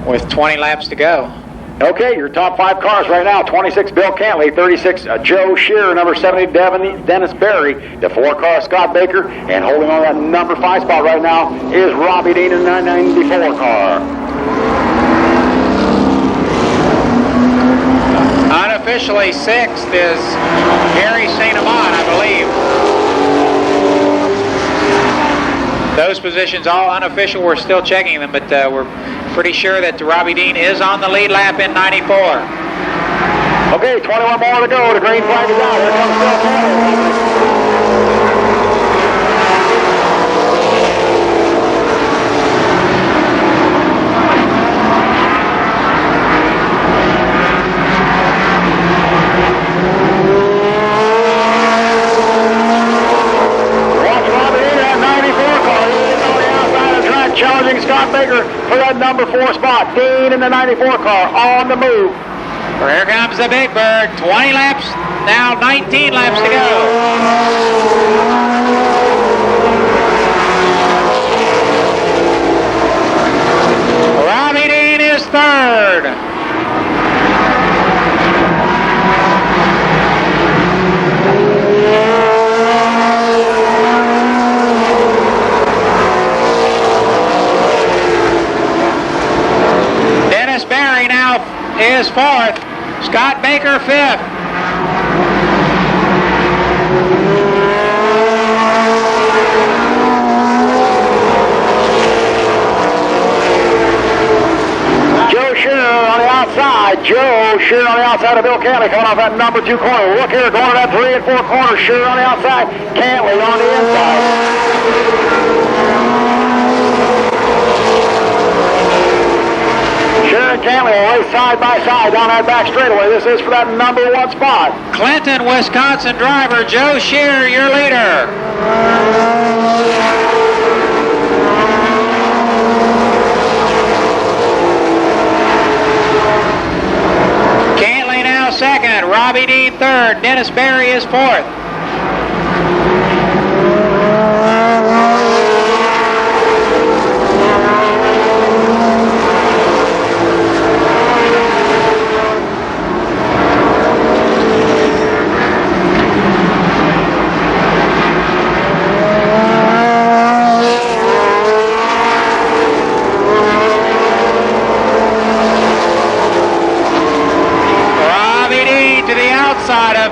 With 20 laps to go.
Okay, your top 5 cars right now. 26, Bill Cantley. 36, Joe Shearer. Number 70, Dennis Berry. The 4 car, Scott Baker. And holding on that number 5 spot right now is Robbie Dean in the 94 car.
Unofficially 6th is Gary St. Amant, I believe. Those positions, all unofficial, we're still checking them, but we're pretty sure that Robbie Dean is on the lead lap in 94.
Okay, 21 more to go. The green flag is out. Here comes Bill Cantley. Challenging Scott Baker for that number 4 spot. Dean in the 94 car on the move.
Here comes the Big Bird. 20 laps, now 19 laps to go. Robbie Dean is 3rd. Berry now is 4th. Scott Baker 5th.
Joe Shearer on the outside. Joe Shearer on the outside of Bill Cantley coming off that number 2 corner. Look here, going to that 3 and 4 corner. Shearer on the outside. Cantley on the inside. Shearer and Cantley will race side by side down that back straightaway. This is for that number 1 spot.
Clinton, Wisconsin driver Joe Shearer, your leader. third. Dennis Berry is fourth.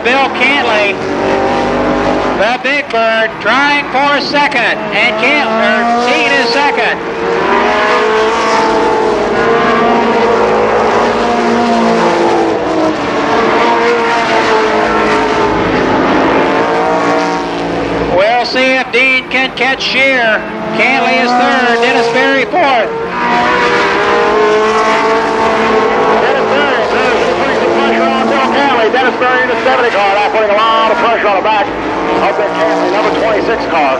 Bill Cantley, the Big Bird, trying for second, and Dean is second. We'll see if Dean can catch Shear. Cantley is third, Dennis Berry fourth.
Dennis Berry in the 70 car, now putting a lot of pressure on the back of that Cantley number 26 car.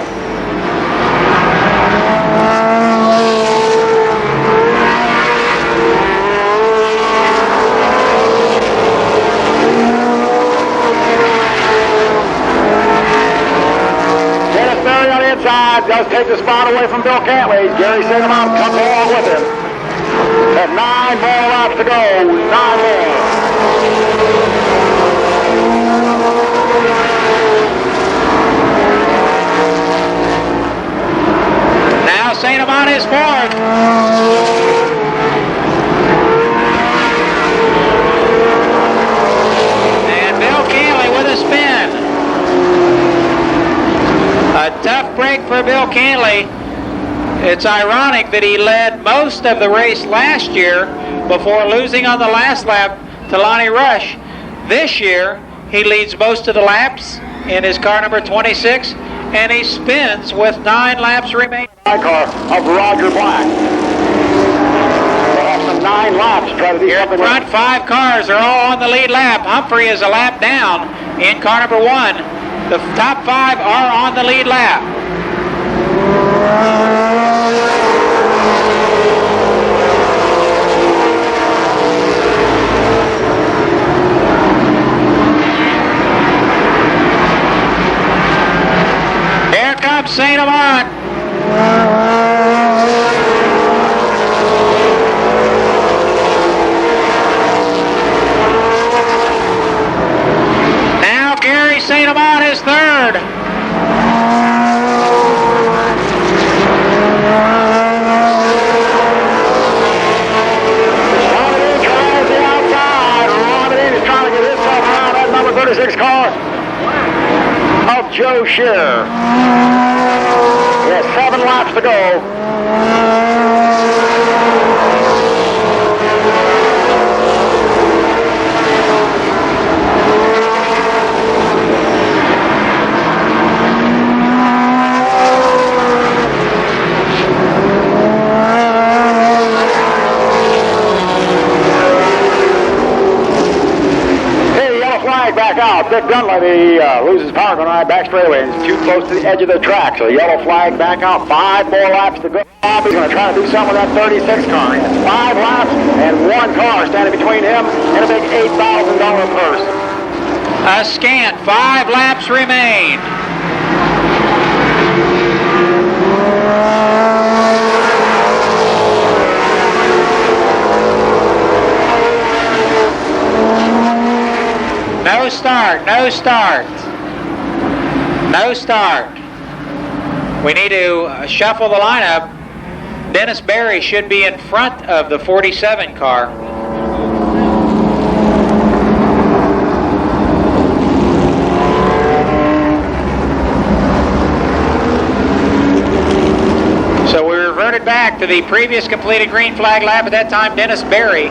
Dennis Berry on the inside does take the spot away from Bill Cantley. Gary Sangamon comes along with him. Have 9 more laps to go. 9 more.
Now St. Amant is fourth. And Bill Cantley with a spin. A tough break for Bill Cantley. It's ironic that he led most of the race last year before losing on the last lap to Lonnie Rush. This year, he leads most of the laps in his car number 26, and he spins with 9 laps remaining.
Car of Roger Black. They have some 9 laps to try to do something.
Front 5 cars are all on the lead lap. Humphrey is a lap down in car number 1. The top 5 are on the lead lap. Here comes St. Amant. Now Gary St. Amant is third.
Car of Joe Shear. He has 7 laps to go. Back out. Dick Dunlevy loses power going right back straightaway and is too close to the edge of the track. So yellow flag back out. 5 more laps to go. He's going to try to do something with that 36 car. He has 5 laps and 1 car standing between him and a big $8,000 purse.
A scant 5 laps remain. No start, no start. No start. We need to shuffle the lineup. Dennis Berry should be in front of the 47 car. So we reverted back to the previous completed green flag lap. At that time, Dennis Berry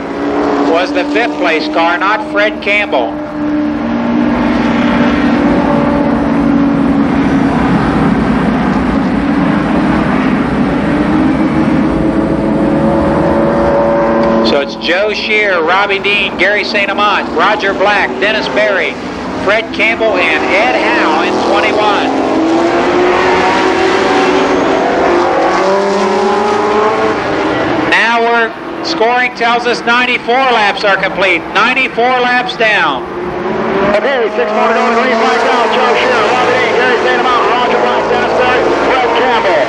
was the 5th place car, not Fred Campbell. So it's Joe Shear, Robbie Dean, Gary St. Amant, Roger Black, Dennis Berry, Fred Campbell, and Ed Howe in 21. Now we're scoring tells us 94 laps are complete. 94 laps down.
Okay, 6 more to go. Green flag down. Joe Shearer, Robbie Dean, Gary St. Amount, Roger Black, Dennis Berry, Fred Campbell.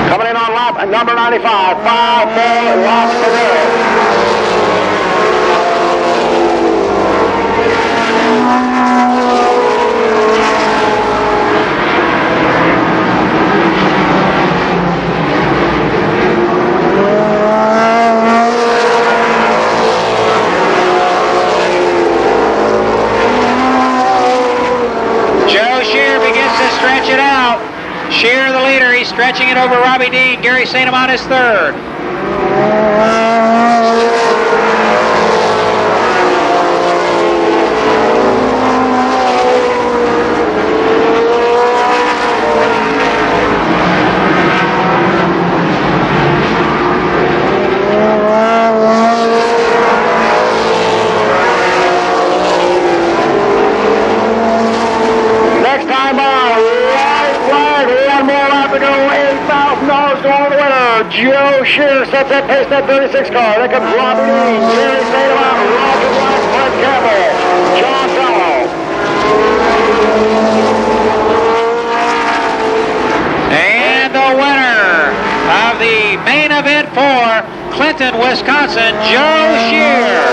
Coming in on lap number 95. 5 more laps to go.
Stretch it out. Shearer the leader. He's stretching it over Robbie Dean. Gary St. Amant is third.
Joe Shearer sets that pace, that 36 car. There comes Robbie Dean, Gary St. Amant, Roger Black, Fred Campbell, John Fellow.
And the winner of the main event for Clinton, Wisconsin, Joe Shearer.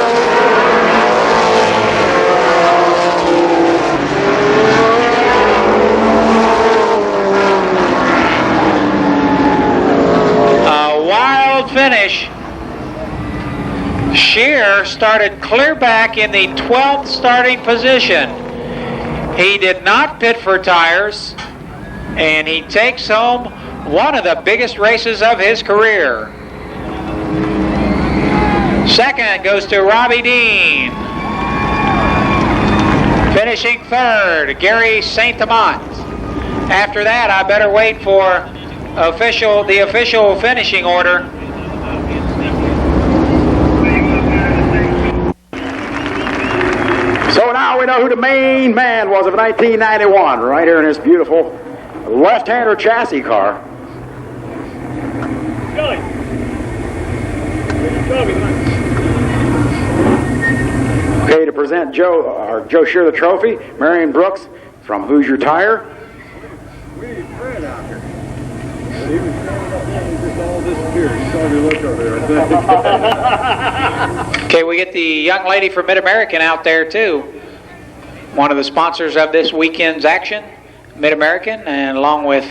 Finish. Shearer started clear back in the 12th starting position. He did not pit for tires, and he takes home one of the biggest races of his career. Second goes to Robbie Dean. Finishing third, Gary St. Amant. After that, I better wait for the official finishing order.
So now we know who the main man was of 1991, right here in this beautiful left-hander chassis car. Okay, to present Joe Shearer the trophy, Marion Brooks from Hoosier Tire.
We need Fred out here. He was standing up there and just all disappeared. He saw me look over there, I think.
Okay, we get the young lady from Mid-American out there too. One of the sponsors of this weekend's action, Mid-American, and along with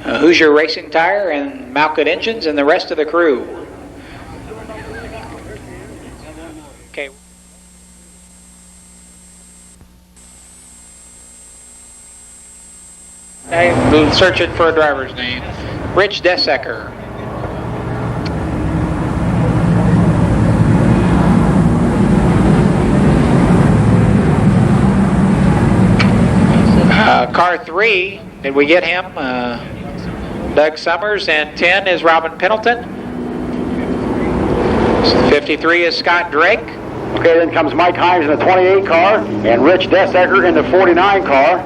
Hoosier Racing Tire and Malkut Engines and the rest of the crew. Okay. I'm searching for a driver's name. Rich Desecker. Car 3, did we get him? Doug Summers, and 10 is Robin Pennington. 53 is Scott Drake.
Okay, then comes Mike Himes in the 28 car, and Rich Desecker in the 49 car.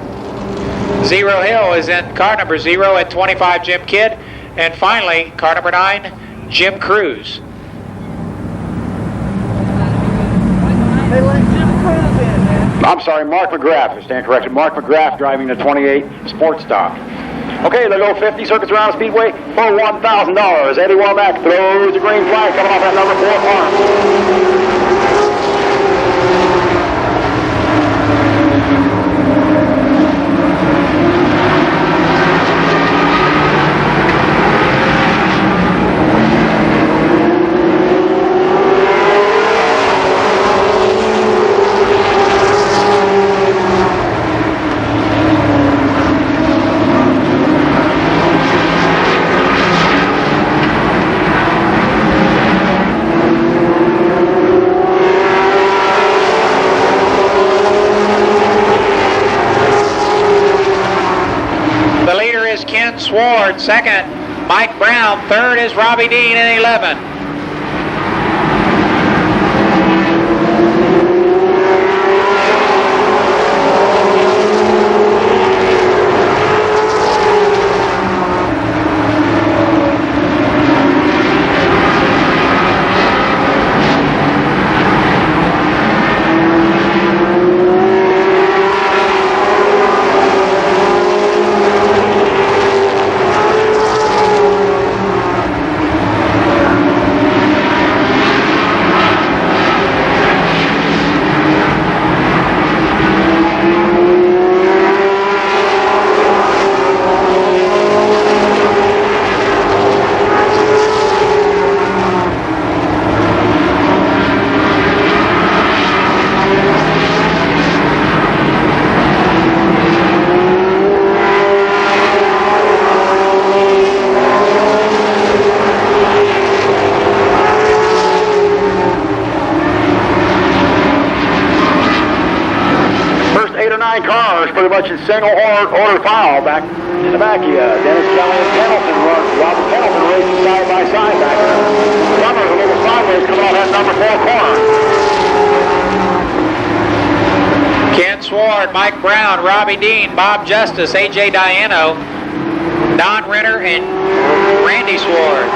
Zero Hill is in car number 0 at 25, Jim Kidd. And finally, car number 9, Jim Cruz.
They let Jim Cruz in, man.
I'm sorry, Mark McGrath. I stand corrected. Mark McGrath driving the 28 Sport Stock. Okay, they'll go 50 circuits around the Speedway for $1,000. Eddie Womack throws the green flag coming off that number 4 farm.
Sward, second. Mike Brown, third is Robbie Dean in 11.
9 cars, pretty much in single order file. Back in the back, Dennis Kelly and Pennington run. Robert Pennington racing side by side back there. Summers a little sideways coming off that number 4 corner.
Ken Sward, Mike Brown, Robbie Dean, Bob Justice, A.J. Diano, Don Renner, and Randy Sward.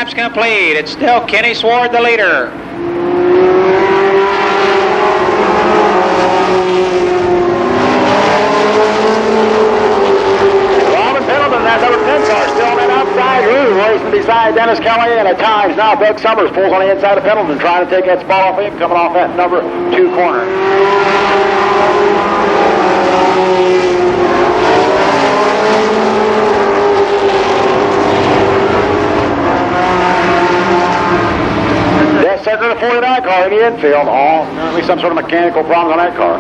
Complete. It's still Kenny Sward, the leader.
Robin Pendleton, that number 10 car, still on that outside groove, racing beside Dennis Kelly, and at times now Doug Summers pulls on the inside of Pendleton, trying to take that spot off him, coming off that number 2 corner. Second to 49 car in the infield. Apparently some sort of mechanical problem on that car.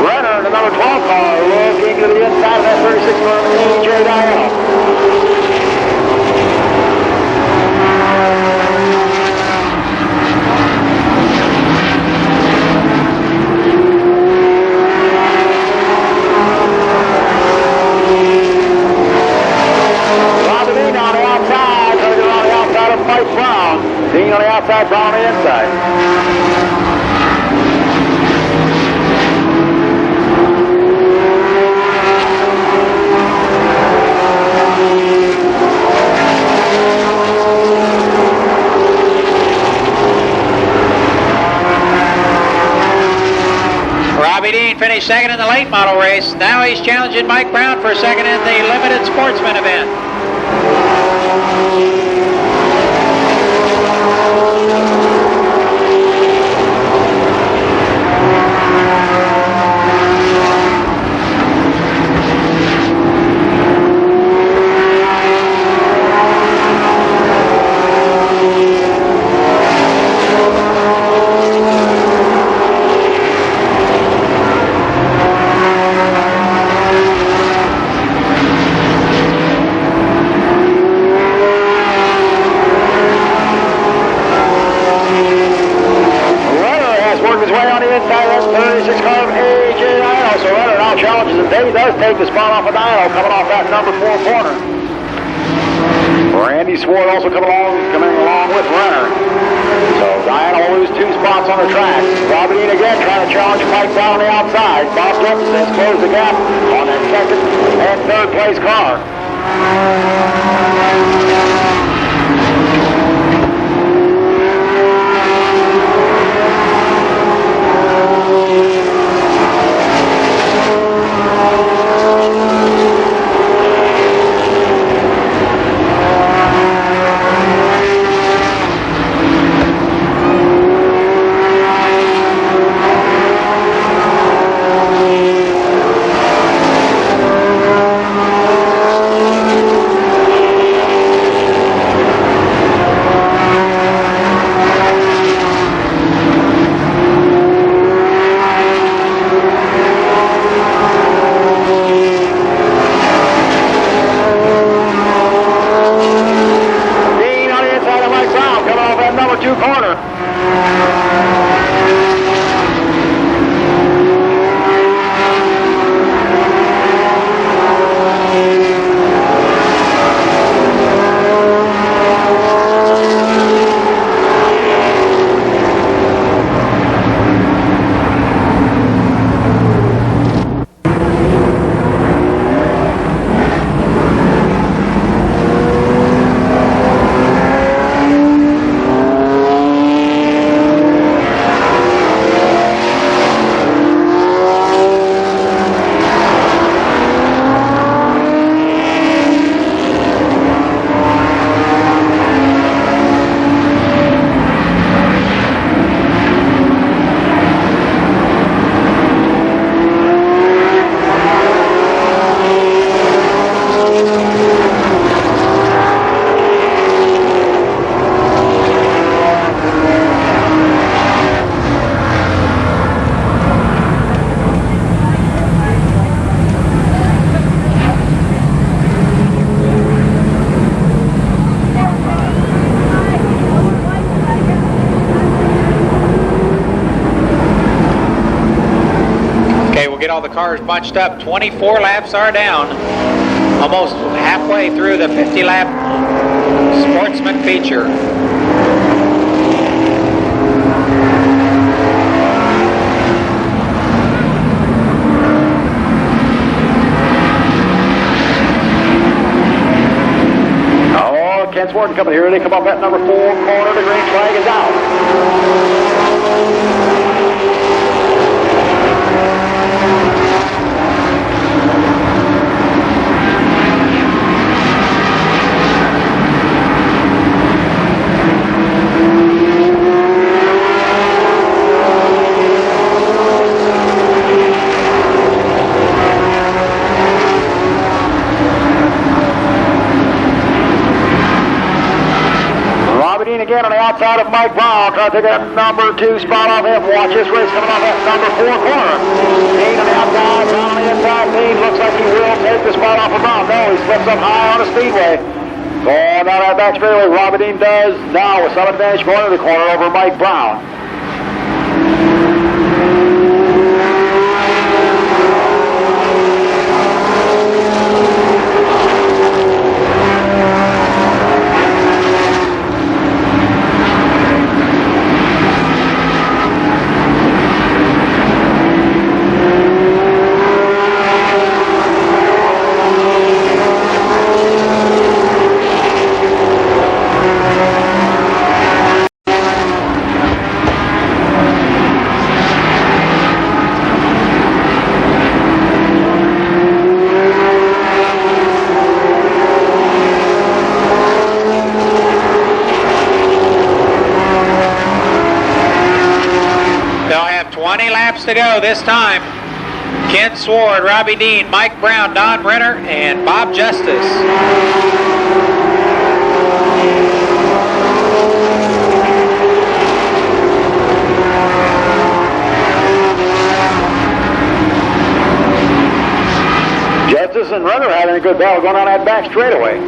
Runner in the number 12 car looking to the inside of that 36 car, A.J. Diano. Dean on the outside, Brown on the inside.
Robbie Dean finished second in the late model race. Now he's challenging Mike Brown for second in the limited sportsman event.
Take the spot off of Diano, coming off that number 4 corner. Randy Sward also coming along with Renner. So Diano will lose 2 spots on the track. Robbie Dean again trying to challenge Mike Brown on the outside. Bob Johnson has closed the gap on that second and third place car.
get all the cars bunched up. 24 laps are down. Almost halfway through the 50-lap sportsman feature.
Ken Swarton coming here. They come up at number 4 corner. The green flag is out. Again on the outside of Mike Brown, trying to take that number 2 spot off him. Watch this race coming off that number 4 corner. Dean on the outside, Brown on the inside. Dean looks like he will take the spot off of Brown. No, he slips up high on the Speedway. Going down that back straightaway, Robbie Dean does now with some advantage going to the corner over Mike Brown.
To go this time. Ken Sward, Robbie Dean, Mike Brown, Don Renner, and Bob Justice.
Justice and Renner having a good battle going on that back straightaway.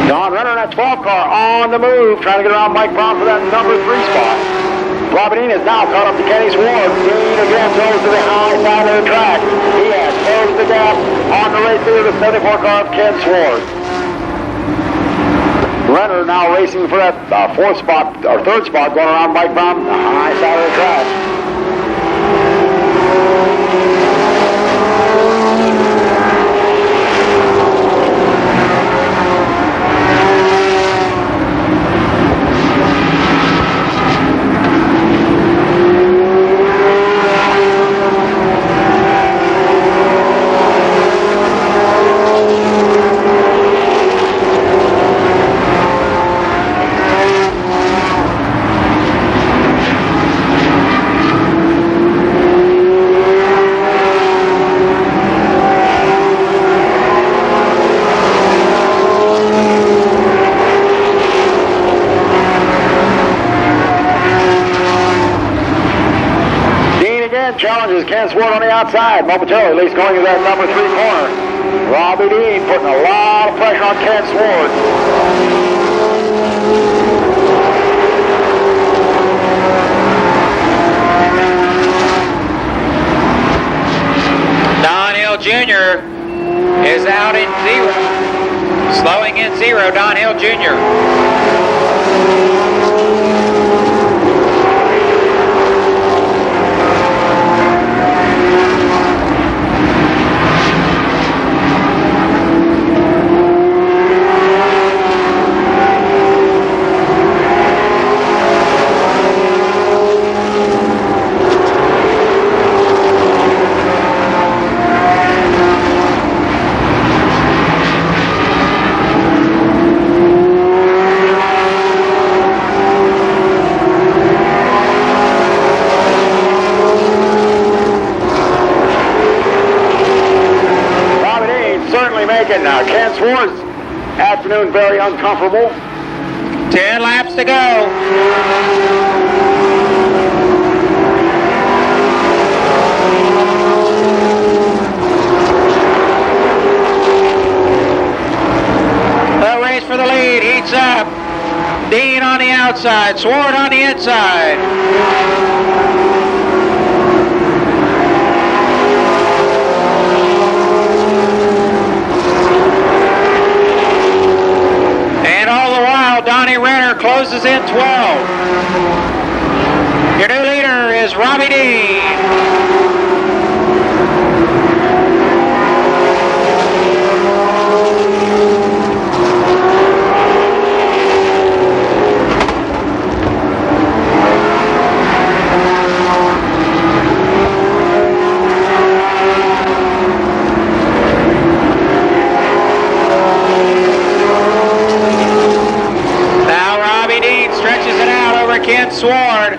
Don Renner in that 12 car on the move, trying to get around Mike Brown for that number 3 spot. Robbie Dean is now caught up to Kenny Sward. Dean again goes to the high side of the track. He has closed the gap on the race through the 74 car of Ken Sward. Renner now racing for that 4th spot, or 3rd spot, going around Mike Brown, the high side of the track. Challenges Ken Sward on the outside, momentarily, at least going to that number 3 corner. Robbie Dean putting a lot of pressure on Ken Sward.
Don Hill Jr. is out in 0. Slowing in 0, Don Hill Jr. Ken Sward's afternoon very uncomfortable.
10 laps to go.
outside, Sword on the inside. And all the while, Donnie Renner closes in 12. Your new leader is Robbie Dean. Ken Sword.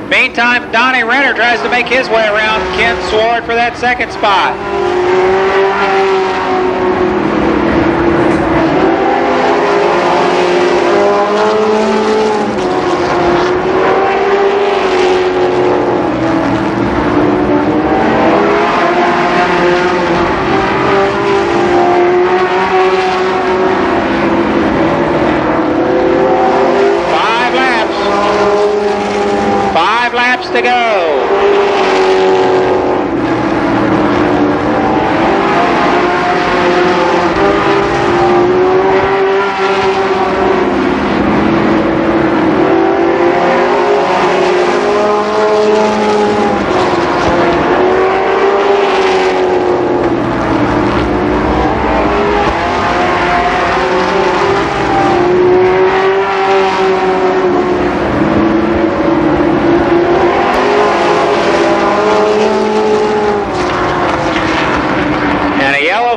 Meantime, Donnie Renner tries to make his way around Ken Sword for that second spot. To go.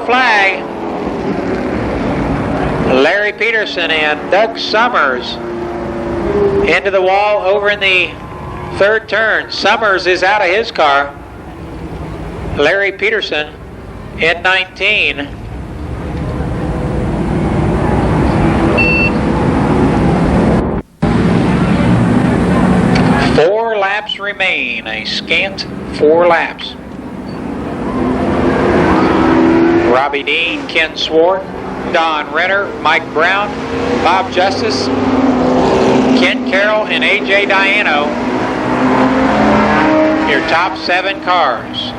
Flag. Larry Peterson and Doug Summers into the wall over in the third turn. Summers is out of his car. Larry Peterson in 19. Four laps remain, a scant 4 laps. Robbie Dean, Ken Swart, Don Renner, Mike Brown, Bob Justice, Ken Carroll, and A.J. Diano. Your top 7 cars.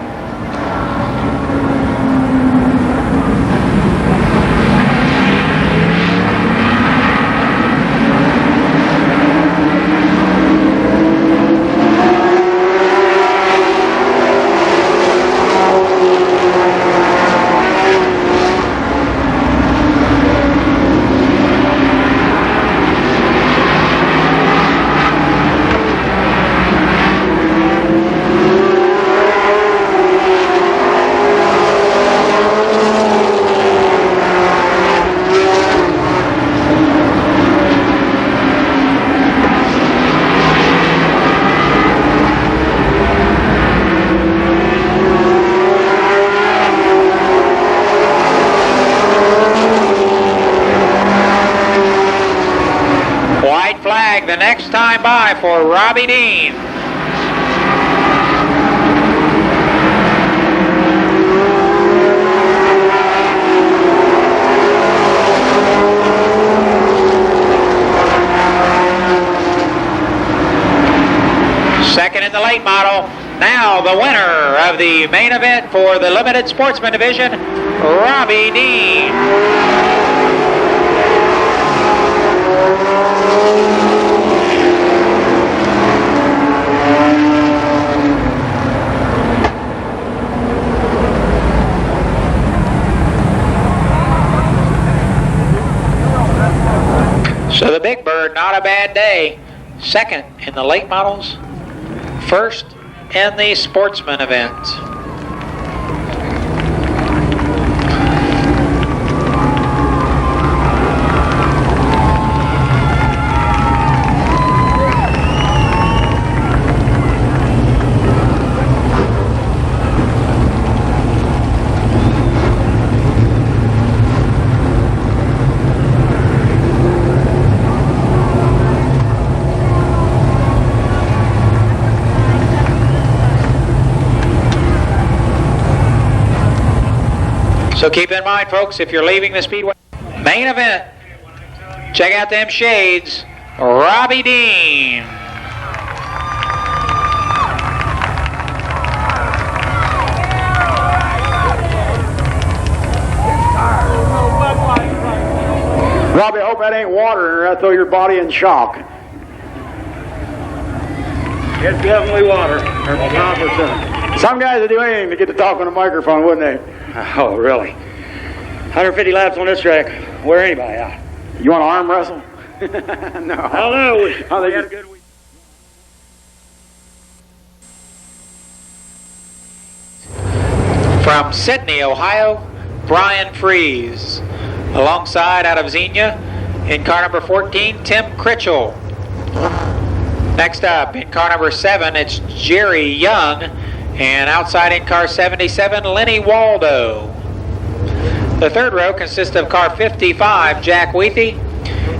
The next time by for Robbie Dean. Second in the late model. Now the winner of the main event for the Limited Sportsman Division, Robbie Dean. So the Big Bird, not a bad day. Second in the late models. First in the sportsman event. So keep in mind, folks, if you're leaving the Speedway main event, check out them shades. Robbie Dean.
Robbie, I hope that ain't water, or I'll throw your body in shock.
It's definitely water. There's 5%.
Some guys would do anything to get to talk on a microphone, wouldn't they?
Oh, really? 150 laps on this track. Wear anybody out.
You want to arm wrestle? No.
I don't know.
I think
We had a good week.
From Sydney, Ohio, Brian Fries. Alongside out of Xenia, in car number 14, Tim Critchell. Next up, in car number 7, it's Jerry Young. And outside in car 77, Lenny Waldo. The third row consists of car 55, Jack Weethy.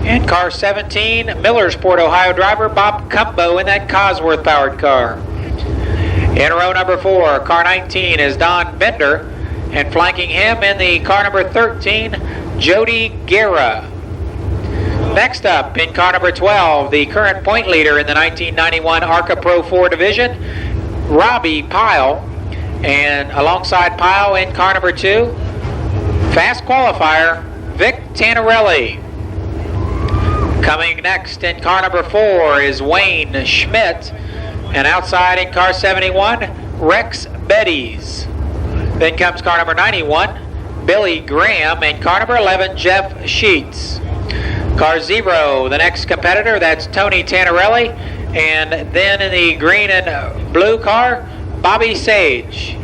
And car 17, Millersport, Ohio driver Bob Cumbo in that Cosworth-powered car. In row number 4, car 19 is Don Bender. And flanking him in the car number 13, Jody Guerra. Next up, in car number 12, the current point leader in the 1991 ARCA Pro 4 division, Robbie Pyle. And alongside Pyle in car number 2, fast qualifier, Vic Tanarelli. Coming next in car number 4 is Wayne Schmidt. And outside in car 71, Rex Betties. Then comes car number 91, Billy Graham, and car number 11, Jeff Sheets. Car 0, the next competitor, that's Tony Tanarelli. And then in the green and blue car, Bobby Sage.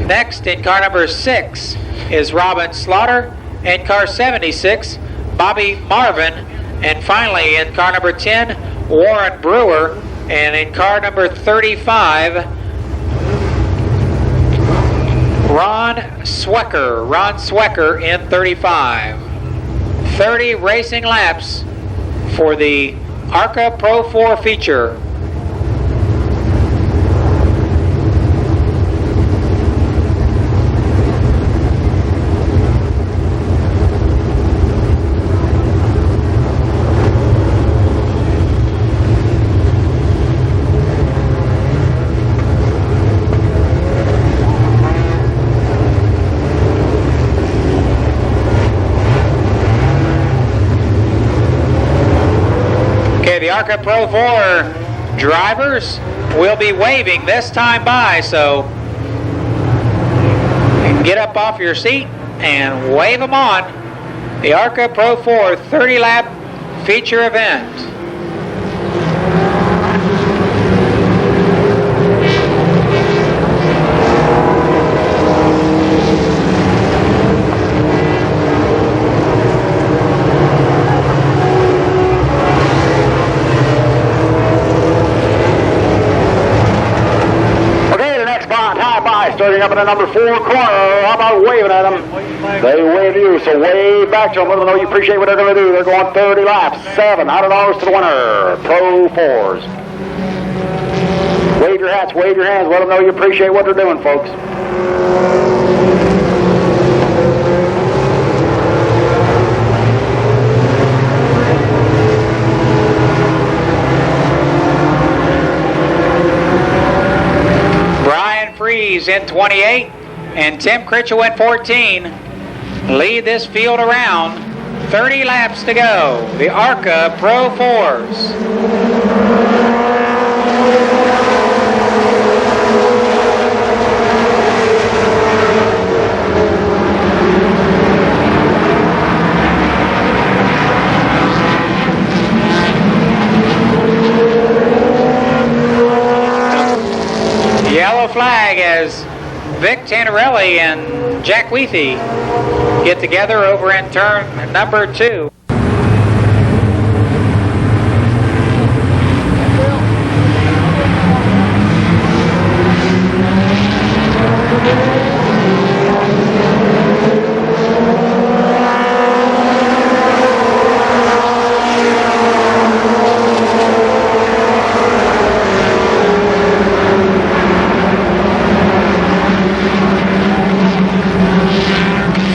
Next in car number 6 is Robin Slaughter. And car 76, Bobby Marvin. And finally in car number 10, Warren Brewer. And in car number 35, Ron Swecker in 35. 30 racing laps for the ARCA Pro 4 feature. The ARCA Pro 4 drivers will be waving this time by, so get up off your seat and wave them on. The ARCA Pro 4 30-lap feature event.
Starting up in the number 4 corner. How about waving at them? They wave you, so wave back to them. Let them know you appreciate what they're going to do. They're going 30 laps. $700 to the winner. Pro 4s. Wave your hats, wave your hands. Let them know you appreciate what they're doing, folks.
In 28 and Tim Critchell in 14 lead this field around. 30 laps to go. The ARCA Pro 4s. Yellow flag as Vic Tanarelli and Jack Weethy get together over in turn number 2.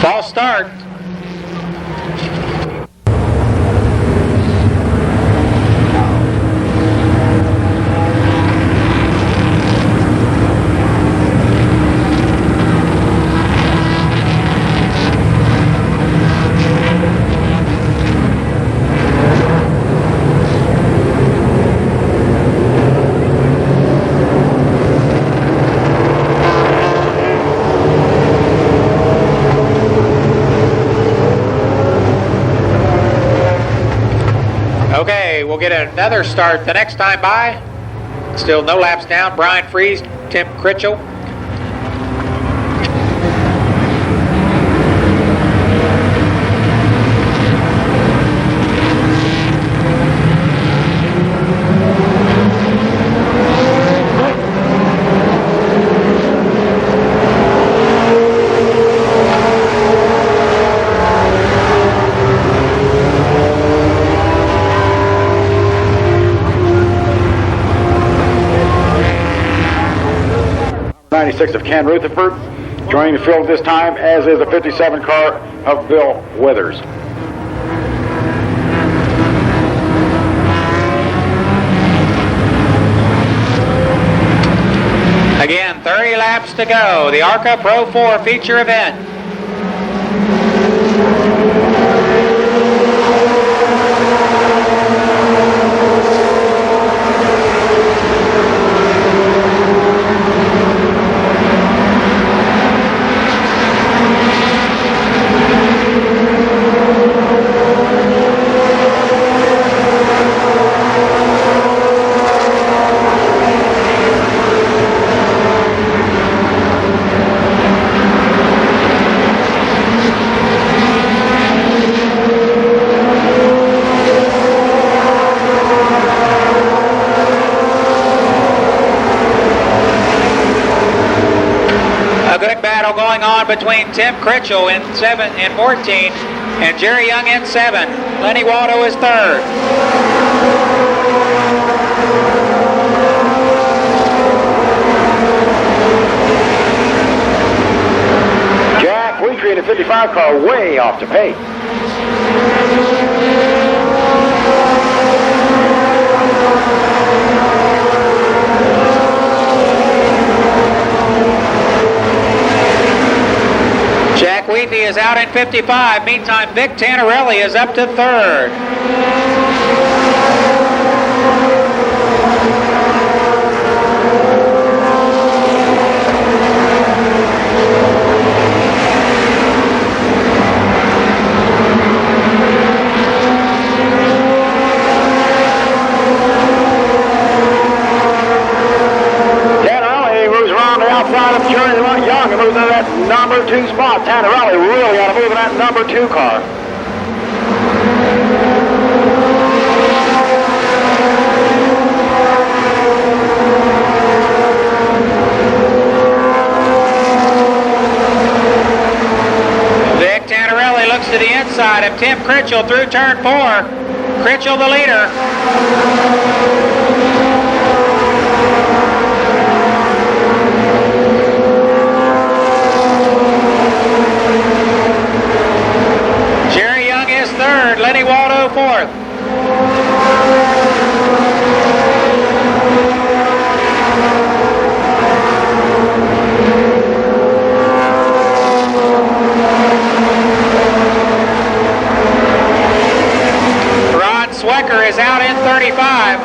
False start. get another start the next time by. Still no laps down. Brian Fries, Tim Critchell.
Of Ken Rutherford, joining the field this time, as is the 57 car of Bill Withers.
Again, 30 laps to go. The ARCA Pro 4 feature event. Going on between Tim Critchell in 7 and 14 and Jerry Young in 7. Lenny Waldo is 3rd.
Jack Wheatree in the 55 car way off to pace.
Jack Wheatley is out in 55. Meantime, Vic Tannerelli is up to 3rd.
Tannerelli moves around the outside of Jerry Young and moves into that number 2 spot. Tannerelli really got to move in that number 2 car.
Vic Tannerelli looks to the inside of Tim Critchell through turn 4. Critchell the leader. Lenny Waldo 4th. Ron Swecker is out in 35.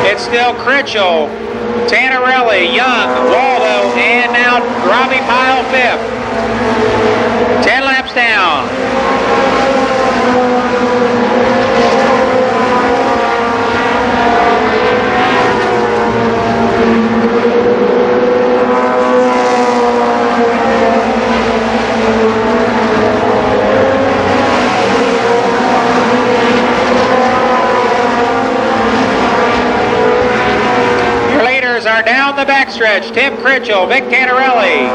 It's still Critchell, Tannerelli, Young, Waldo, and now Robbie Pyle 5th. 10 laps down. Your leaders are down the backstretch. Tim Critchell, Vic Tannerelli.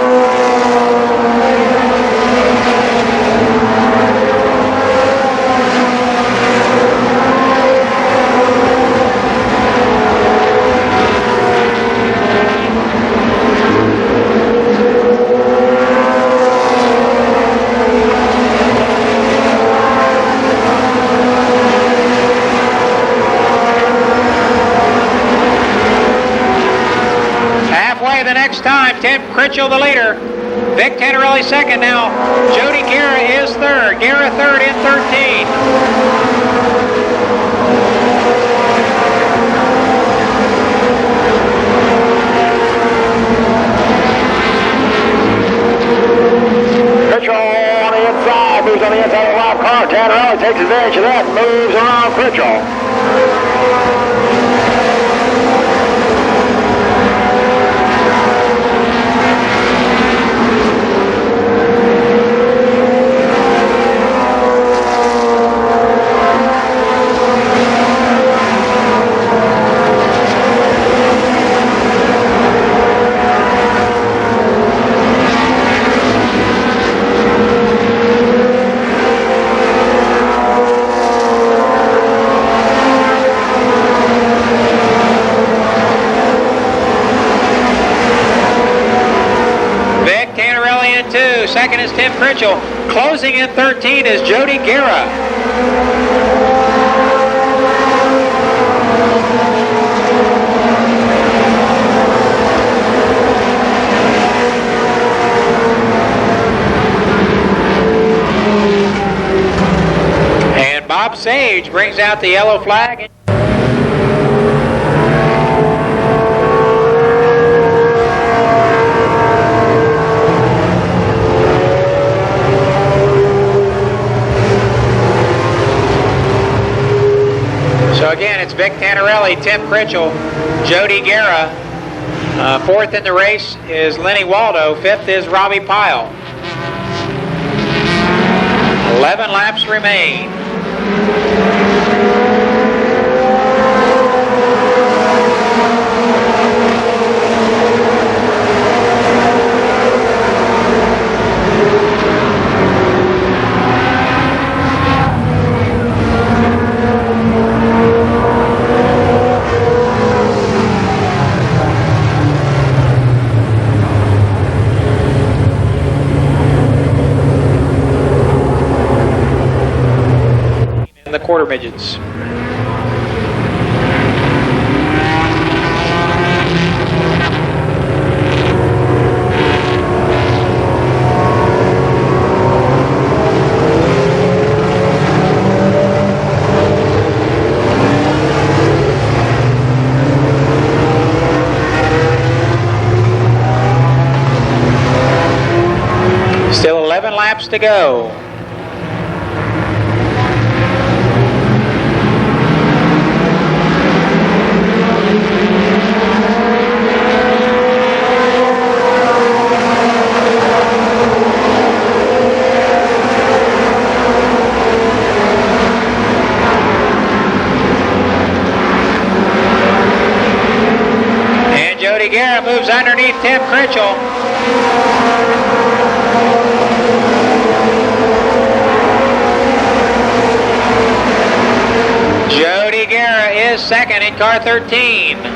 The next time, Tim Critchell the leader, Vic Tannerelli 2nd now, Jody Guerra is 3rd, Guerra 3rd in 13.
Critchell on the inside, moves on the inside of the wild car, Tannerelli takes advantage of that and moves around Pritchell.
Second is Tim Pritchell. Closing in 13 is Jody Guerra. And Bob Sage brings out the yellow flag. So again, it's Vic Tannerelli, Tim Pritchell, Jody Guerra. Fourth in the race is Lenny Waldo. Fifth is Robbie Pyle. 11 laps remain. The quarter midgets. Still 11 laps to go. Jody Guerra moves underneath Tim Pritchell. Jody Guerra is second in car 13.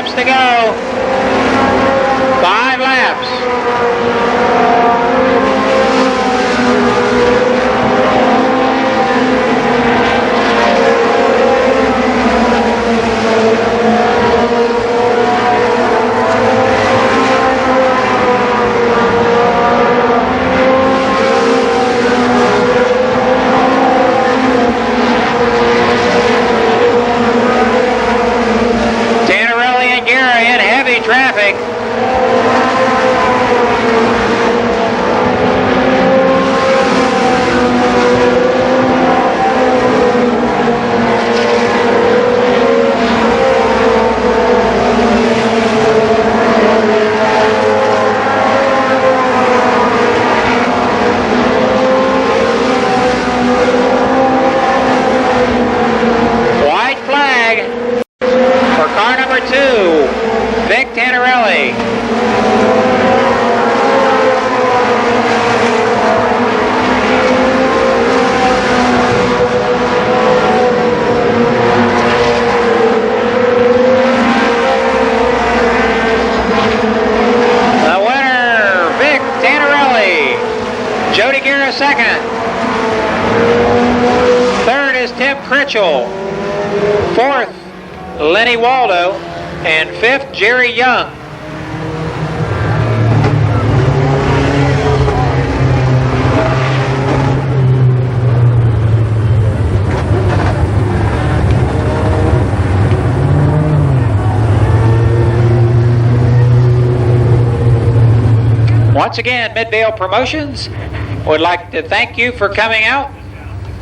To go. 5 laps. Traffic. Vic Tannerelli. The winner, Vic Tannerelli. Jody Guerra second. Third is Tim Critchell. Fourth, Lenny Waldo. And fifth, Jerry Young. Once again, Midvale Promotions would like to thank you for coming out,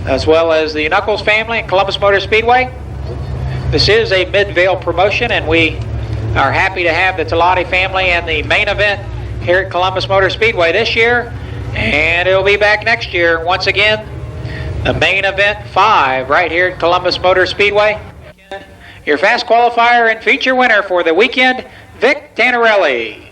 as well as the Knuckles family and Columbus Motor Speedway. This is a Midvale promotion, and we are happy to have the Talati family and the main event here at Columbus Motor Speedway this year, and it'll be back next year. Once again, the main event 5 right here at Columbus Motor Speedway. Your fast qualifier and feature winner for the weekend, Vic Tannerelli.